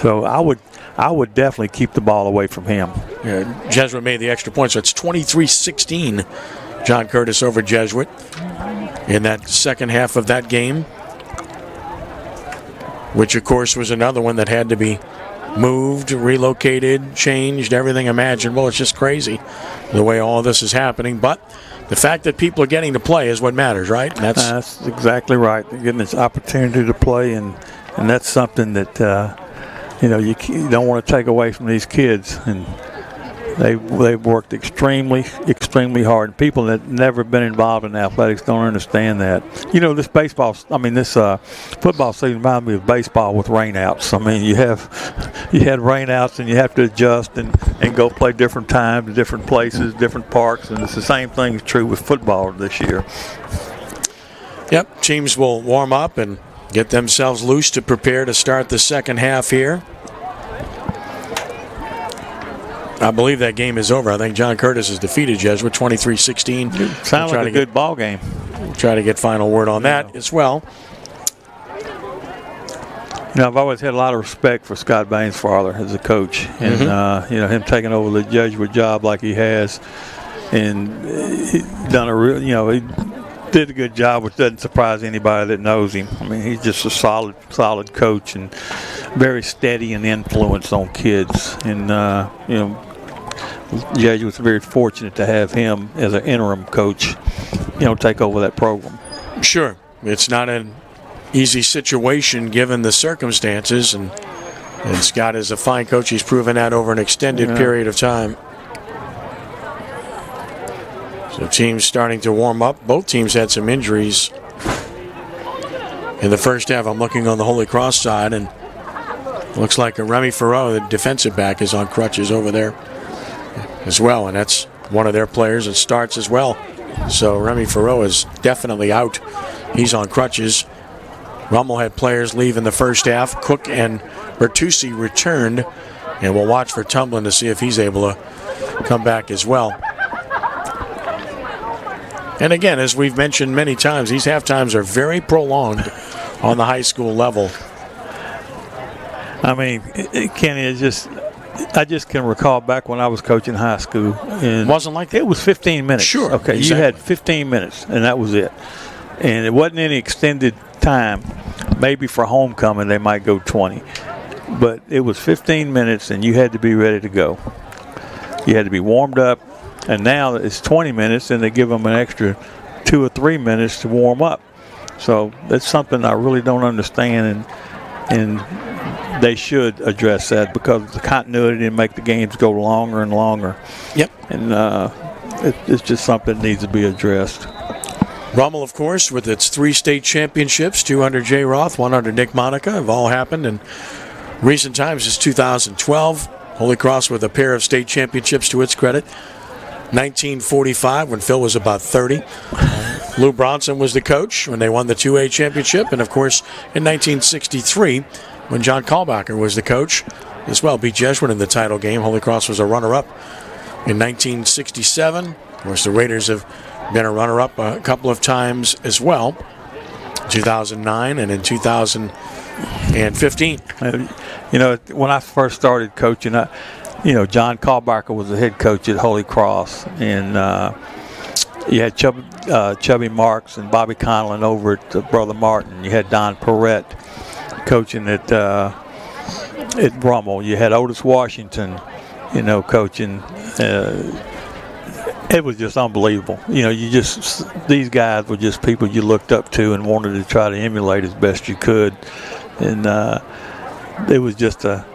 So I would definitely keep the ball away from him. Yeah, Jesuit made the extra point, so it's 23-16. John Curtis over Jesuit in that second half of that game, which of course was another one that had to be moved, relocated, changed, everything imaginable. It's just crazy the way all this is happening. But the fact that people are getting to play is what matters, right? And that's exactly right. They're getting this opportunity to play, and that's something that you don't want to take away from these kids. And they've worked extremely hard. And people that never been involved in athletics don't understand that. This football season reminds me of baseball with rainouts. I mean, you had rainouts, and you have to adjust and go play different times, different places, different parks, and it's the same thing is true with football this year. Yep, teams will warm up and get themselves loose to prepare to start the second half here. I believe that game is over. I think John Curtis has defeated Jesuit 23-16. Sounds like a good ball game. We'll try to get final word on that as well. I've always had a lot of respect for Scott Bain's father as a coach, and him taking over the Jesuit job like he has, and he did a good job, which doesn't surprise anybody that knows him. I mean, he's just a solid coach and very steady in influence on kids, and Jesuit's very fortunate to have him as an interim coach, take over that program. Sure, it's not an easy situation given the circumstances, and Scott is a fine coach. He's proven that over an extended period of time. So teams starting to warm up. Both teams had some injuries in the first half. I'm looking on the Holy Cross side, and looks like a Remy Farreau, the defensive back, is on crutches over there as well, and that's one of their players that starts as well. So Remy Farreau is definitely out. He's on crutches. Rummel had players leave in the first half. Cook and Bertucci returned, and we'll watch for Tumblin to see if he's able to come back as well. And again, as we've mentioned many times, these half times are very prolonged on the high school level. I mean, Kenny, I just can recall back when I was coaching high school. And wasn't like that? It was 15 minutes. Sure. Okay, exactly. You had 15 minutes, and that was it. And it wasn't any extended time. Maybe for homecoming they might go 20. But it was 15 minutes, and you had to be ready to go. You had to be warmed up. And now it's 20 minutes, and they give them an extra 2 or 3 minutes to warm up. So that's something I really don't understand, and they should address that, because the continuity and make the games go longer and longer. Yep. And it's just something that needs to be addressed. Rummel, of course, with its 3 state championships, 2 under Jay Roth, 1 under Nick Monica, have all happened in recent times. Since 2012. Holy Cross with a pair of state championships to its credit. 1945, when Phil was about 30. Lou Bronson was the coach when they won the 2A championship. And, of course, in 1963, when John Kalbacher was the coach, as well, beat Jesuit in the title game. Holy Cross was a runner-up in 1967. Of course, the Raiders have been a runner-up a couple of times as well, 2009 and in 2015. When I first started coaching, John Kalbacher was the head coach at Holy Cross, and you had Chubby Marks and Bobby Conlon over at Brother Martin. You had Don Perrette coaching at Rummel. You had Otis Washington, coaching. It was just unbelievable. These guys were just people you looked up to and wanted to try to emulate as best you could, and it was just a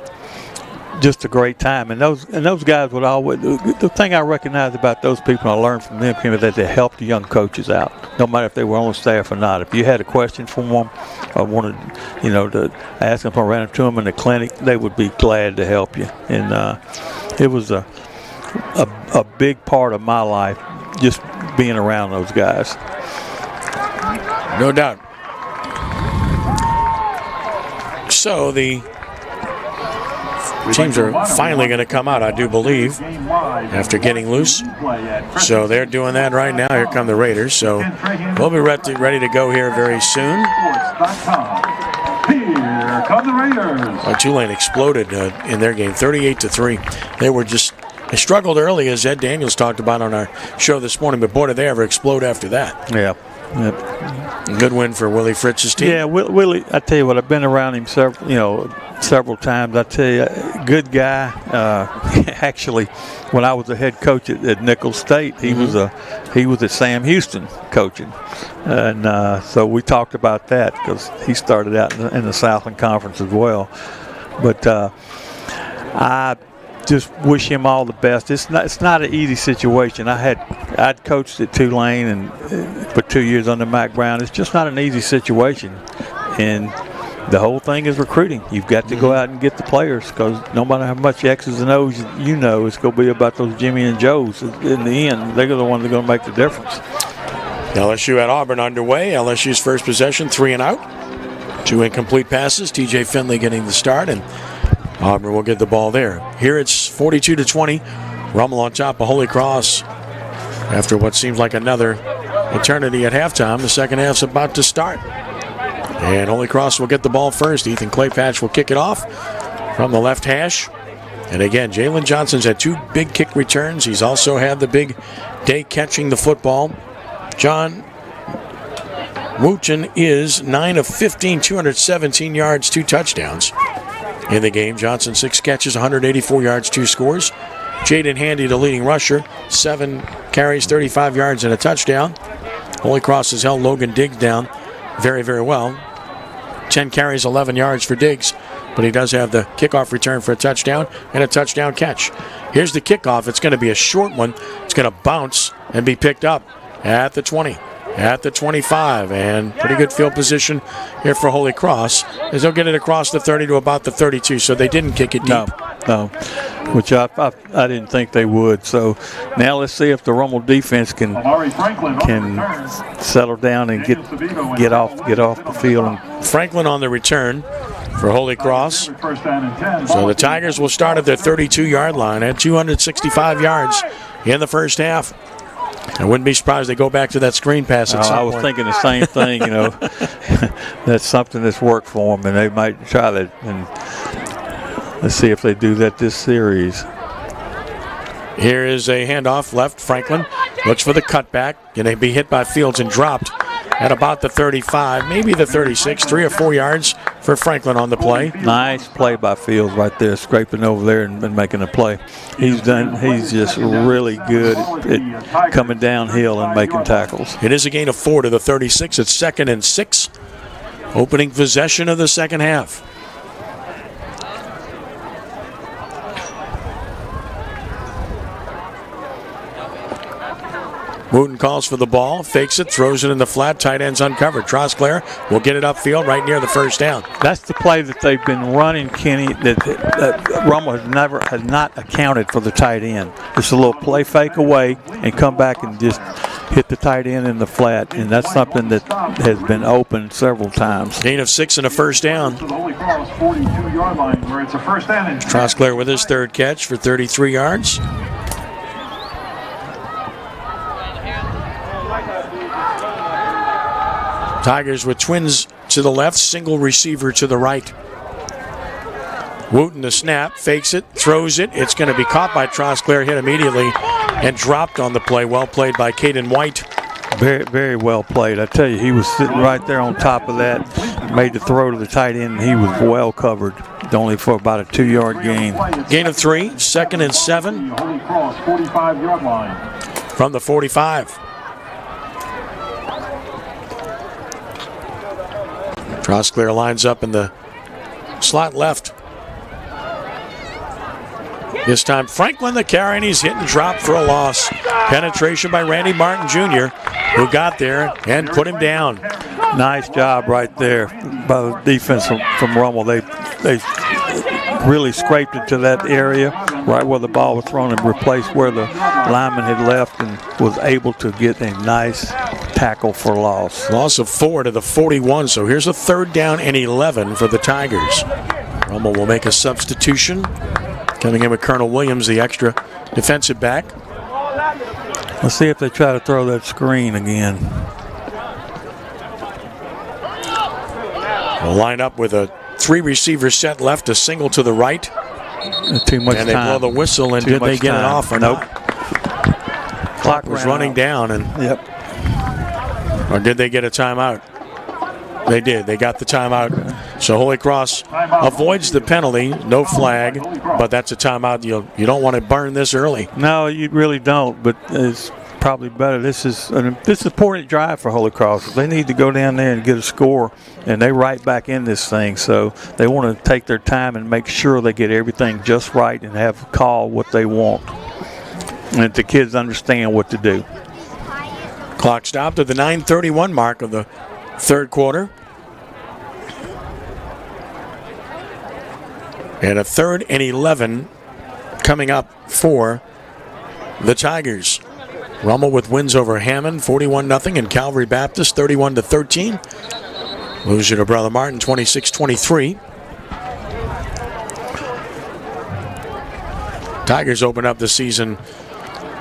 great time. And those guys would always. The thing I recognized about those people, and I learned from them, is that they helped the young coaches out, no matter if they were on the staff or not. If you had a question for them, or wanted, to ask them, if I ran into them in the clinic, they would be glad to help you. And it was a big part of my life, just being around those guys. No doubt. So the teams are finally going to come out, I do believe, after getting loose. So they're doing that right now. Here come the Raiders. So we'll be ready to go here very soon. Here come the Raiders. Tulane exploded in their game, 38-3. They struggled early, as Ed Daniels talked about on our show this morning, but boy, did they ever explode after that. Yeah. Good win for Willie Fritz's team. Yeah, Willie, I tell you what, I've been around him several times. I tell you, good guy. Actually, when I was the head coach at Nicholls State, he was at Sam Houston coaching, and so we talked about that because he started out in the Southland Conference as well. But I just wish him all the best. It's not an easy situation. I'd coached at Tulane and for 2 years under Mac Brown. It's just not an easy situation, and the whole thing is recruiting. You've got to go out and get the players because no matter how much X's and O's it's going to be about those Jimmy and Joes. In the end, they're the ones that are going to make the difference. LSU at Auburn underway. LSU's first possession, 3 and out. 2 incomplete passes. TJ Finley getting the start, and Auburn will get the ball there. Here it's 42-20. Rummel on top of Holy Cross after what seems like another eternity at halftime. The second half's about to start. And Holy Cross will get the ball first. Ethan Claypatch will kick it off from the left hash. And again, Jalen Johnson's had 2 big kick returns. He's also had the big day catching the football. John Wooten is 9 of 15, 217 yards, 2 touchdowns. In the game, Johnson 6 catches, 184 yards, 2 scores. Jaden Handy, the leading rusher, 7 carries, 35 yards, and a touchdown. Holy Cross has held Logan Diggs down very, very well. 10 carries, 11 yards for Diggs, but he does have the kickoff return for a touchdown and a touchdown catch. Here's the kickoff. It's going to be a short one. It's going to bounce and be picked up at the 20. At the 25, and pretty good field position here for Holy Cross as they'll get it across the 30 to about the 32, so they didn't kick it deep. No, which I didn't think they would. So now let's see if the Rummel defense can settle down and get off the field. Franklin on the return for Holy Cross. So the Tigers will start at their 32-yard line at 265 yards in the first half. I wouldn't be surprised they go back to that screen pass at some point. I was thinking the same thing, That's something that's worked for them, and they might try that. And let's see if they do that this series. Here is a handoff left. Franklin looks for the cutback. Going to be hit by Fields and dropped at about the 35, maybe the 36, 3 or 4 yards for Franklin on the play. Nice play by Fields right there, scraping over there and making a play. He's just really good at coming downhill and making tackles. It is a gain of 4 to the 36. It's 2nd and 6. Opening possession of the second half. Wooten calls for the ball, fakes it, throws it in the flat, tight end's uncovered. Trosclair will get it upfield right near the first down. That's the play that they've been running, Kenny, that Rummel has not accounted for the tight end. It's a little play fake away and come back and just hit the tight end in the flat, and that's something that has been open several times. Gain of 6 and a first down. Trosclair with his 3rd catch for 33 yards. Tigers with twins to the left, single receiver to the right. Wooten the snap, fakes it, throws it. It's going to be caught by Trosclair, hit immediately, and dropped on the play. Well played by Caden White. Very, very well played. I tell you, he was sitting right there on top of that, made the throw to the tight end, and he was well covered, only for about a 2-yard gain. Gain of 3, 2nd and 7. Holy Cross 45-yard line. From the 45. Trosclair lines up in the slot left. This time Franklin the carry, and he's hit and dropped for a loss. Penetration by Randy Martin Jr., who got there and put him down. Nice job right there by the defense from Rummel. They really scraped into that area right where the ball was thrown and replaced where the lineman had left, and was able to get a nice tackle for loss. Loss of 4 to the 41, so here's a 3rd down and 11 for the Tigers. Rummel will make a substitution. Coming in with Colonel Williams, the extra defensive back. Let's see if they try to throw that screen again. We'll line up with a 3 receivers set left, a single to the right. Too much time. And they blow the whistle, and did they get it off or nope. not? Clock was running down, and or did they get a timeout? They did. They got the timeout. So Holy Cross avoids the penalty, no flag, but that's a timeout. You don't want to burn this early. No, you really don't, but it's probably better. This is an important drive for Holy Cross. They need to go down there and get a score, and they right back in this thing. So they want to take their time and make sure they get everything just right and have call what they want. And that the kids understand what to do. Clock stopped at the 9:31 mark of the third quarter. And a 3rd and 11 coming up for the Tigers. Rummel with wins over Hammond, 41-0, and Calvary Baptist, 31-13. Loser to Brother Martin, 26-23. Tigers opened up the season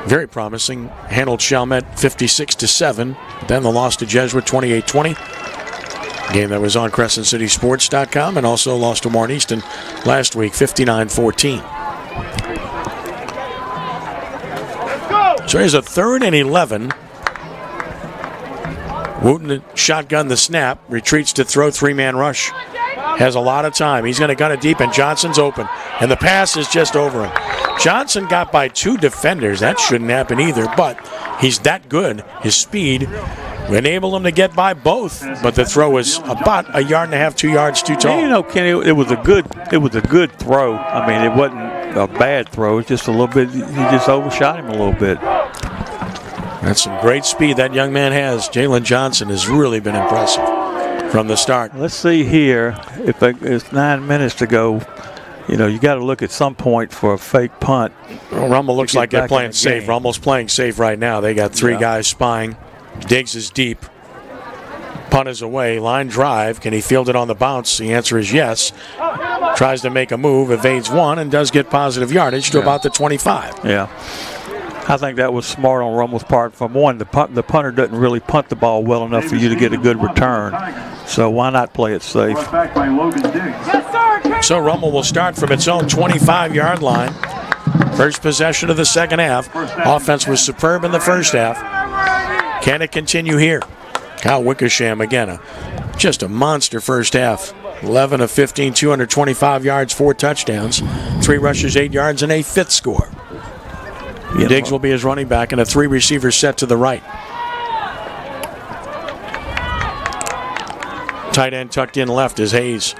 very promising. Handled Chalmette 56-7. Then the loss to Jesuit 28-20. Game that was on CrescentCitySports.com, and also lost to Warren Easton last week 59-14. So here's a 3rd and 11. Wooten shotgun the snap, retreats to throw, 3-man rush. Has a lot of time. He's going to gun it deep, and Johnson's open. And the pass is just over him. Johnson got by 2 defenders. That shouldn't happen either, but he's that good. His speed enabled him to get by both, but the throw was about 1.5 yards, 2 yards too tall. You know, Kenny, it was a good throw. I mean, it wasn't a bad throw. It's just a little bit. He just overshot him a little bit. That's some great speed that young man has. Jalen Johnson has really been impressive from the start. Let's see here. If it's 9 minutes to go, you know, you got to look at some point for a fake punt. Well, Rummel looks like they're playing safe. Rummel's playing safe right now. They got 3 guys spying. Diggs is deep. Punt is away. Line drive. Can he field it on the bounce? The answer is yes. Tries to make a move, evades 1, and does get positive yardage to about the 25. Yeah. I think that was smart on Rummel's part. From one, the punter doesn't really punt the ball well enough for you to get a good return. So why not play it safe? So Rummel will start from its own 25-yard line. First possession of the second half. Offense was superb in the first half. Can it continue here? Kyle Wickersham again, just a monster first half. 11 of 15, 225 yards, 4 touchdowns, 3 rushes, 8 yards, and a 5th score. Diggs will be his running back, and a 3-receiver set to the right. Tight end tucked in left is Hayes.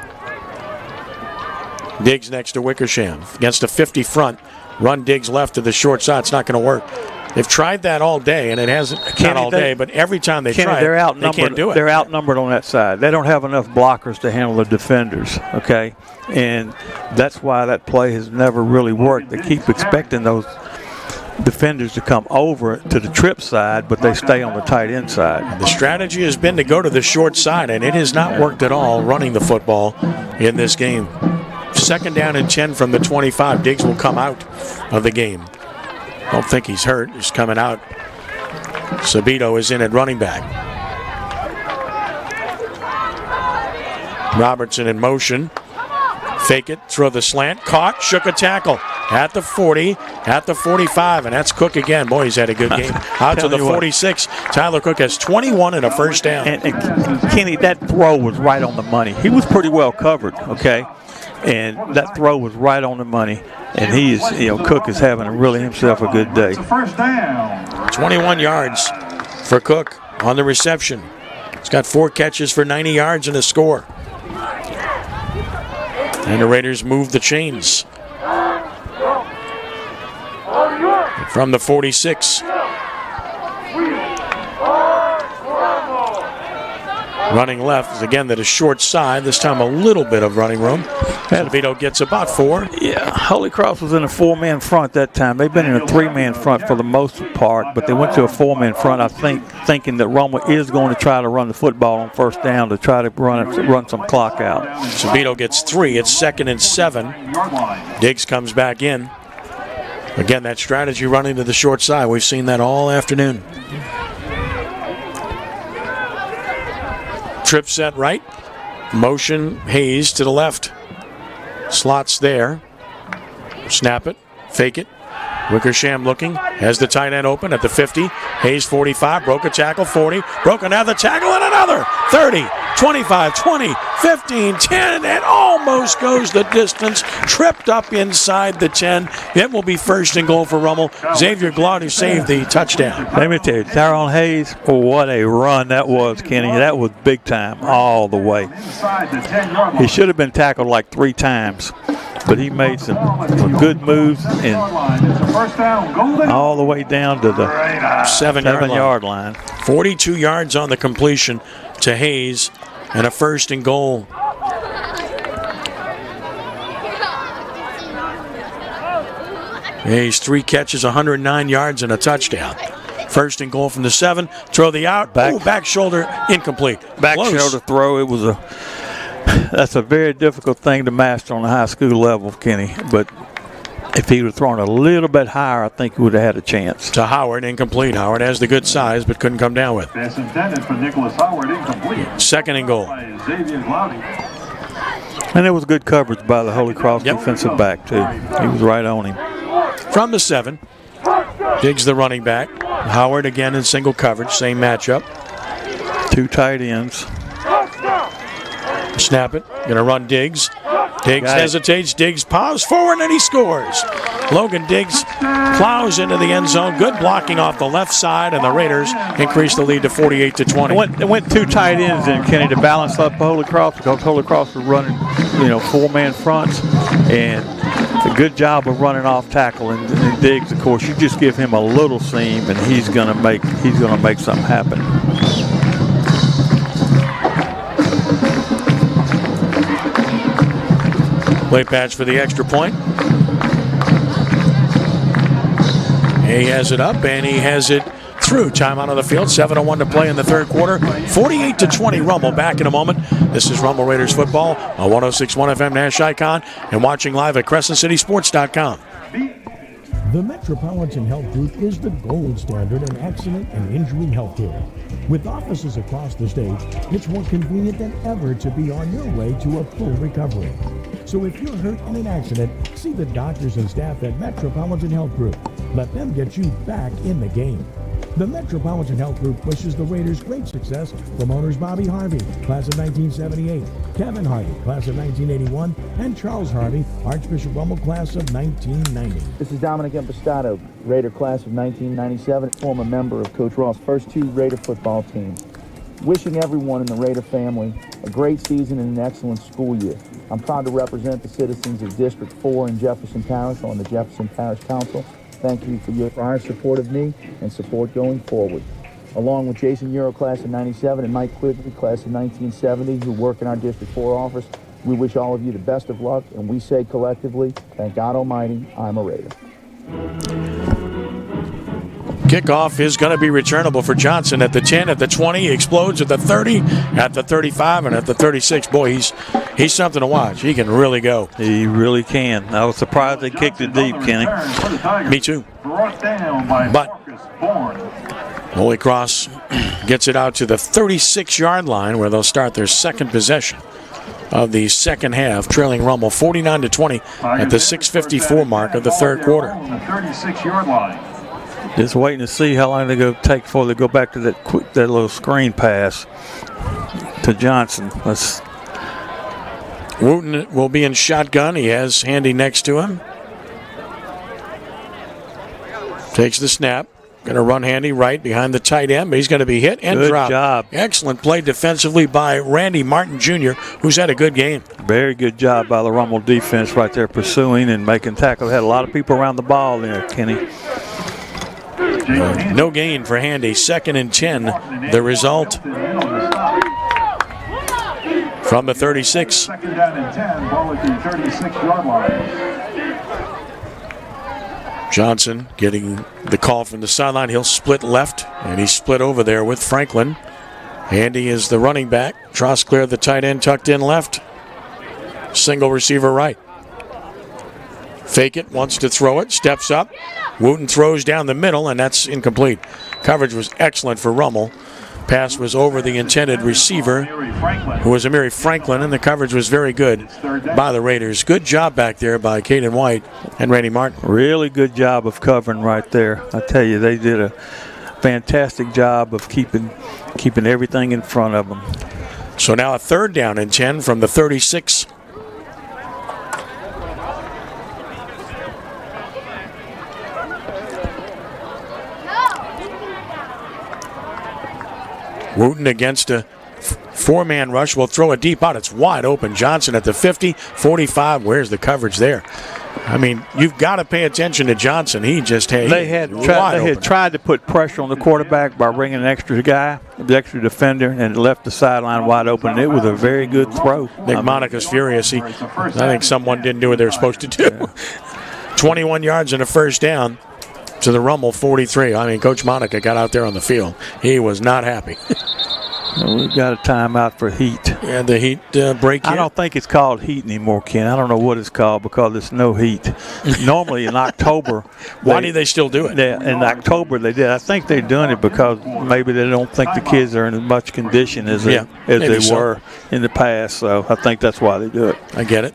Diggs next to Wickersham. Against a 50 front, run Diggs left to the short side. It's not going to work. They've tried that all day, and it hasn't, not all day, but every time they try it, they can't do it. They're outnumbered on that side. They don't have enough blockers to handle the defenders, okay? And that's why that play has never really worked. They keep expecting those defenders to come over to the trip side, but they stay on the tight end side. The strategy has been to go to the short side, and it has not worked at all running the football in this game. 2nd down and 10 from the 25. Diggs will come out of the game. Don't think he's hurt. He's coming out. Sabito is in at running back. Robertson in motion. Fake it, throw the slant, caught, shook a tackle. At the 40, at the 45, and that's Cook again. Boy, he's had a good game. Out to the 46. Tyler Cook has 21 and a first down. And Kenny, that throw was right on the money. He was pretty well covered, okay? And that throw was right on the money. And he is, Cook is having really himself a good day. First down. 21 yards for Cook on the reception. He's got 4 catches for 90 yards and a score. And the Raiders move the chains. From the 46. Running left is again to the short side. This time a little bit of running room. Vito gets about 4. Yeah, Holy Cross was in a 4-man front that time. They've been in a 3-man front for the most part, but they went to a 4-man front, I think, thinking that Rummel is going to try to run the football on first down to try to run some clock out. Sabito gets 3. It's 2nd and 7. Diggs comes back in. Again, that strategy running to the short side. We've seen that all afternoon. Trip set right. Motion Hayes to the left. Slots there. Snap it. Fake it. Wickersham looking. Has the tight end open at the 50. Hayes 45. Broke a tackle. 40. Broke another tackle and another. 30. 25. 20. 15. 10. And almost goes the distance. Tripped up inside the 10. It will be first and goal for Rummel. Xavier Glaude saved the touchdown. Let me tell you, Tyrone Hayes, what a run that was, Kenny. That was big time all the way. He should have been tackled like 3 times. But he made some good moves and all the way down to the 7-yard line. 42 yards on the completion to Hayes and a first and goal. Hayes 3 catches, 109 yards and a touchdown. First and goal from the 7. Throw the out. Back shoulder incomplete. Back shoulder throw. It was that's a very difficult thing to master on the high school level, Kenny. But if he would have thrown a little bit higher, I think he would have had a chance. To Howard, incomplete. Howard has the good size, but couldn't come down with it. That's intended for Nicholas Howard, incomplete. Second and goal. Xavier Glaude. And it was good coverage by the Holy Cross defensive back, too. He was right on him. From the 7, Diggs the running back. Howard again in single coverage, same matchup. 2 tight ends. Snap it. Going to run Diggs. Diggs hesitates. Diggs pows forward and he scores. Logan Diggs plows into the end zone. Good blocking off the left side, and the Raiders increase the lead to 48-20. It went 2 tight ends in, Kenny, to balance up Holy Cross because Holy Cross was running, 4-man fronts, and a good job of running off tackle. And Diggs, of course, you just give him a little seam, and he's gonna make something happen. Play patch for the extra point. He has it up, and he has it through. Timeout on the field. 7:01 to play in the third quarter. 48-20 Rummel. Back in a moment. This is Rummel Raiders football on 106.1 FM Nash Icon and watching live at CrescentCitySports.com. The Metropolitan Health Group is the gold standard in accident and injury health care. With offices across the state, it's more convenient than ever to be on your way to a full recovery. So if you're hurt in an accident, see the doctors and staff at Metropolitan Health Group. Let them get you back in the game. The Metropolitan Health Group wishes the Raiders great success from owners Bobby Harvey, class of 1978, Kevin Harvey, class of 1981, and Charles Harvey, Archbishop Rummel, class of 1990. This is Dominic Impastato, Raider class of 1997, former member of Coach Ross' first 2 Raider football teams. Wishing everyone in the Raider family a great season and an excellent school year. I'm proud to represent the citizens of District 4 in Jefferson Parish on the Jefferson Parish Council. Thank you for your prior support of me and support going forward. Along with Jason Euro, class of 97, and Mike Quigley, class of 1970, who work in our District 4 office, we wish all of you the best of luck, and we say collectively, thank God Almighty, I'm a Raider. Kickoff is going to be returnable for Johnson at the 10, at the 20. He explodes at the 30, at the 35, and at the 36. Boy, he's something to watch. He can really go. He really can. I was surprised they kicked it deep, Kenny. Me too. But Holy Cross gets it out to the 36-yard line where they'll start their second possession of the second half, trailing Rummel 49-20 at the 6:54 mark of the third quarter. 36-yard line. Just waiting to see how long they're going to take before they go back to that little screen pass to Johnson. Wooten will be in shotgun. He has Handy next to him. Takes the snap. Going to run Handy right behind the tight end, but he's going to be hit and dropped. Good job. Excellent play defensively by Randy Martin Jr., who's had a good game. Very good job by the Rummel defense right there, pursuing and making tackle. Had a lot of people around the ball there, Kenny. No gain for Handy. 2nd and 10, the result. From the 36. Second down and 10, ball at the 36-yard line. Johnson getting the call from the sideline. He'll split left, and he's split over there with Franklin. Handy is the running back. Trosclair, the tight end, tucked in left. Single receiver right. Fake it, wants to throw it, steps up. Wooten throws down the middle, and that's incomplete. Coverage was excellent for Rummel. Pass was over the intended receiver, who was Amiri Franklin, and the coverage was very good by the Raiders. Good job back there by Caden White and Randy Martin. Really good job of covering right there. I tell you, they did a fantastic job of keeping everything in front of them. So now a 3rd down and 10 from the 36. Wooten against a 4-man rush will throw it deep out. It's wide open. Johnson at the 50, 45. Where's the coverage there? I mean, you've got to pay attention to Johnson. He just had they had tried to put pressure on the quarterback by bringing an extra guy, the extra defender, and left the sideline wide open. It was a very good throw. Nick Monica's furious. I think someone didn't do what they were supposed to do. 21 yards and a 1st down to the Rummel 43. I mean, Coach Monica got out there on the field. He was not happy. We've got a timeout for heat. Yeah, the heat break here. I don't think it's called heat anymore, Ken. I don't know what it's called because it's no heat. Normally in October. Why do they still do it? In October they did. I think they're doing it because maybe they don't think the kids are in as much condition as they were in the past. So I think that's why they do it. I get it.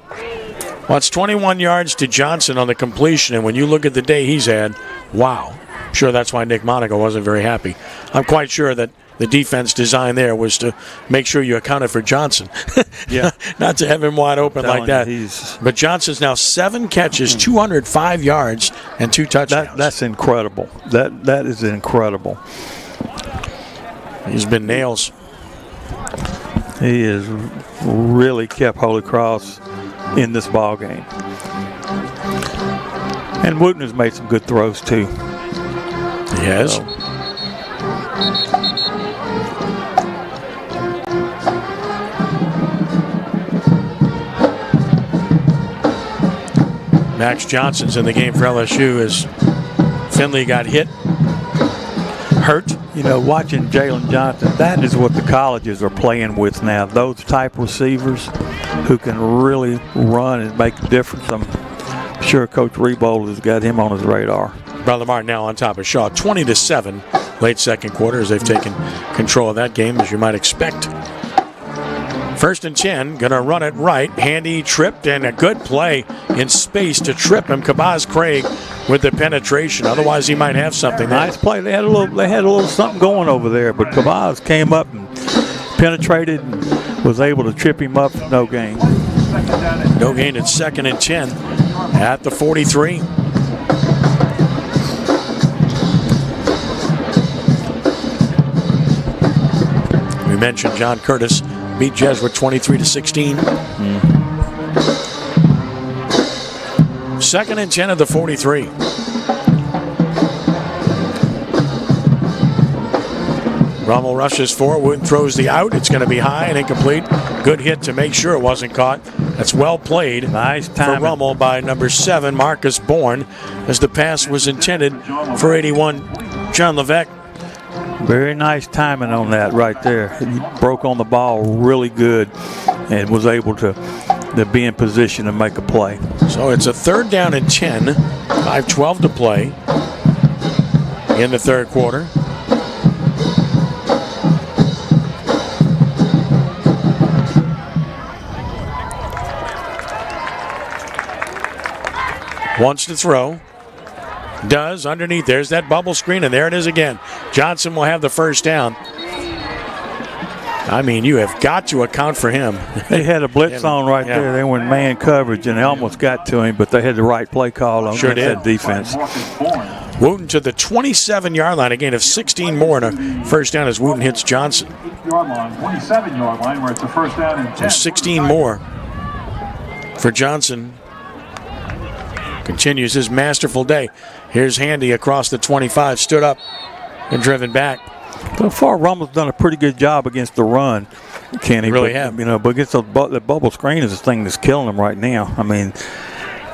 Well, it's 21 yards to Johnson on the completion, and when you look at the day he's had, wow. I'm sure that's why Nick Monica wasn't very happy. I'm quite sure that the defense design there was to make sure you accounted for Johnson. Yeah. Not to have him wide open like that. But Johnson's now 7 catches, 205 yards, and 2 touchdowns. That's incredible. That is incredible. He's been nails. He has really kept Holy Cross in this ball game. And Wooten has made some good throws too. He has. Max Johnson's in the game for LSU as Finley got hurt. You know, watching Jalen Johnson, that is what the colleges are playing with now. Those type receivers who can really run and make a difference. I'm sure Coach Rebold has got him on his radar. Butler Martin now on top of Shaw, 20-7, late 2nd quarter as they've taken control of that game, as you might expect. 1st and 10, going to run it right. Handy tripped, and a good play in space to trip him. Kabaz Craig with the penetration. Otherwise, he might have something there. Nice play. They had a little something going over there, but Kabaz came up and penetrated and was able to trip him up. No gain. No gain at 2nd and 10 at the 43. We mentioned John Curtis beat Jesuit 23-16. 2nd and 10 at the 43. Rummel rushes for it. Wooten throws the out. It's going to be high and incomplete. Good hit to make sure it wasn't caught. That's well played. Nice time for Rummel by number 7, Marcus Bourne, as the pass was intended for 81, John Levesque. Very nice timing on that right there. He broke on the ball really good and was able to be in position to make a play. So it's a 3rd down and 10, 5:12 to play in the 3rd quarter. Wants to throw. Does underneath. There's that bubble screen, and there it is again. Johnson will have the 1st down. I mean, you have got to account for him. They had a blitz on right there. They were in man coverage, and they almost got to him, but they had the right play call on that defense. Wooten to the 27-yard line, a gain of 16 more, and a 1st down as Wooten hits Johnson. 27-yard line, where it's a 1st down and 10. 16 more for Johnson. Continues his masterful day. Here's Handy across the 25, stood up and driven back. So far, Rummel's done a pretty good job against the run, Kenny. Really have. You know, but against the bubble screen is the thing that's killing him right now. I mean,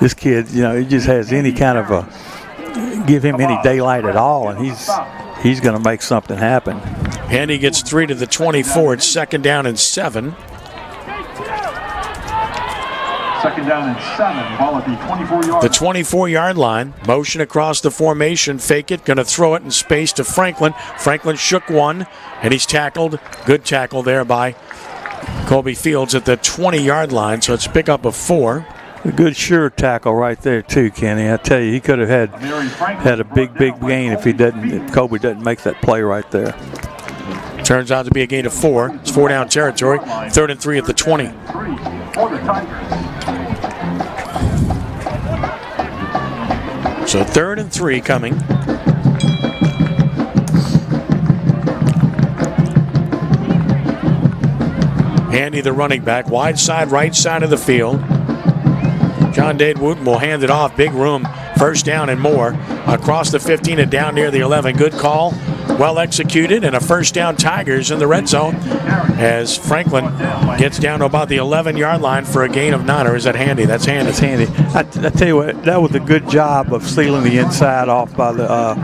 this kid, you know, he just has any kind of a give him any daylight at all, and he's going to make something happen. Handy gets 3 to the 24. It's 2nd down and 7. Second down and 7. Ball at the 24-yard. The 24-yard line. Motion across the formation. Fake it. Going to throw it in space to Franklin. Franklin shook one, and he's tackled. Good tackle there by Colby Fields at the 20-yard line. So it's a pickup of 4. A good sure tackle right there too, Kenny. I tell you, he could have had a big gain if Colby doesn't make that play right there. Turns out to be a gain of 4. It's 4-down territory. 3rd and 3 at the 20. So 3rd and 3 coming. Handy, the running back, wide side, right side of the field. John Dade Wooten will hand it off. Big room, first down and more. Across the 15 and down near the 11. Good call, well executed, and a first down Tigers in the red zone as Franklin gets down to about the 11-yard line for a gain of 9. Or is that Handy? That's Handy. That's Handy. I tell you what, that was a good job of sealing the inside off by the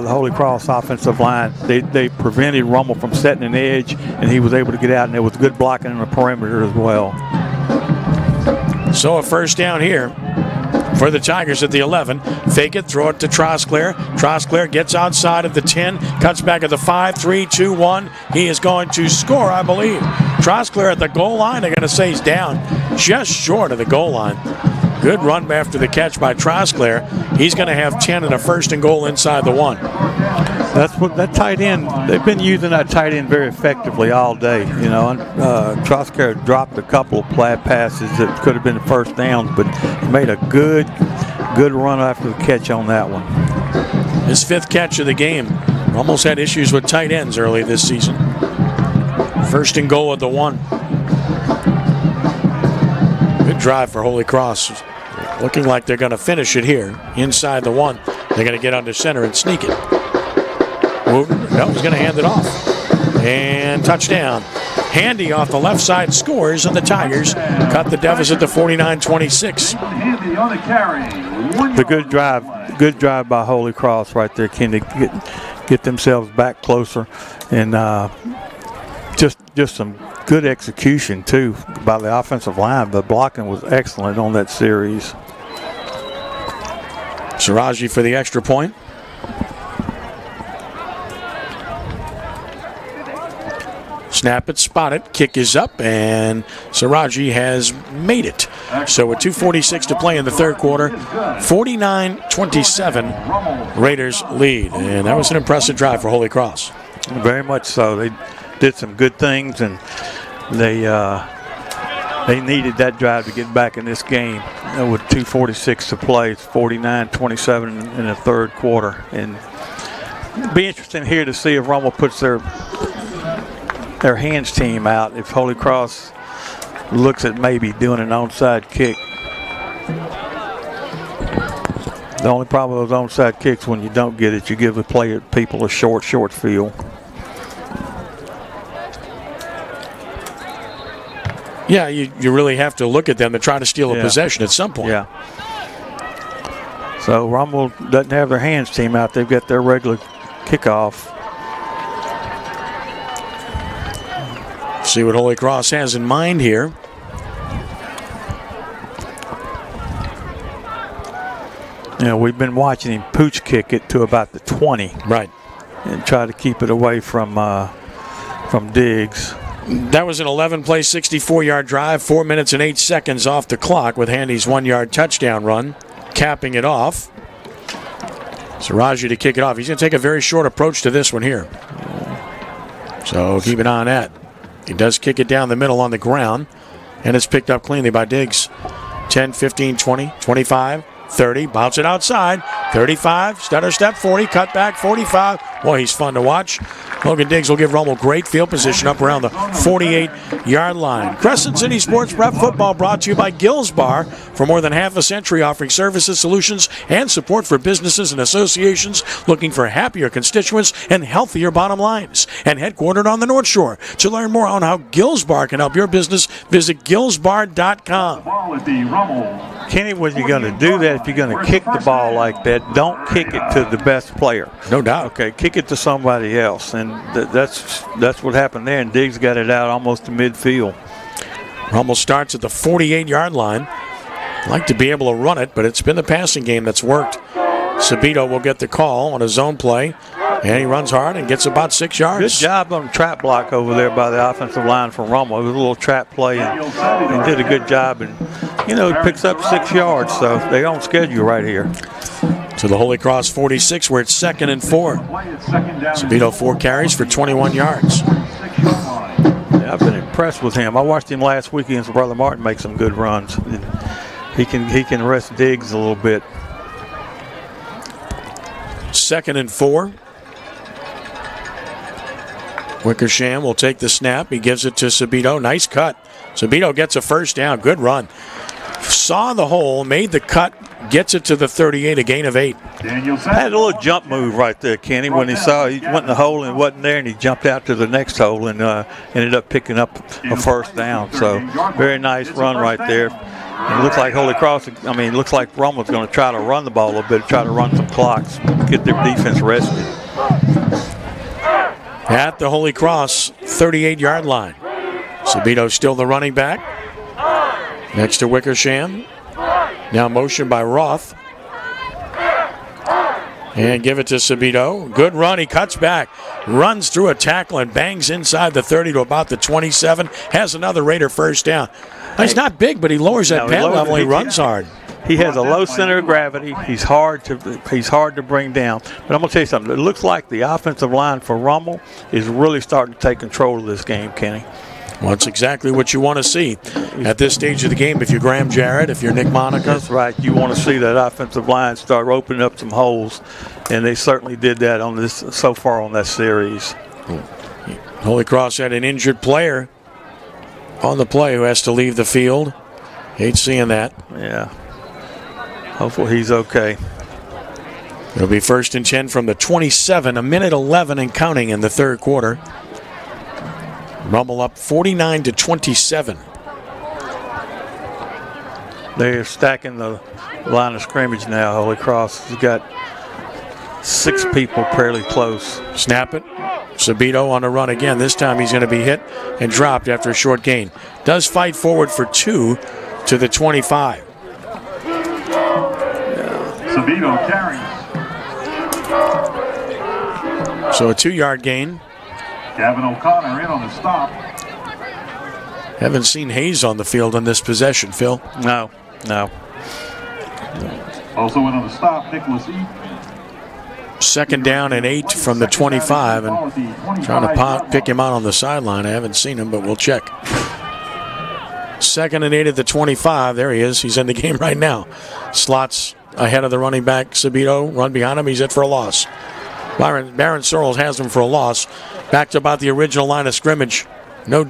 Holy Cross offensive line. They prevented Rummel from setting an edge, and he was able to get out, and there was good blocking in the perimeter as well. So a first down here for the Tigers at the 11. Fake it, throw it to Trosclair. Trosclair gets outside of the 10, cuts back at the 5, 3, 2, 1. He is going to score, I believe. Trosclair at the goal line. They're going to say he's down just short of the goal line. Good run after the catch by Trosclair. He's going to have 10 and a first and goal inside the 1. That's what that tight end, they've been using that tight end very effectively all day. You know, Trosclair dropped a couple of flat passes that could have been the first downs, but he made a good run after the catch on that one. His 5th catch of the game. Almost had issues with tight ends early this season. First and goal at the 1. Good drive for Holy Cross. Looking like they're going to finish it here inside the 1. They're going to get under center and sneak it. Wooten, no, he's going to hand it off. And touchdown. Handy off the left side scores, and the Tigers cut the deficit to 49-26. Handy on the carry. The good drive by Holy Cross right there, Ken, to get themselves back closer, and just some good execution too by the offensive line. The blocking was excellent on that series. Saraji for the extra point. Snap it, spot it, kick is up, and Saraji has made it. So with 2:46 to play in the third quarter, 49-27, Raiders lead. And that was an impressive drive for Holy Cross. Very much so. They did some good things, and they needed that drive to get back in this game. With 2:46 to play, it's 49-27 in the third quarter. And it'll be interesting here to see if Rummel puts their hands team out, if Holy Cross looks at maybe doing an onside kick. The only problem with those onside kicks, when you don't get it, you give the people a short field. Yeah, you really have to look at them to try to steal a possession at some point. Yeah. So Rummel doesn't have their hands team out. They've got their regular kickoff. See what Holy Cross has in mind here. You know, we've been watching him pooch kick it to about the 20. Right. And try to keep it away from Diggs. That was an 11-play, 64-yard drive, 4 minutes and 8 seconds off the clock with Handy's 1-yard touchdown run, capping it off. Saraji to kick it off. He's going to take a very short approach to this one here. So keep an eye on that. He does kick it down the middle on the ground, and it's picked up cleanly by Diggs. 10, 15, 20, 25, 30. Bounce it outside. 35. Stutter step. 40. Cut back. 45. Boy, he's fun to watch. Logan Diggs will give Rummel great field position up around the 48-yard line. Crescent City Sports Prep Football brought to you by Gills Bar. For more than half a century, offering services, solutions, and support for businesses and associations looking for happier constituents and healthier bottom lines. And headquartered on the North Shore. To learn more on how Gills Bar can help your business, visit gillsbar.com. Kenny, when you're going to do that, if you're going to kick the ball like that, don't kick it to the best player. No doubt. Okay, kick it to somebody else. And that's what happened there, and Diggs got it out almost to midfield. Rummel starts at the 48-yard line. Like to be able to run it, but it's been the passing game that's worked. Sabito will get the call on a zone play, and he runs hard and gets about 6 yards. Good job on the trap block over there by the offensive line from Rummel. It was a little trap play, and he did a good job. And, he picks up 6 yards, so they on schedule right here. To the Holy Cross 46, where it's 2nd and 4. Sabito 4 carries for 21 yards. Yeah, I've been impressed with him. I watched him last week against Brother Martin make some good runs. He can rest Diggs a little bit. 2nd and 4. Wickersham will take the snap. He gives it to Sabito. Nice cut. Sabito gets a first down. Good run. Saw the hole, made the cut, gets it to the 38, a gain of 8. Had a little jump move right there, Kenny, when he went in the hole and wasn't there, and he jumped out to the next hole and ended up picking up a first down. So very nice run right there. And it looks like looks like Rummel's going to try to run the ball a little bit, try to run some clocks, get their defense rested. At the Holy Cross 38-yard line. Sabito still the running back. Next to Wickersham. Now motion by Roth. And give it to Sabito. Good run. He cuts back. Runs through a tackle and bangs inside the 30 to about the 27. Has another Raider first down. He's not big, but he lowers that pad level. He runs hard. He has a low center of gravity. He's hard to bring down. But I'm going to tell you something. It looks like the offensive line for Rummel is really starting to take control of this game, Kenny. Well, that's exactly what you want to see at this stage of the game. If you're Graham Jarrett, if you're Nick Monica. That's right. You want to see that offensive line start opening up some holes, and they certainly did that on this so far on that series. Holy Cross had an injured player on the play who has to leave the field. Hate seeing that. Yeah. Hopefully he's okay. It'll be 1st and 10 from the 27, a minute 11 and counting in the third quarter. Rummel up 49-27. They're stacking the line of scrimmage now. Holy Cross has got 6 people fairly close. Snap it. Sabito on the run again. This time he's going to be hit and dropped after a short gain. Does fight forward for 2 to the 25. Sabito carries. So a 2-yard gain. Gavin O'Connor in on the stop. Haven't seen Hayes on the field on this possession, Phil. No. Also in on the stop, Nicholas Eaton. 2nd down and 8 from the 25, and trying to pick him out on the sideline. I haven't seen him, but we'll check. 2nd and 8 at the 25. There he is. He's in the game right now. Slots ahead of the running back, Sabito. Run behind him. He's hit for a loss. Baron Searles has him for a loss. Back to about the original line of scrimmage. No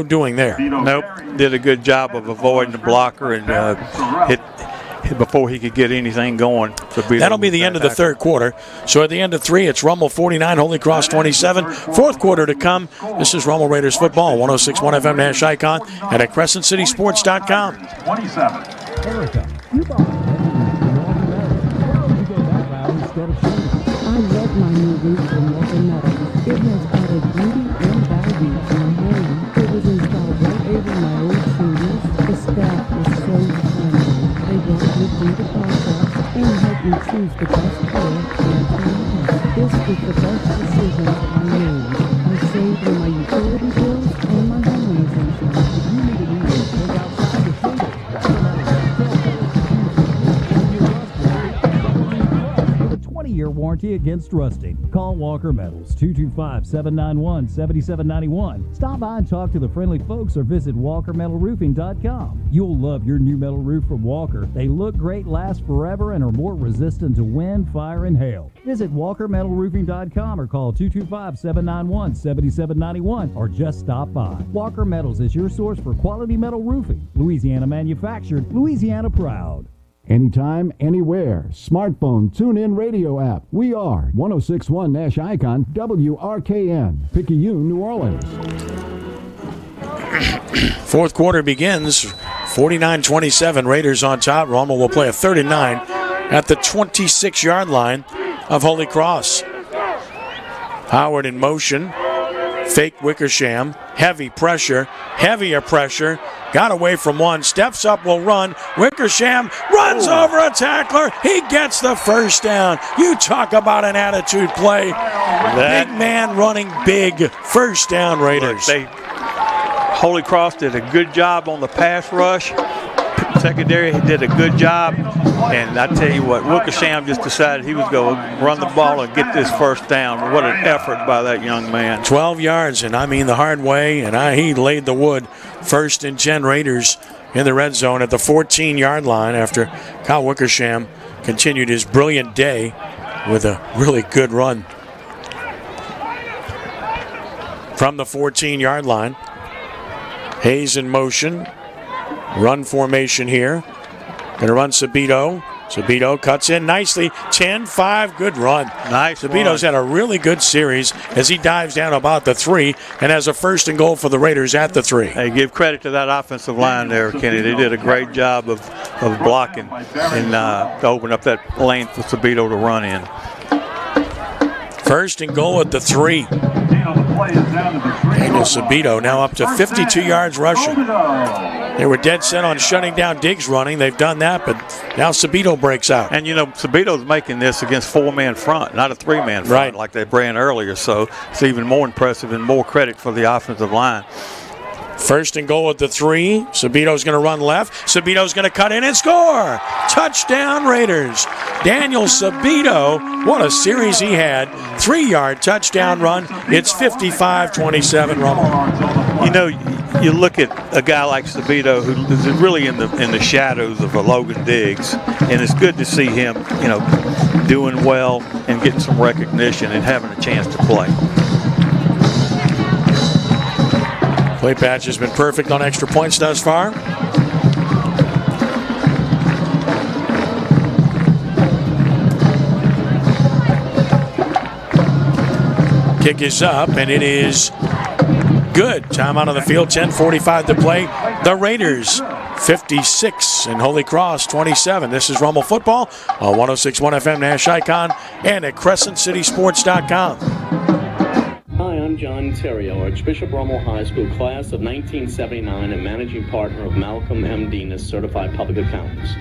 doing there. Nope. Did a good job of avoiding the blocker and hit before he could get anything going. That'll be the end of the third quarter. So at the end of 3, it's Rummel 49, Holy Cross 27. Fourth quarter to come. This is Rummel Raiders football, 106.1 FM Nash Icon and at CrescentCitySports.com. 27. Erica, I love my new roof from Walker Metal. It has added beauty and value to my home. It was installed right over my old shingles. The staff was so friendly. They worked with me to process and helped me choose the best color and time. This was the best decision I made. I saved on my utility bills and my homeowner's insurance. If you need a new roof, look outside the shingles. Year warranty against rusting. Call Walker Metals 225-791-7791. Stop by and talk to the friendly folks or visit walkermetalroofing.com. You'll love your new metal roof from Walker. They look great, last forever, and are more resistant to wind, fire, and hail. Visit walkermetalroofing.com or call 225-791-7791 or just stop by. Walker Metals is your source for quality metal roofing. Louisiana manufactured, Louisiana proud. Anytime, anywhere. Smartphone, tune-in radio app. We are 106.1 Nash Icon, WRKN, Picayune, New Orleans. Fourth quarter begins. 49-27. Raiders on top. Rummel will play a 39 at the 26-yard line of Holy Cross. Howard in motion. Fake Wickersham. Heavy pressure. Heavier pressure. Got away from one. Steps up, will run. Wickersham runs over a tackler. He gets the first down. You talk about an attitude play. Big man running big. First down, Raiders. Holy Cross did a good job on the pass rush. Secondary did a good job. And I tell you what, Wickersham just decided he was going to run the ball and get this first down. What an effort by that young man. 12 yards, and I mean the hard way, and he laid the wood. 1st and 10 Raiders in the red zone at the 14-yard line after Kyle Wickersham continued his brilliant day with a really good run. From the 14-yard line, Hayes in motion. Run formation here. Going to run Sabito. Sabito cuts in nicely. 10-5, good run. Nice. Sabito's had a really good series as he dives down about the 3 and has a 1st and goal for the Raiders at the 3. Hey, give credit to that offensive line there, Kenny. They did a great job of blocking and to open up that lane for Sabito to run in. 1st and goal at the 3. Daniel Sabito now up to 52 yards rushing. They were dead set on shutting down Diggs running. They've done that, but now Sabito breaks out. And, you know, Sabito's making this against 4-man front, not a 3-man front like they ran earlier. So it's even more impressive and more credit for the offensive line. 1st and goal at the 3. Sabito's going to run left. Sabito's going to cut in and score. Touchdown Raiders. Daniel Sabito, what a series he had. 3-yard touchdown run. It's 55-27 Rummel. You know, you look at a guy like Sabito who is really in the shadows of a Logan Diggs, and it's good to see him, you know, doing well and getting some recognition and having a chance to play. Play patch has been perfect on extra points thus far. Kick is up, and it is good. Time out on the field, 10:45 to play. The Raiders 56 and Holy Cross 27. This is Rummel Football on 106.1 FM Nash Icon and at CrescentCitySports.com. Hi, I'm John Terrio, Archbishop Rummel High School class of 1979 and managing partner of Malcolm M. Denis Certified Public Accountants.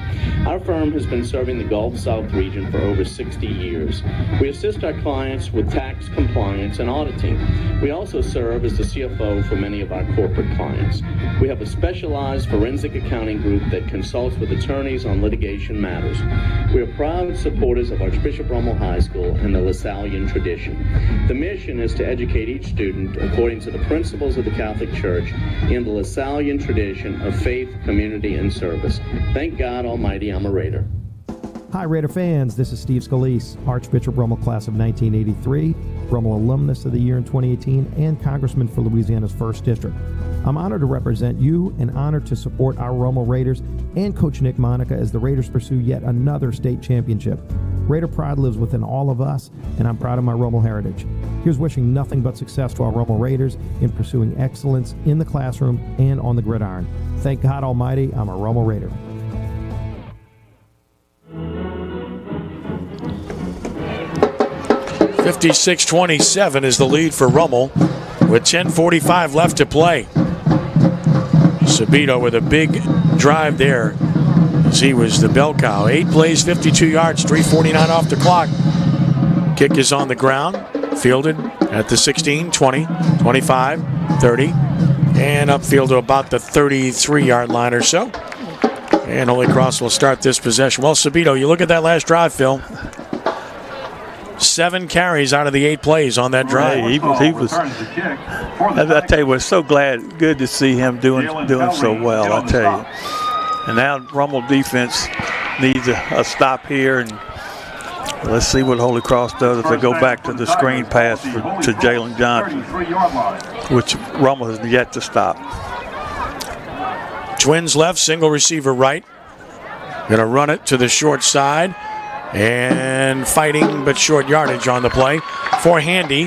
Our firm has been serving the Gulf South region for over 60 years. We assist our clients with tax compliance and auditing. We also serve as the CFO for many of our corporate clients. We have a specialized forensic accounting group that consults with attorneys on litigation matters. We are proud supporters of Archbishop Rummel High School and the Lasallian tradition. The mission is to educate each student according to the principles of the Catholic Church in the Lasallian tradition of faith, community, and service. Thank God Almighty, I'm a Raider. Hi, Raider fans. This is Steve Scalise, Archbishop Rummel class of 1983, Rummel Alumnus of the Year in 2018, and Congressman for Louisiana's 1st District. I'm honored to represent you and honored to support our Rummel Raiders and Coach Nick Monica as the Raiders pursue yet another state championship. Raider pride lives within all of us, and I'm proud of my Rummel heritage. Here's wishing nothing but success to our Rummel Raiders in pursuing excellence in the classroom and on the gridiron. Thank God Almighty, I'm a Rummel Raider. $56-27 is the lead for Rummel with 10:45 left to play. Sabito with a big drive there as he was the bell cow. 8 plays, 52 yards, 3:49 off the clock. Kick is on the ground, fielded at the 16, 20, 25, 30, and upfield to about the 33-yard line or so. And Holy Cross will start this possession. Well, Sabito, you look at that last drive, Phil. 7 carries out of the 8 plays on that drive. He was. I tell you what, so good to see him doing so well. I tell you. And now Rummel defense needs a stop here, and let's see what Holy Cross does if they go back to the screen pass to Jalen Johnson, which Rummel has yet to stop. Twins left, single receiver right. Going to run it to the short side. And fighting but short yardage on the play for Handy.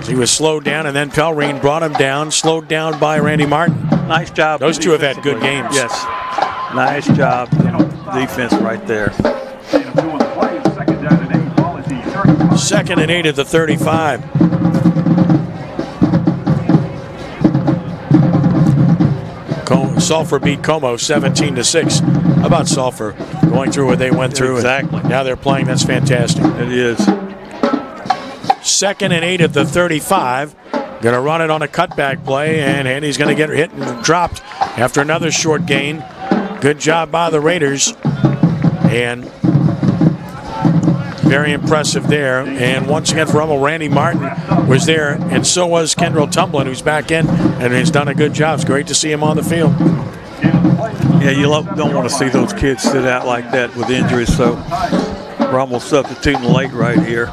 He was slowed down, and then Pelrine brought him down, slowed down by Randy Martin. Nice job. Those two have had good games. Yes. Nice job. Defense right there. 2nd and 8 at the 35. Sulphur beat Como 17-6. How about Sulphur going through what they went through? Exactly. And now they're playing. That's fantastic. It is. 2nd and 8 at the 35. Going to run it on a cutback play, and he's going to get hit and dropped after another short gain. Good job by the Raiders. And very impressive there. And once again for Rummel, Randy Martin was there, and so was Kendrell Tumblin, who's back in, and he's done a good job. It's great to see him on the field. Yeah, you don't want to see those kids sit out like that with injuries, so Rummel substituting late right here.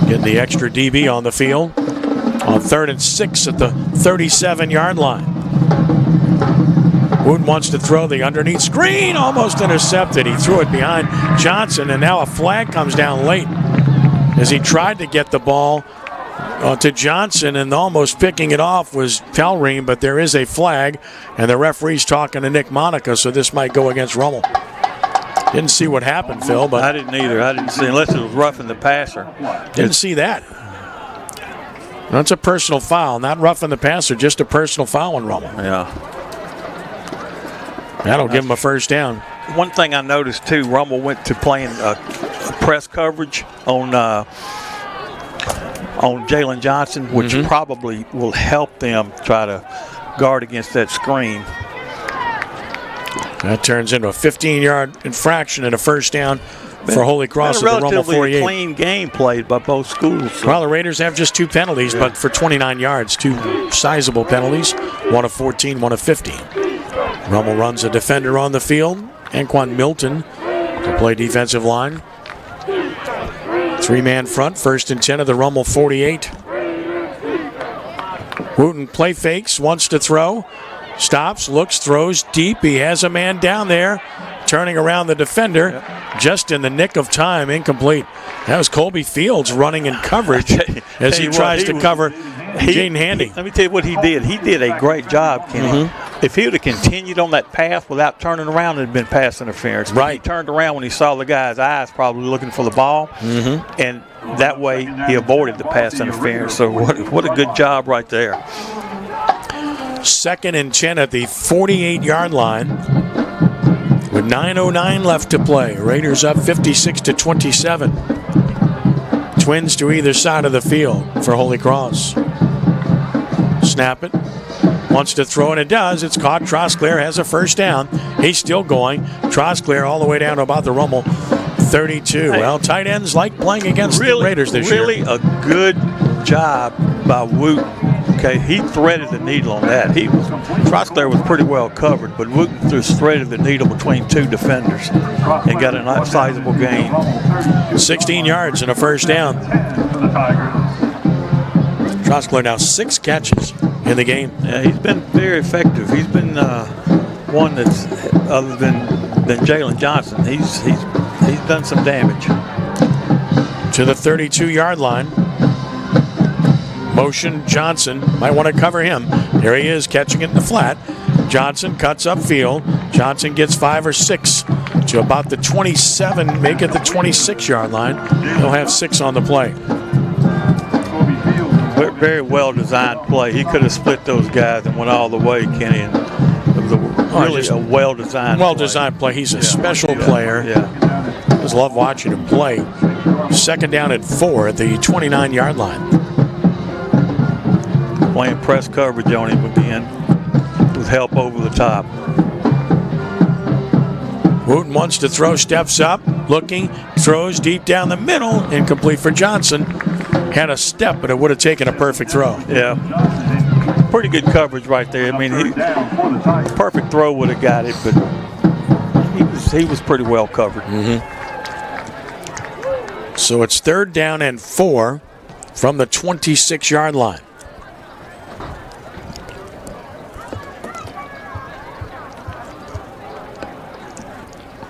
Getting the extra DB on the field on 3rd and 6 at the 37-yard line. Wooten wants to throw the underneath screen, almost intercepted. He threw it behind Johnson, and now a flag comes down late as he tried to get the ball to Johnson, and almost picking it off was Pelream, but there is a flag, and the referee's talking to Nick Monica, so this might go against Rummel. Didn't see what happened, Phil, but I didn't either. I didn't see, unless it was roughing the passer. Didn't see that. That's a personal foul, not roughing the passer, just a personal foul on Rummel. Yeah. That'll give him a first down. One thing I noticed, too, Rummel went to playing a press coverage on Jalen Johnson, which probably will help them try to guard against that screen. That turns into a 15-yard infraction and a first down for Holy Cross at the Rummel 48. Relatively clean game played by both schools. So. Well, the Raiders have just 2 penalties, but for 29 yards, 2 sizable penalties, 1 of 14, 1 of 15. Rummel runs a defender on the field, Anquan Milton, to play defensive line. 3-man front, 1st and 10 of the Rummel 48. Wooten play fakes, wants to throw, stops, looks, throws deep. He has a man down there, turning around the defender, just in the nick of time, incomplete. That was Colby Fields running in coverage as he tries to cover Jaden Handy. Let me tell you what he did. He did a great job, Kenny. If he would have continued on that path without turning around, it would have been pass interference. But he turned around when he saw the guy's eyes probably looking for the ball, and that way he avoided the pass interference. So what a good job right there. 2nd and 10 at the 48-yard line with 9:09 left to play. Raiders up 56-27. Twins to either side of the field for Holy Cross. Snap it. Wants to throw, and it does. It's caught. Trosclair has a first down. He's still going. Trosclair all the way down to about the Rummel 32. Well, tight ends like playing against the Raiders this year. Really a good job by Wooten. Okay, he threaded the needle on that. Trosclair was pretty well covered, but Wooten threaded the needle between 2 defenders and got a nice sizable gain. 16 yards and a first down. Trosclair now 6 catches in the game. Yeah, he's been very effective. He's been one that's other than Jalen Johnson. He's done some damage. To the 32-yard line. Motion Johnson. Might want to cover him. There he is catching it in the flat. Johnson cuts upfield. Johnson gets 5 or 6 to about the 27, make it the 26-yard line. He'll have 6 on the play. Very well-designed play. He could have split those guys and went all the way, Kenny. And it was really a well-designed play. He's a special player. Yeah. I just love watching him play. 2nd down at 4 at the 29-yard line. Playing press coverage on him again with help over the top. Wooten wants to throw, steps up, looking, throws deep down the middle, incomplete for Johnson. Had a step, but it would have taken a perfect throw. Yeah. Pretty good coverage right there. I mean, a perfect throw would have got it, but he was pretty well covered. So it's 3rd down and 4 from the 26-yard line.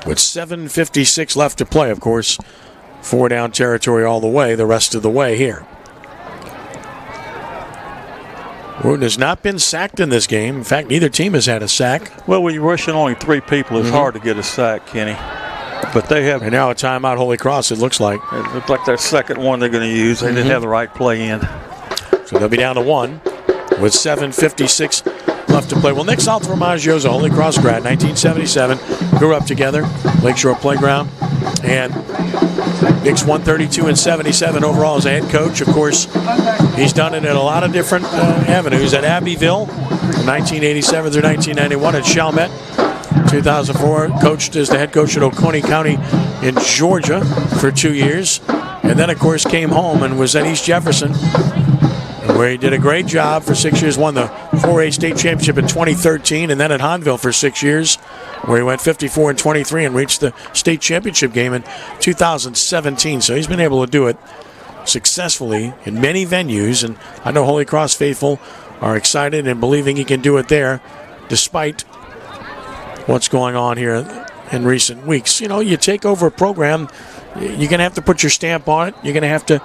With 7:56 left to play, of course, 4 down territory all the way, the rest of the way here. Wooten has not been sacked in this game. In fact, neither team has had a sack. Well, when you're rushing only 3 people, it's hard to get a sack, Kenny. But they have. And now a timeout, Holy Cross, it looks like. It looks like their second one they're going to use. They didn't have the right play in. So they'll be down to 1 with 7:56 left to play. Well, Nick Saltramaggio is a Holy Cross grad, 1977. Grew up together, Lakeshore Playground. And Nick's 132 and 77 overall as a head coach. Of course, he's done it at a lot of different avenues. At Abbeville, from 1987 through 1991. At Chalmette, 2004, coached as the head coach at Oconee County in Georgia for 2 years. And then, of course, came home and was at East Jefferson, where he did a great job for 6 years, won the 4A state championship in 2013, and then at Hahnville for 6 years, where he went 54 and 23 and reached the state championship game in 2017. So he's been able to do it successfully in many venues, and I know Holy Cross faithful are excited and believing he can do it there, despite what's going on here in recent weeks. You know, you take over a program, you're going to have to put your stamp on it. You're going to have to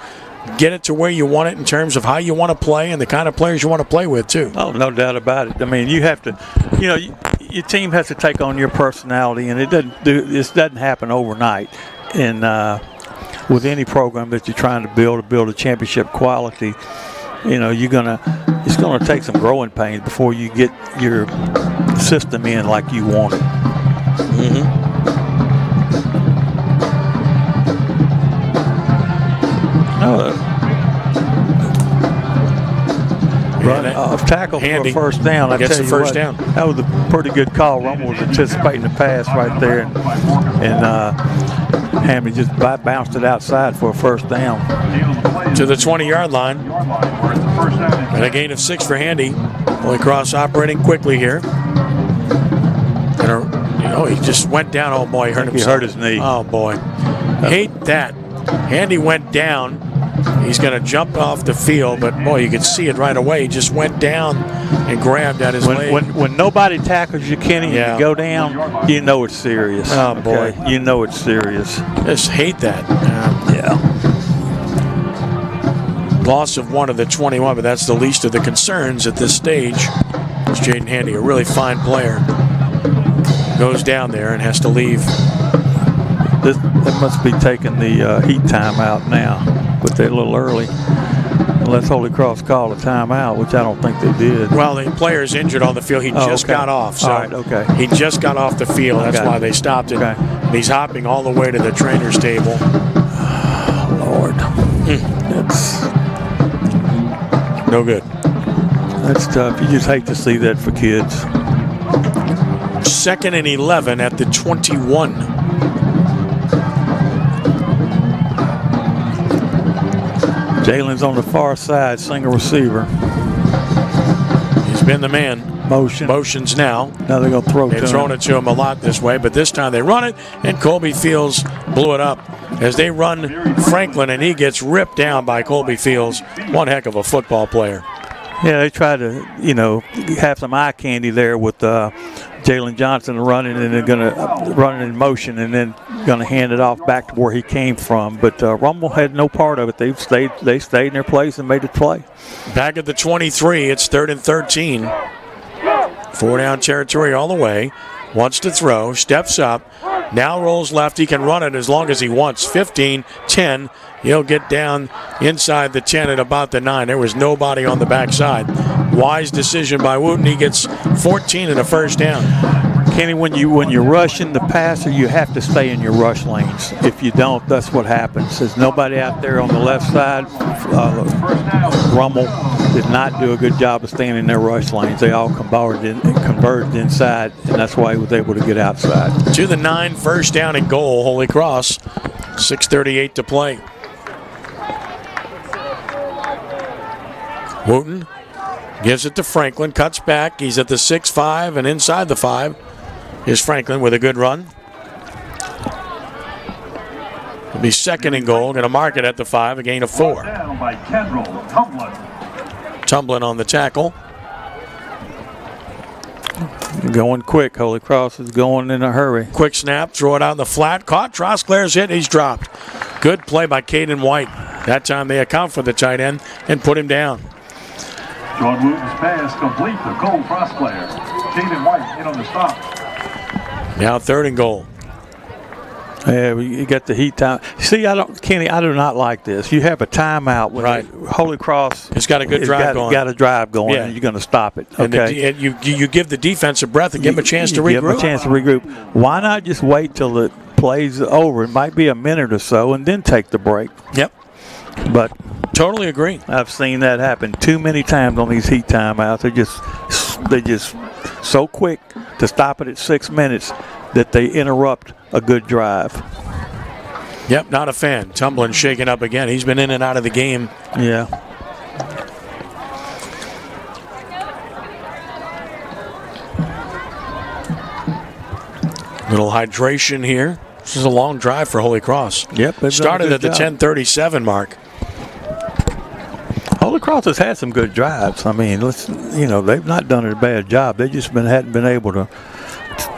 get it to where you want it in terms of how you want to play and the kind of players you want to play with, too. Oh, no doubt about it. I mean, you have to, you know, your team has to take on your personality, and this doesn't happen overnight. And with any program that you're trying to build a championship quality, you know, it's gonna take some growing pains before you get your system in like you want it. Mm-hmm. Off tackle Handy for a first down. I gets tell the you first what, down. That was a pretty good call. Rummel was anticipating the pass right there, and Hammy just bounced it outside for a first down. To the 20-yard line. And a gain of 6 for Handy. Holy Cross operating quickly here. And he just went down. Oh, boy, he hurt himself. He hurt his knee. Oh, boy. Hate that. Handy went down. He's going to jump off the field, but, boy, you could see it right away. He just went down and grabbed at his leg. When nobody tackles you, Kenny, and you go down, you know it's serious. Oh, boy. Okay? You know it's serious. Just hate that. Yeah. Loss of 1 of the 21, but that's the least of the concerns at this stage. It's Jaden Handy, a really fine player. Goes down there and has to leave. They must be taking the heat time out now, but they're a little early. Unless Holy Cross called a timeout, which I don't think they did. Well, the player's injured on the field. He just got off. So all right, okay. He just got off the field. That's why they stopped it. Okay. And he's hopping all the way to the trainer's table. Lord. That's no good. That's tough. You just hate to see that for kids. 2nd and 11 at the 21. Jalen's on the far side, single receiver. He's been the man. Motions now. Now they're going to throw it to him. They've thrown it to him a lot this way, but this time they run it, and Colby Fields blew it up as they run Franklin, and he gets ripped down by Colby Fields. One heck of a football player. Yeah, they try to, have some eye candy there with Jalen Johnson running, and they're going to run it in motion and then going to hand it off back to where he came from. But Rummel had no part of it. They stayed in their place and made it play. Back at the 23, it's 3rd and 13. 4-down territory all the way. Wants to throw, steps up, now rolls left. He can run it as long as he wants. 15, 10. He'll get down inside the 10 at about the 9. There was nobody on the backside. Wise decision by Wooten. He gets 14 and a first down. Kenny, when you're rushing the passer, you have to stay in your rush lanes. If you don't, that's what happens. There's nobody out there on the left side. Rummel did not do a good job of staying in their rush lanes. They all converged inside, and that's why he was able to get outside. To the 9, first down and goal, Holy Cross. 6:38 to play. Wooten gives it to Franklin, cuts back. He's at the 6-5 and inside the 5 is Franklin with a good run. It'll be 2nd and goal. Going to mark it at the 5, a gain of 4. Down by Kendall, Tumblin on the tackle. Going quick. Holy Cross is going in a hurry. Quick snap, throw it out in the flat. Caught. Trosclair's hit. He's dropped. Good play by Caden White. That time they account for the tight end and put him down. John Wooten's pass complete to Cole Trosclair. Caden White in on the stop. Now 3rd and goal. Yeah, you got the heat time. See, Kenny, I do not like this. You have a timeout when Holy Cross. It's got a good drive going. Got a drive going, Yeah. and you're going to stop it. Okay. And you give the defense a breath and give them a chance to regroup. Give them a chance to regroup. Why not just wait till the play's over? It might be a minute or so, and then take the break. Yep. But totally agree. I've seen that happen too many times on these heat timeouts. They're just so quick to stop it at 6 minutes that they interrupt a good drive. Yep, not a fan. Tumbling, shaking up again. He's been in and out of the game. Yeah. Little hydration here. This is a long drive for Holy Cross. Yep. Started at the 10:37 mark. Holy Cross has had some good drives. I mean, they've not done a bad job. They just hadn't been able to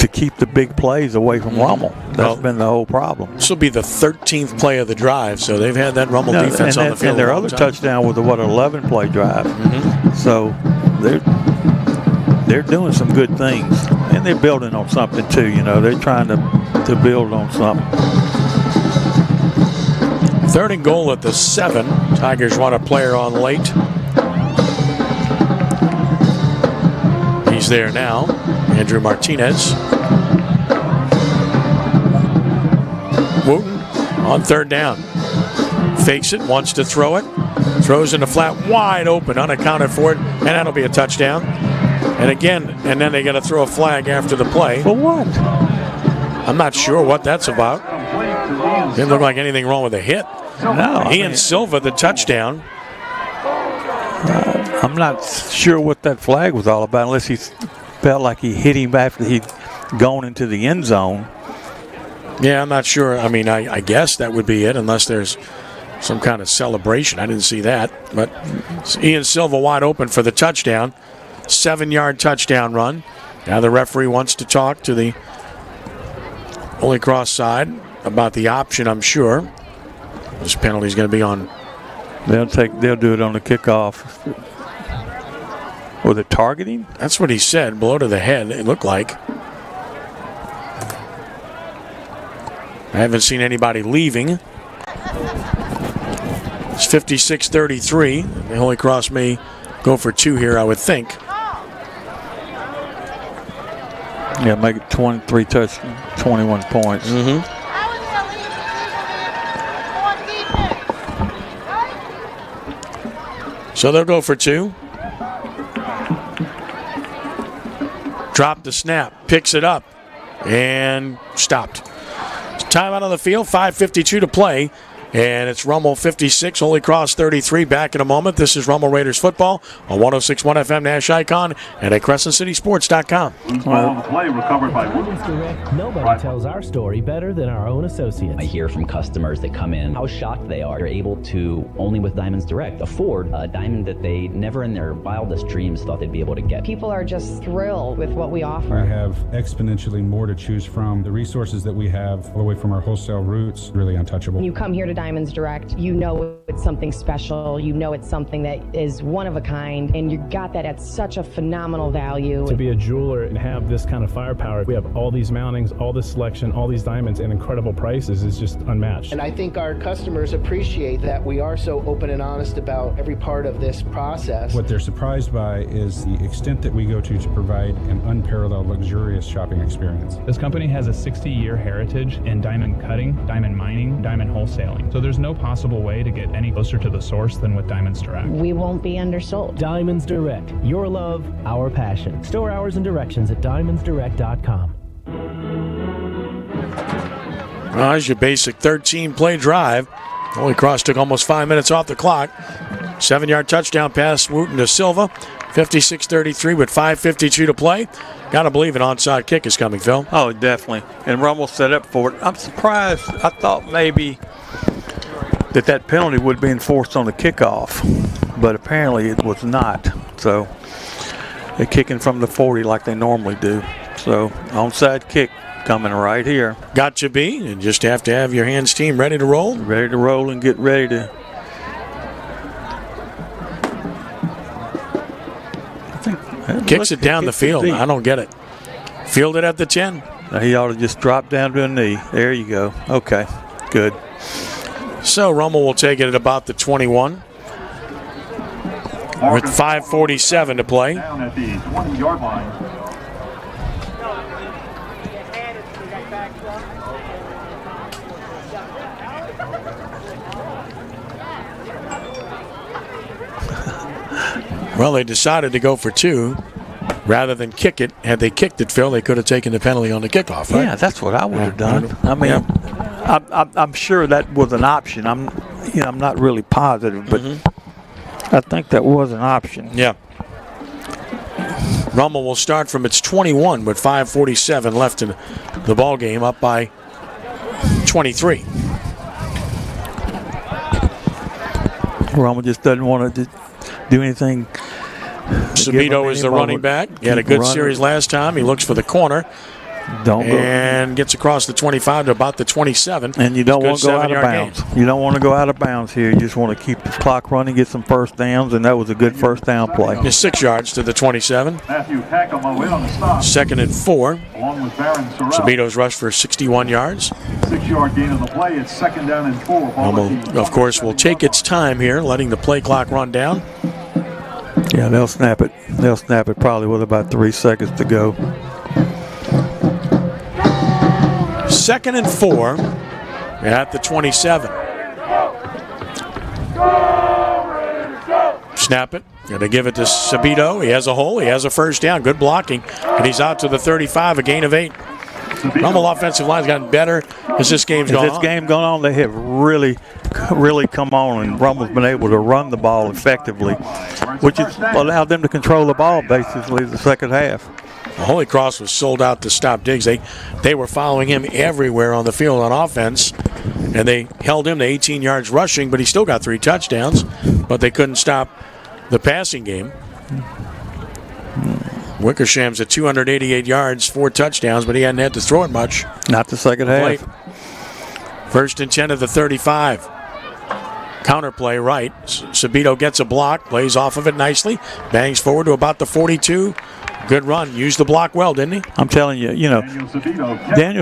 keep the big plays away from Rummel. That's been the whole problem. This will be the 13th play of the drive, so they've had that Rummel defense on the field. And their other touchdown was a 11-play drive. Mm-hmm. So they're doing some good things, and they're building on something too. They're trying to build on something. 3rd and goal at the 7. Tigers want a player on late. He's there now. Andrew Martinez. Wooten on 3rd down. Fakes it, wants to throw it. Throws in the flat, wide open, unaccounted for it, and that'll be a touchdown. And then they got to throw a flag after the play. For what? I'm not sure what that's about. Didn't look like anything wrong with the hit. No. Ian Silva, the touchdown. I'm not sure what that flag was all about, unless he felt like he hit him after he'd gone into the end zone. Yeah, I'm not sure. I mean, I guess that would be it, unless there's some kind of celebration. I didn't see that. But Ian Silva wide open for the touchdown. 7-yard touchdown run. Now the referee wants to talk to the Holy Cross side about the option, I'm sure. This penalty is going to be on. They'll do it on the kickoff. Or the targeting? That's what he said. Blow to the head, it looked like. I haven't seen anybody leaving. It's 56-33. The Holy Cross may go for 2 here, I would think. Yeah, make it 23 touch, 21 points. Mm-hmm. So they'll go for 2. Dropped the snap, picks it up, and stopped. Timeout on the field, 5:52 to play. And it's Rummel 56, Holy Cross 33. Back in a moment. This is Rummel Raiders football on 106.1 FM Nash Icon and at CrescentCitySports.com. Ball on the play, recovered by Woodlands. Nobody tells our story better than our own associates. I hear from customers that come in how shocked they are. They're able to, only with Diamonds Direct, afford a diamond that they never in their wildest dreams thought they'd be able to get. People are just thrilled with what we offer. We have exponentially more to choose from. The resources that we have, all the way from our wholesale roots, really untouchable. When you come here to Diamonds Direct, you know it's something special. You know it's something that is one of a kind, and you got that at such a phenomenal value. To be a jeweler and have this kind of firepower, we have all these mountings, all this selection, all these diamonds, and incredible prices is just unmatched. And I think our customers appreciate that we are so open and honest about every part of this process. What they're surprised by is the extent that we go to provide an unparalleled, luxurious shopping experience. This company has a 60-year heritage in diamond cutting, diamond mining, diamond wholesaling. So there's no possible way to get any closer to the source than with Diamonds Direct. We won't be undersold. Diamonds Direct. Your love, our passion. Store hours and directions at diamondsdirect.com. Well, here's your basic 13-play drive. Holy Cross took almost 5 minutes off the clock. 7-yard touchdown pass, Wooten to Silva. 56-33 with 5:52 to play. Got to believe an onside kick is coming, Phil. Oh, definitely. And Rummel set up for it. I'm surprised. I thought maybe that penalty would be enforced on the kickoff, but apparently it was not. So they're kicking from the 40 like they normally do. So onside kick coming right here. Got to be, and just have to have your hands team ready to roll. Ready to roll and get ready to. Kicks it down the field. I don't get it. Fielded at the 10. Now he ought to just drop down to a knee. There you go. Okay, good. So Rummel will take it at about the 21. With 5:47 to play. Down at the 20-yard line. Well, they decided to go for 2 rather than kick it. Had they kicked it, Phil, they could have taken the penalty on the kickoff, right? Yeah, that's what I would have done. I mean, I'm sure that was an option. I'm not really positive, but I think that was an option. Yeah. Rummel will start from its 21 with 5:47 left in the ball game, up by 23. Rummel just doesn't want to do anything. Sabito is the running back. He had a good series last time. He looks for the corner. And gets across the 25 to about the 27. And you don't want to go out of bounds. You don't want to go out of bounds here. You just want to keep the clock running, get some first downs, and that was a good first down play. Just 6 yards to the 27. Matthew Pacamo in on the stop. 2nd and 4. Along with Barron Sorrell. Sabito's rush for 61 yards. 6-yard gain on the play. It's 2nd down and 4. Rummel, of course, will take its time here, letting the play clock run down. Yeah, they'll snap it. They'll snap it probably with about 3 seconds to go. 2nd and 4 at the 27. Snap it. Going to give it to Sabito. He has a hole. He has a first down. Good blocking. And he's out to the 35, a gain of 8. Rummel offensive line's gotten better as this game's gone on. As this game gone on, they have really come on, and Rummel's been able to run the ball effectively, which has allowed them to control the ball basically the second half. Holy Cross was sold out to stop Diggs. They were following him everywhere on the field on offense, and they held him to 18 yards rushing, but he still got 3 touchdowns, but they couldn't stop the passing game. Wickersham's at 288 yards, 4 touchdowns, but he hadn't had to throw it much. Not the second half. 1st and 10 of the 35. Counterplay right. Sabito gets a block, plays off of it nicely, bangs forward to about the 42. Good run. Used the block well, didn't he? I'm telling you, Daniel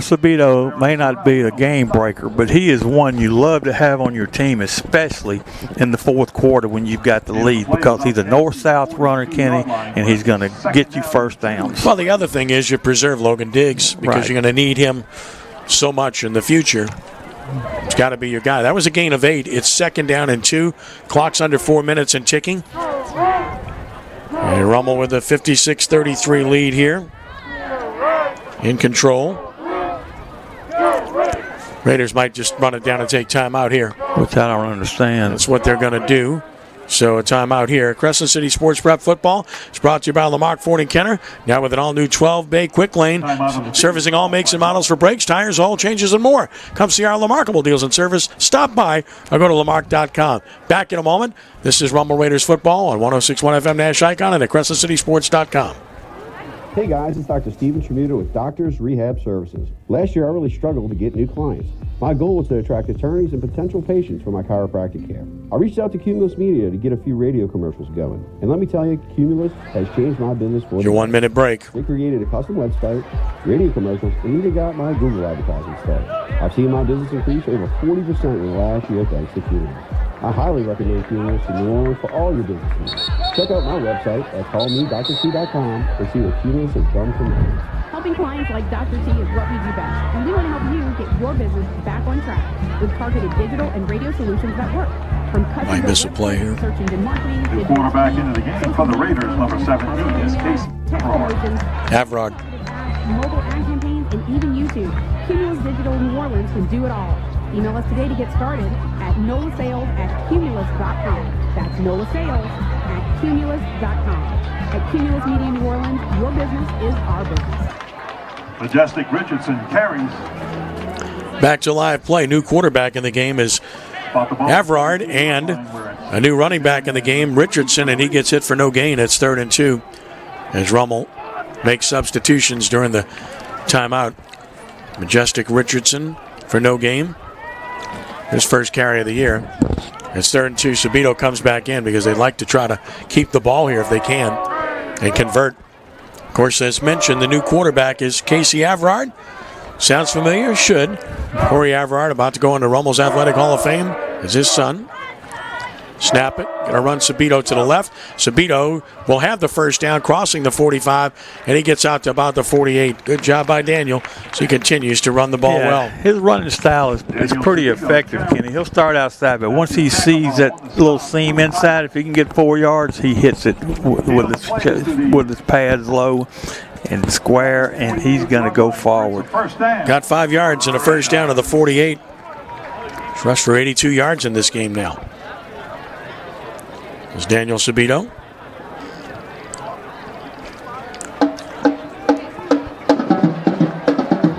Sabito may not be a game breaker, but he is one you love to have on your team, especially in the 4th quarter when you've got the lead, because he's a north-south runner, Kenny, and he's going to get you first downs. Well, the other thing is you preserve Logan Diggs because you're going to need him so much in the future. It's got to be your guy. That was a gain of 8. It's 2nd down and 2. Clock's under 4 minutes and ticking. And Rummel with a 56-33 lead here. In control. Raiders might just run it down and take time out here. Which I don't understand. That's what they're going to do. So a timeout here. Crescent City Sports Prep Football is brought to you by Lamarck Ford and Kenner. Now with an all-new 12-bay quick lane, servicing all makes and models for brakes, tires, oil changes, and more. Come see our Lamarkable deals and service. Stop by or go to Lamarck.com. Back in a moment. This is Rummel Raiders Football on 106.1 FM Nash Icon and at CrescentCitySports.com. Hey guys, it's Dr. Steven Tramuta with Doctors Rehab Services. Last year I really struggled to get new clients. My goal was to attract attorneys and potential patients for my chiropractic care. I reached out to Cumulus Media to get a few radio commercials going. And let me tell you, Cumulus has changed my business for your 1 minute break. They created a custom website, radio commercials, and even got my Google advertising started. I've seen my business increase over 40% in the last year thanks to Cumulus. I highly recommend Cumulus in New Orleans for all your business needs. Check out my website at callmedrc.com and see what Cumulus has done for me. Helping clients like Dr. T is what we do best, and we want to help you get your business back on track with targeted digital and radio solutions that work. From I miss a play here. Search engine marketing, the quarterback into the game for the Raiders, number 17, is Casey Avrod. Mobile ad campaigns, and even YouTube. Cumulus Digital New Orleans can do it all. Email us today to get started at nolasales@cumulus.com. That's nolasales@cumulus.com. At Cumulus Media New Orleans, your business is our business. Majestic Richardson carries. Back to live play. New quarterback in the game is Avrard, and a new running back in the game, Richardson, and he gets hit for no gain. It's 3rd and 2 as Rummel makes substitutions during the timeout. Majestic Richardson for no gain. His first carry of the year. It's 3rd and 2. Sabito comes back in because they'd like to try to keep the ball here if they can and convert course, as mentioned, the new quarterback is Casey Averard. Sounds familiar? Should. Corey Averard, about to go into Rummel's Athletic Hall of Fame, is his son. Snap it. Going to run Sabito to the left. Sabito will have the first down, crossing the 45, and he gets out to about the 48. Good job by Daniel. So he continues to run the ball well. His running style is pretty effective, Kenny. He'll start outside, but once he sees that little seam inside, if he can get 4 yards, he hits it with his pads low and square, and he's going to go forward. Got 5 yards and a first down to the 48. Rushed for 82 yards in this game now. Is Daniel Sabito.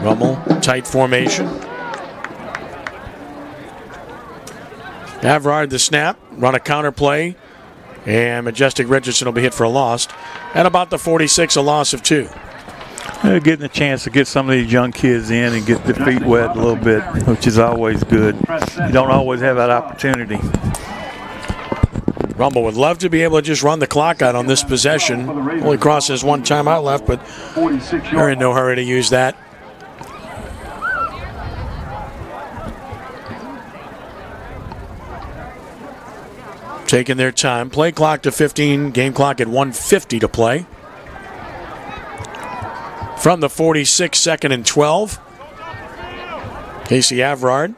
Rummel, tight formation. Averard the snap, run a counter play, and Majestic Richardson will be hit for a loss. At about the 46, a loss of 2. Getting a chance to get some of these young kids in and get their feet wet a little bit, which is always good. You don't always have that opportunity. Rummel would love to be able to just run the clock out on this possession. Holy Cross has 1 timeout left, but they're in no hurry to use that. Taking their time. Play clock to 15, game clock at 1:50 to play. From the 46, 2nd and 12. Casey Averard.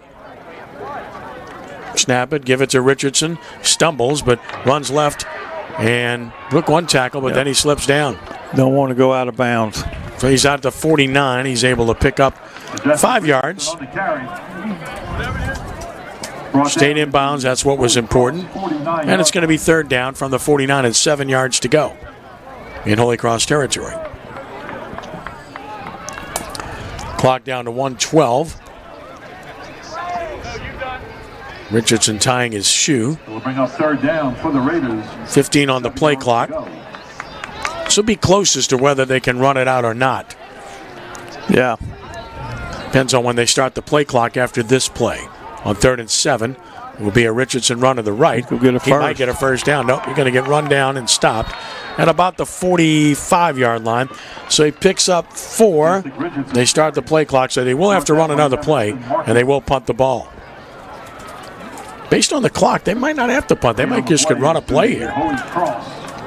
Snap it, give it to Richardson. Stumbles, but runs left and took 1 tackle, but then he slips down. Don't want to go out of bounds. So he's out to 49. He's able to pick up 5 yards. Stayed in bounds, that's what was important. And it's going to be 3rd down from the 49 and 7 yards to go in Holy Cross territory. Clock down to 1:12. Richardson tying his shoe. We'll bring up 3rd down for the Raiders. 15 on the play clock. This will be closest to whether they can run it out or not. Yeah. Depends on when they start the play clock after this play. On 3rd and 7, it will be a Richardson run to the right. He might get a first down. Nope, you're going to get run down and stopped at about the 45-yard line. So he picks up 4. They start the play clock, so they will have to run another play, and they will punt the ball. Based on the clock, they might not have to punt. They might just could run a play here.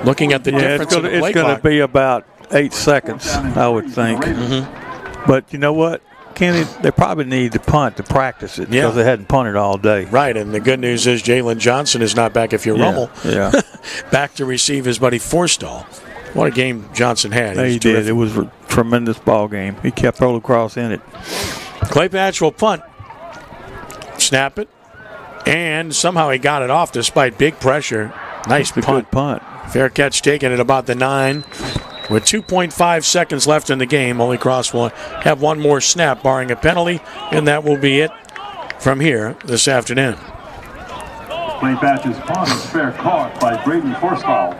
Looking at the difference in the play it's going clock. to be about 8 seconds, I would think. But you know what, Kenny? They probably need to punt to practice it because they hadn't punted all day. Right, and the good news is Jalen Johnson is not back if you're Rummel. Yeah. Back to receive his buddy Forstall. What a game Johnson had. He did. It was a tremendous ball game. He kept Holy Cross in it. Clay Patch will punt. Snap it. And somehow he got it off despite big pressure. Nice punt. Good punt. Fair catch taken at about the 9. With 2.5 seconds left in the game, Holy Cross will have 1 more snap, barring a penalty, and that will be it from here this afternoon. Clay Patch's punt is fair caught by Brady Forstall.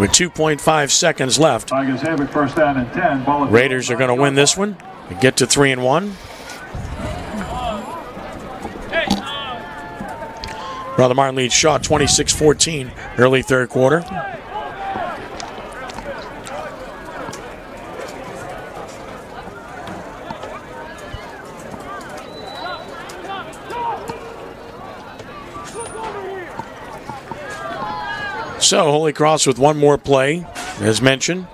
With 2.5 seconds left, Tigers have it 1st down and 10. Raiders are going to win this one and get to 3-1. Brother Martin leads Shaw 26-14 early 3rd quarter. So Holy Cross with 1 more play, as mentioned.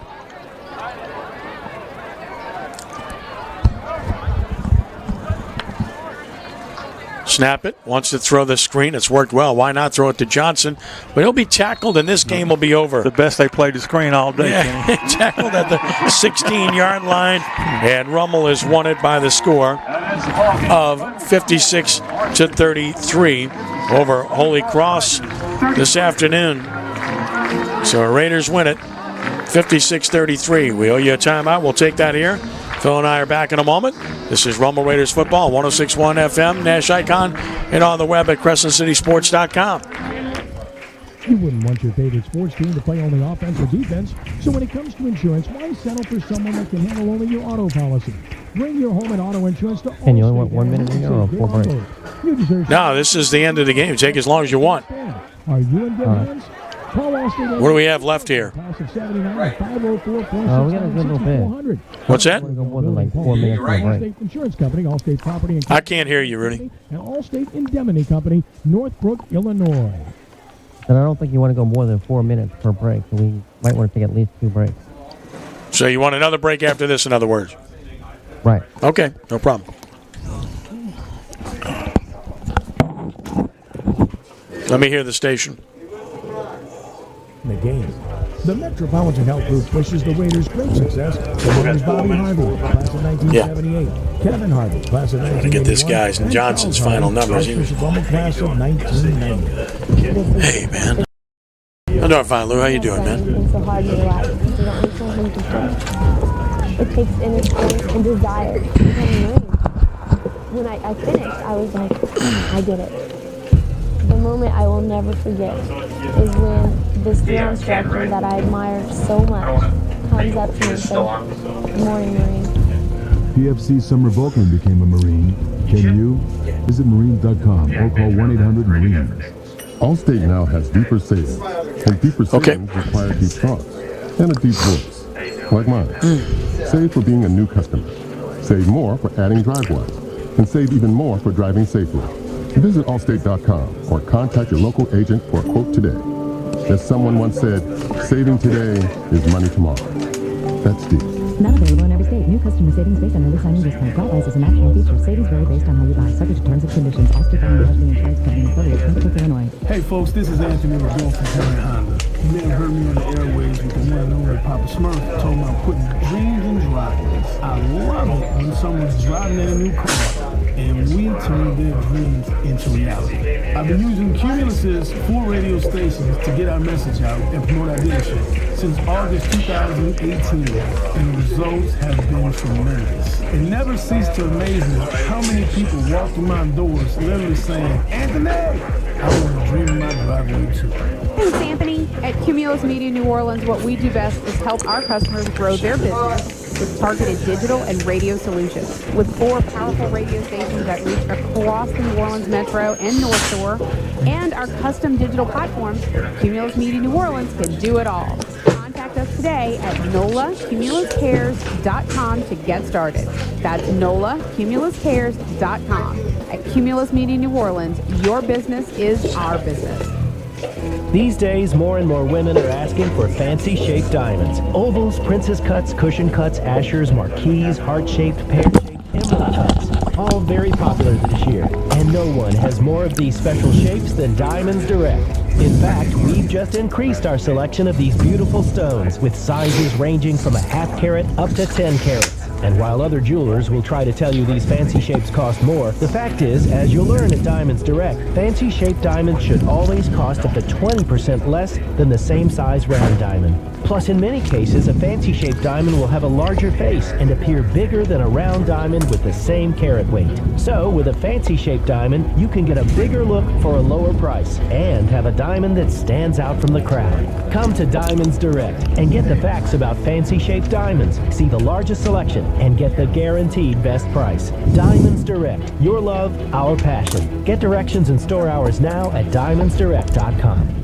Snap it, wants to throw the screen. It's worked well. Why not throw it to Johnson? But he'll be tackled, and this game will be over. The best they played the screen all day. Yeah, tackled at the 16-yard line, and Rummel has won it by the score of 56-33 over Holy Cross this afternoon. So Raiders win it 56-33. We owe you a timeout. We'll take that here. Phil and I are back in a moment. This is Rummel Raiders Football, 106.1 FM, Nash Icon, and on the web at CrescentCitySports.com. You wouldn't want your favorite sports team to play only offense or defense, so when it comes to insurance, why settle for someone that can handle only your auto policy? Bring your home and auto insurance to And you only want 1 minute or 4 break? You deserve. No, this is the end of the game. Take as long as you want. Are you in good hands? What do we have left here? Class of 79, 504.6. We got a good little bit. What's that? Go more than like 4 minutes for a break. Allstate Insurance Company, Allstate Property and I can't hear you, Rudy. and Allstate Indemnity Company, Northbrook, Illinois. And I don't think you want to go more than 4 minutes per break. So we might want to take at least 2 breaks. So you want another break after this, in other words? Right. Okay, no problem. Let me hear the station. In the game, the Metropolitan Health Group wishes the Raiders great success. The Raiders Bobby Harvey, class of 1978. Kevin Harvey, class of 1981. Get this guy's and Johnson's final numbers. Class of 1990. Hey, man. I'm doing fine, Lou. How you doing, man? It's so hard to relax because you don't need something to do. It takes inner strength and desire to become a Marine. When I finished, I was like, I did it. The moment I will never forget is when this drill instructor that I admire so much comes up to me and says, "Good morning, Marine." PFC Summer Vulcan became a Marine. Can you? Visit Marines.com or call 1-800-MARINES. Allstate now has deeper savings, and deeper savings require deep thoughts and a deep voice, like mine. Save for being a new customer. Save more for adding DriveWise, and save even more for driving safely. Visit Allstate.com or contact your local agent for a quote today. As someone once said, saving today is money tomorrow. That's deep. Not available in every state. New customer savings based on early signing discount. DriveWise is an optional feature. Savings vary based on how you buy. Subject to terms and conditions. Allstate Federal Insurance Company affiliate, Northbrook, Illinois. Hey folks, this is Anthony LeBron from Henry Honda. You may have heard me on the airways with the one and only Papa Smurf talking about putting dreams in driveways. I love it when someone's driving in a new car and we turn their dreams into reality. I've been using Cumulus's 4 radio stations to get our message out and promote our dealership since August 2018, and the results have been tremendous. It never ceased to amaze me how many people walk through my doors literally saying, "Anthony, I want to dream in my driveway too." Thanks, Anthony. At Cumulus Media New Orleans, what we do best is help our customers grow their business with targeted digital and radio solutions. With 4 powerful radio stations that reach across the New Orleans Metro and North Shore, and our custom digital platforms, Cumulus Media New Orleans can do it all. Contact us today at NOLACumulusCares.com to get started. That's NOLACumulusCares.com. At Cumulus Media New Orleans, your business is our business. These days, more and more women are asking for fancy-shaped diamonds. Ovals, princess cuts, cushion cuts, ashers, marquise, heart-shaped, pear-shaped, emerald cuts. All very popular this year. And no one has more of these special shapes than Diamonds Direct. In fact, we've just increased our selection of these beautiful stones with sizes ranging from a ½ carat up to 10 carats. And while other jewelers will try to tell you these fancy shapes cost more, the fact is, as you'll learn at Diamonds Direct, fancy shaped diamonds should always cost up to 20% less than the same size round diamond. Plus, in many cases, a fancy shaped diamond will have a larger face and appear bigger than a round diamond with the same carat weight. So, with a fancy shaped diamond, you can get a bigger look for a lower price and have a diamond that stands out from the crowd. Come to Diamonds Direct and get the facts about fancy shaped diamonds, see the largest selection, and get the guaranteed best price. Diamonds Direct. Your love, our passion. Get directions and store hours now at diamondsdirect.com.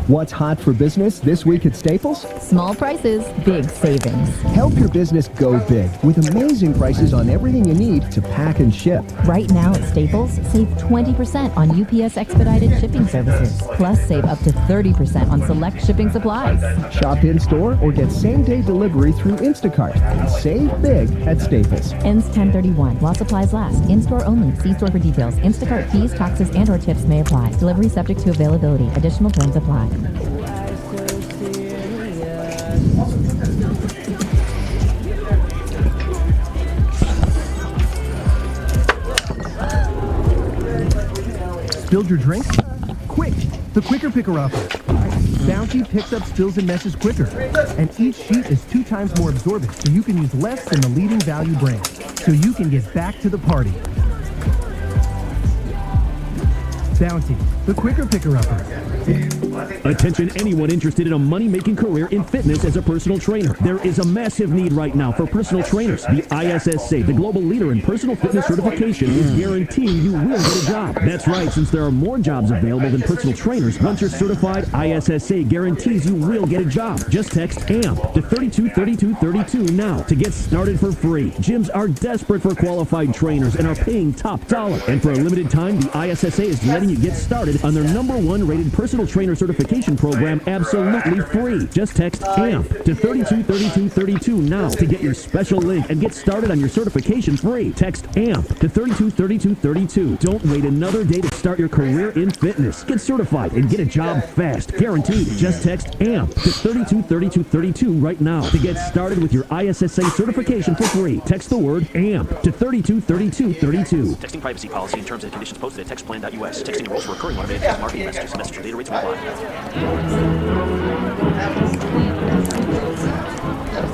What's hot for business this week at Staples? Small prices, big savings. Help your business go big with amazing prices on everything you need to pack and ship. Right now at Staples, save 20% on UPS expedited shipping services. Plus, save up to 30% on select shipping supplies. Shop in-store or get same-day delivery through Instacart. Save big at Staples. Ends 10/31. While supplies last. In-store only. See store for details. Instacart fees, taxes, and/or tips may apply. Delivery subject to availability. Additional terms apply. Spilled your drink? Quick! The Quicker Picker offer. Bounty picks up spills and messes quicker. And each sheet is 2 times more absorbent, so you can use less than the leading value brand. So you can get back to the party. Bounty, the quicker picker-upper. Attention anyone interested in a money-making career in fitness as a personal trainer. There is a massive need right now for personal trainers. The ISSA, the global leader in personal fitness certification, is guaranteeing you will get a job. That's right, since there are more jobs available than personal trainers, once you're certified, ISSA guarantees you will get a job. Just text AMP to 323232 now to get started for free. Gyms are desperate for qualified trainers and are paying top dollar. And for a limited time, the ISSA is letting you get started on their #1 rated personal trainer certification program absolutely free. Just text AMP to 323232 now to get your special link and get started on your certification free. Text AMP to 323232. Don't wait another day to start your career in fitness. Get certified and get a job fast. Guaranteed. Just text AMP to 323232 right now to get started with your ISSA certification for free. Text the word AMP to 323232. Texting privacy policy and terms and conditions posted at textplan.us. Texting rules for recurring automated text marketing messages. Message data rates will apply.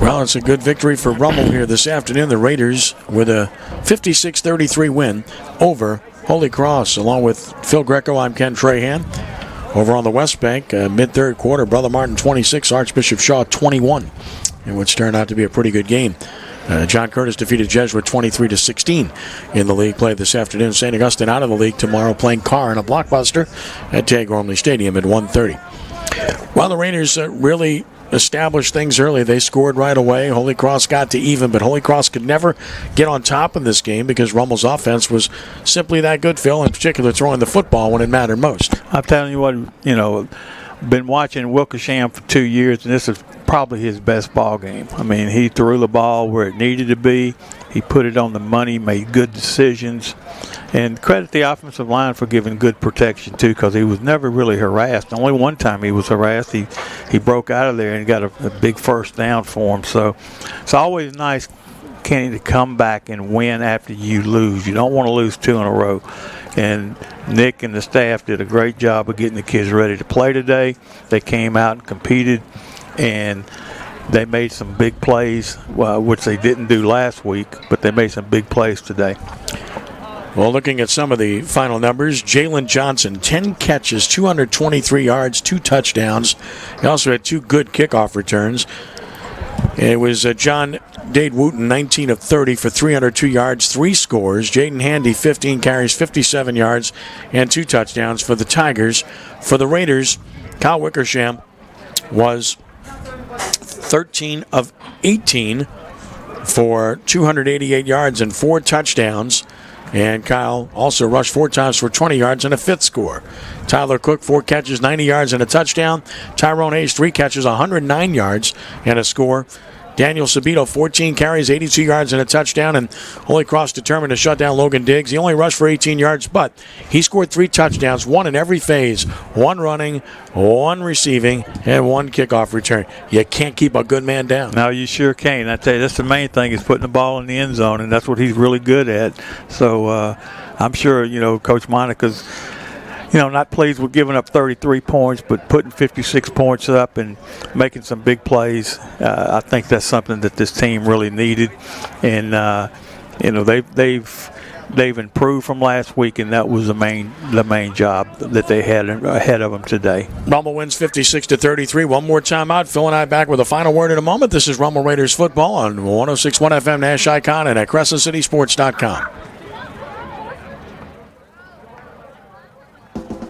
Well, it's a good victory for Rummel here this afternoon. The Raiders with a 56-33 win over Holy Cross. Along with Phil Greco, I'm Ken Trahan. Over on the West Bank, mid-third quarter, Brother Martin 26, Archbishop Shaw 21, in which turned out to be a pretty good game. John Curtis defeated Jesuit 23-16 in the league play this afternoon. St. Augustine out of the league tomorrow, playing Carr in a blockbuster at Tag Gormley Stadium at 1:30. Well, the Raiders really established things early. They scored right away. Holy Cross got to even, but Holy Cross could never get on top in this game because Rummel's offense was simply that good, Phil, in particular throwing the football when it mattered most. I'm telling you what, been watching Wilkesham for 2 years, and this is probably his best ball game. I mean, he threw the ball where it needed to be. He put it on the money, made good decisions. And credit the offensive line for giving good protection, too, because he was never really harassed. Only one time he was harassed. He broke out of there and got a big first down for him. So it's always nice, Kenny, to come back and win after you lose. You don't want to lose 2 in a row. And Nick and the staff did a great job of getting the kids ready to play today. They came out and competed, and they made some big plays, which they didn't do last week, but they made some big plays today. Well, looking at some of the final numbers, Jalen Johnson, 10 catches, 223 yards, 2 touchdowns. He also had 2 good kickoff returns. It was John Dade Wooten, 19 of 30 for 302 yards, 3 scores. Jaden Handy, 15 carries, 57 yards, and 2 touchdowns for the Tigers. For the Raiders, Kyle Wickersham was 13 of 18 for 288 yards and 4 touchdowns. And Kyle also rushed 4 times for 20 yards and a 5th score. Tyler Cook, 4 catches, 90 yards and a touchdown. Tyrone Hayes, 3 catches, 109 yards and a score. Daniel Sabito, 14 carries, 82 yards and a touchdown. And Holy Cross determined to shut down Logan Diggs. He only rushed for 18 yards, but he scored 3 touchdowns, 1 in every phase. 1 running, 1 receiving, and 1 kickoff return. You can't keep a good man down. No, you sure can't. I tell you, that's the main thing, is putting the ball in the end zone, and that's what he's really good at. So I'm sure, Coach Monica's not pleased with giving up 33 points, but putting 56 points up and making some big plays. I think that's something that this team really needed. And, they've improved from last week, and that was the main job that they had ahead of them today. Rummel wins 56-33. One more timeout. Phil and I back with a final word in a moment. This is Rummel Raiders football on 106.1 FM Nash Icon and at CrescentCitySports.com.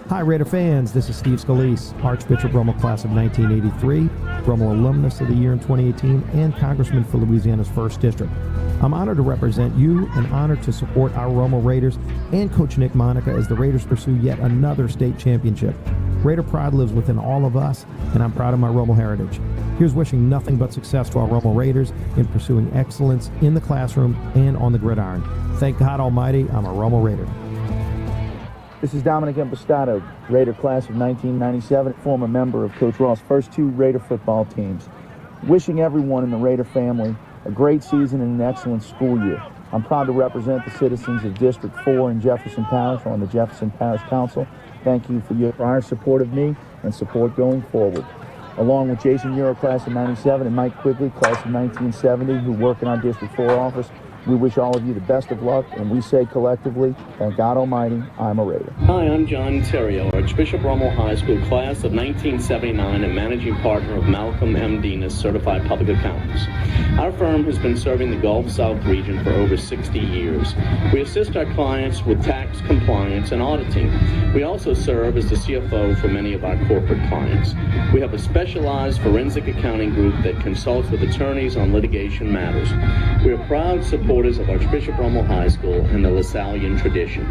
Hi, Raider fans. This is Steve Scalise, Archbishop Rummel class of 1983, Rummel alumnus of the year in 2018, and Congressman for Louisiana's 1st District. I'm honored to represent you and honored to support our Rummel Raiders and Coach Nick Monica as the Raiders pursue yet another state championship. Raider pride lives within all of us, and I'm proud of my Rummel heritage. Here's wishing nothing but success to our Rummel Raiders in pursuing excellence in the classroom and on the gridiron. Thank God Almighty, I'm a Rummel Raider. This is Dominic Impastato, Raider class of 1997, former member of Coach Ross' first 2 Raider football teams. Wishing everyone in the Raider family a great season and an excellent school year. I'm proud to represent the citizens of District 4 in Jefferson Parish on the Jefferson Parish Council. Thank you for your prior support of me and support going forward. Along with Jason Euro, class of 97, and Mike Quigley, class of 1970, who work in our District 4 office, We wish all of you the best of luck, and we say collectively, thank God Almighty, I'm a Raider. Hi, I'm John Terrio, Archbishop Rummel High School class of 1979 and managing partner of Malcolm M. Dinas Certified Public Accountants. Our firm has been serving the Gulf South region for over 60 years. We assist our clients with tax compliance and auditing. We also serve as the CFO for many of our corporate clients. We have a specialized forensic accounting group that consults with attorneys on litigation matters. We are proud supporters of Archbishop Rummel High School and the LaSallian tradition.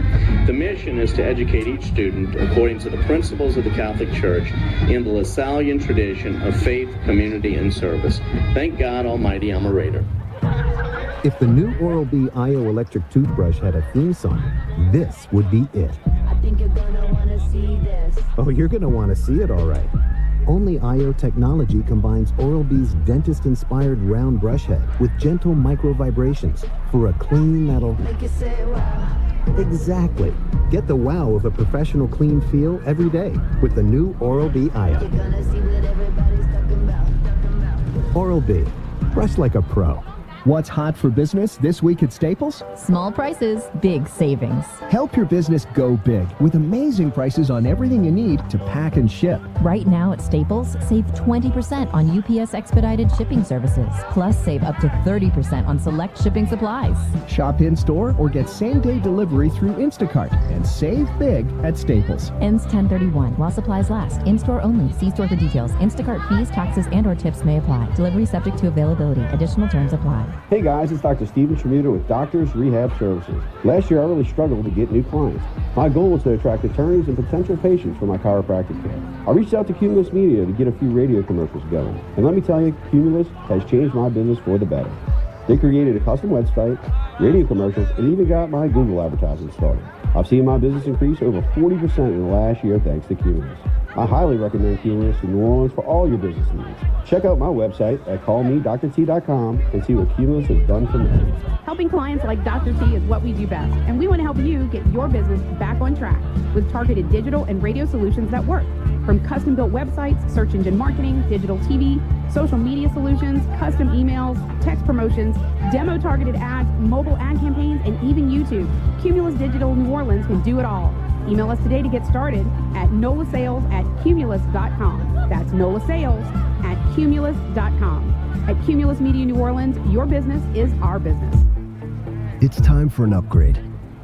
The mission is to educate each student according to the principles of the Catholic Church in the LaSallian tradition of faith, community, and service. Thank God Almighty, I'm a Raider. If the new Oral-B IO electric toothbrush had a theme song, this would be it. I think you're gonna wanna see this. Oh, you're going to want to see it, all right. Only IO technology combines Oral-B's dentist-inspired round brush head with gentle micro vibrations for a clean that'll Make you say wow. Exactly. Get the wow of a professional clean feel every day with the new Oral-B IO. You're gonna see what everybody's talking about. Oral-B. Brush like a pro. What's hot for business this week at Staples? Small prices, big savings. Help your business go big with amazing prices on everything you need to pack and ship. Right now at Staples, save 20% on UPS expedited shipping services. Plus, save up to 30% on select shipping supplies. Shop in-store or get same-day delivery through Instacart and save big at Staples. Ends 10/31 while supplies last. In-store only. See store for details. Instacart fees, taxes, and/or tips may apply. Delivery subject to availability. Additional terms apply. Hey guys, it's Dr. Steven Tremuter with Doctors Rehab Services. Last year I really struggled to get new clients. My goal was to attract attorneys and potential patients for my chiropractic care. I reached out to Cumulus Media to get a few radio commercials going. And let me tell you, Cumulus has changed my business for the better. They created a custom website, radio commercials, and even got my Google advertising started. I've seen my business increase over 40% in the last year thanks to Cumulus. I highly recommend Cumulus in New Orleans for all your business needs. Check out my website at callmedrt.com and see what Cumulus has done for me. Helping clients like Dr. T is what we do best, and we want to help you get your business back on track with targeted digital and radio solutions that work. From custom-built websites, search engine marketing, digital TV, social media solutions, custom emails, text promotions, demo-targeted ads, mobile ad campaigns, and even YouTube, Cumulus Digital New Orleans can do it all. Email us today to get started at nolasales@cumulus.com. That's nolasales@cumulus.com. At Cumulus Media New Orleans, your business is our business. It's time for an upgrade.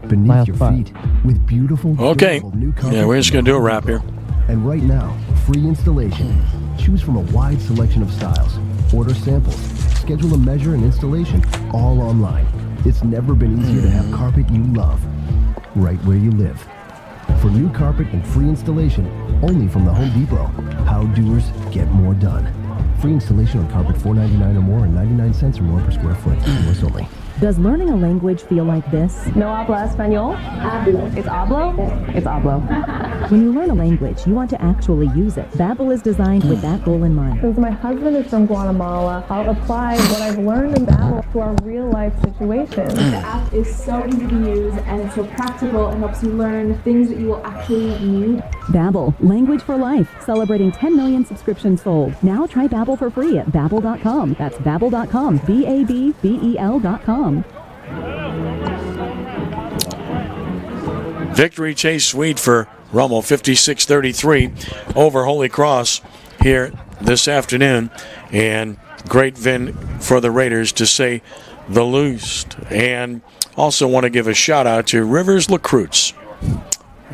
Beneath your feet with beautiful, Okay. durable new carpet. Yeah, we're just going to do a wrap here. And right now, free installation. Choose from a wide selection of styles. Order samples. Schedule a measure and installation all online. It's never been easier to have carpet you love right where you live. For new carpet and free installation, only from the Home Depot. How doers get more done. Free installation on carpet $4.99 or more and 99 cents or more per square foot. US only. Does learning a language feel like this? No habla español? It's hablo? It's hablo. When you learn a language, you want to actually use it. Babbel is designed with that goal in mind. Since my husband is from Guatemala, I'll apply what I've learned in Babbel to our real life situations. The app is so easy to use and so practical and helps you learn things that you will actually need. Babbel, language for life, celebrating 10 million subscriptions sold. Now try Babbel for free at Babbel.com. That's Babbel.com, Babbel.com. Victory chase sweet for Rummel, 56-33 over Holy Cross here this afternoon. And great win for the Raiders, to say the least. And also want to give a shout out to Rivers LaCruz.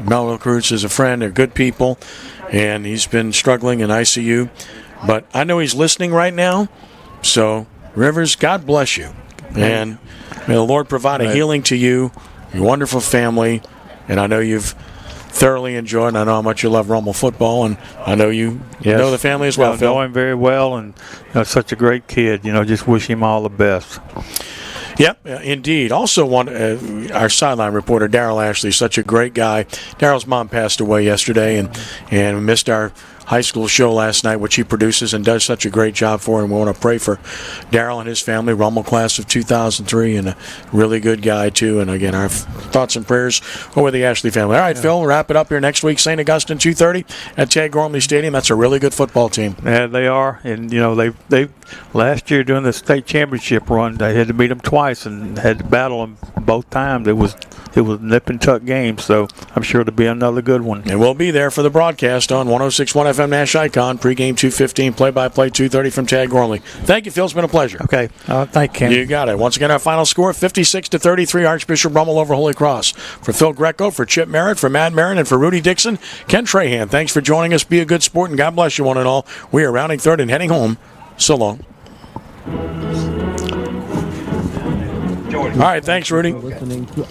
Mel LaCruz is a friend. They're good people. And he's been struggling in ICU. But I know he's listening right now. So, Rivers, God bless you. And may the Lord provide a healing to you, your wonderful family. And I know you've thoroughly enjoyed, and I know how much you love Rummel football, and I know you know the family as well, I Phil. know him very well, and such a great kid. Just wish him all the best. Yep, indeed. Also, our sideline reporter, Darryl Ashley, such a great guy. Darryl's mom passed away yesterday, and we missed our high school show last night, which he produces and does such a great job for. And we want to pray for Daryl and his family, Rummel class of 2003, and a really good guy, too. And, again, our thoughts and prayers over the Ashley family. All right, Phil, wrap it up here next week. St. Augustine, 2:30 at Tad Gormley Stadium. That's a really good football team. Yeah, they are. And, they last year during the state championship run, they had to beat them twice and had to battle them both times. It was nip and tuck game, so I'm sure it'll be another good one. And we'll be there for the broadcast on 106.1 FM Nash Icon, pregame 2:15, play-by-play 2:30 from Tad Gormley. Thank you, Phil. It's been a pleasure. Okay. Thank you, Ken. You got it. Once again, our final score, 56-33, Archbishop Rummel over Holy Cross. For Phil Greco, for Chip Merritt, for Matt Marin, and for Rudy Dixon, Ken Trahan, thanks for joining us. Be a good sport, and God bless you one and all. We are rounding third and heading home. So long. All right, thanks, Rudy. Listening to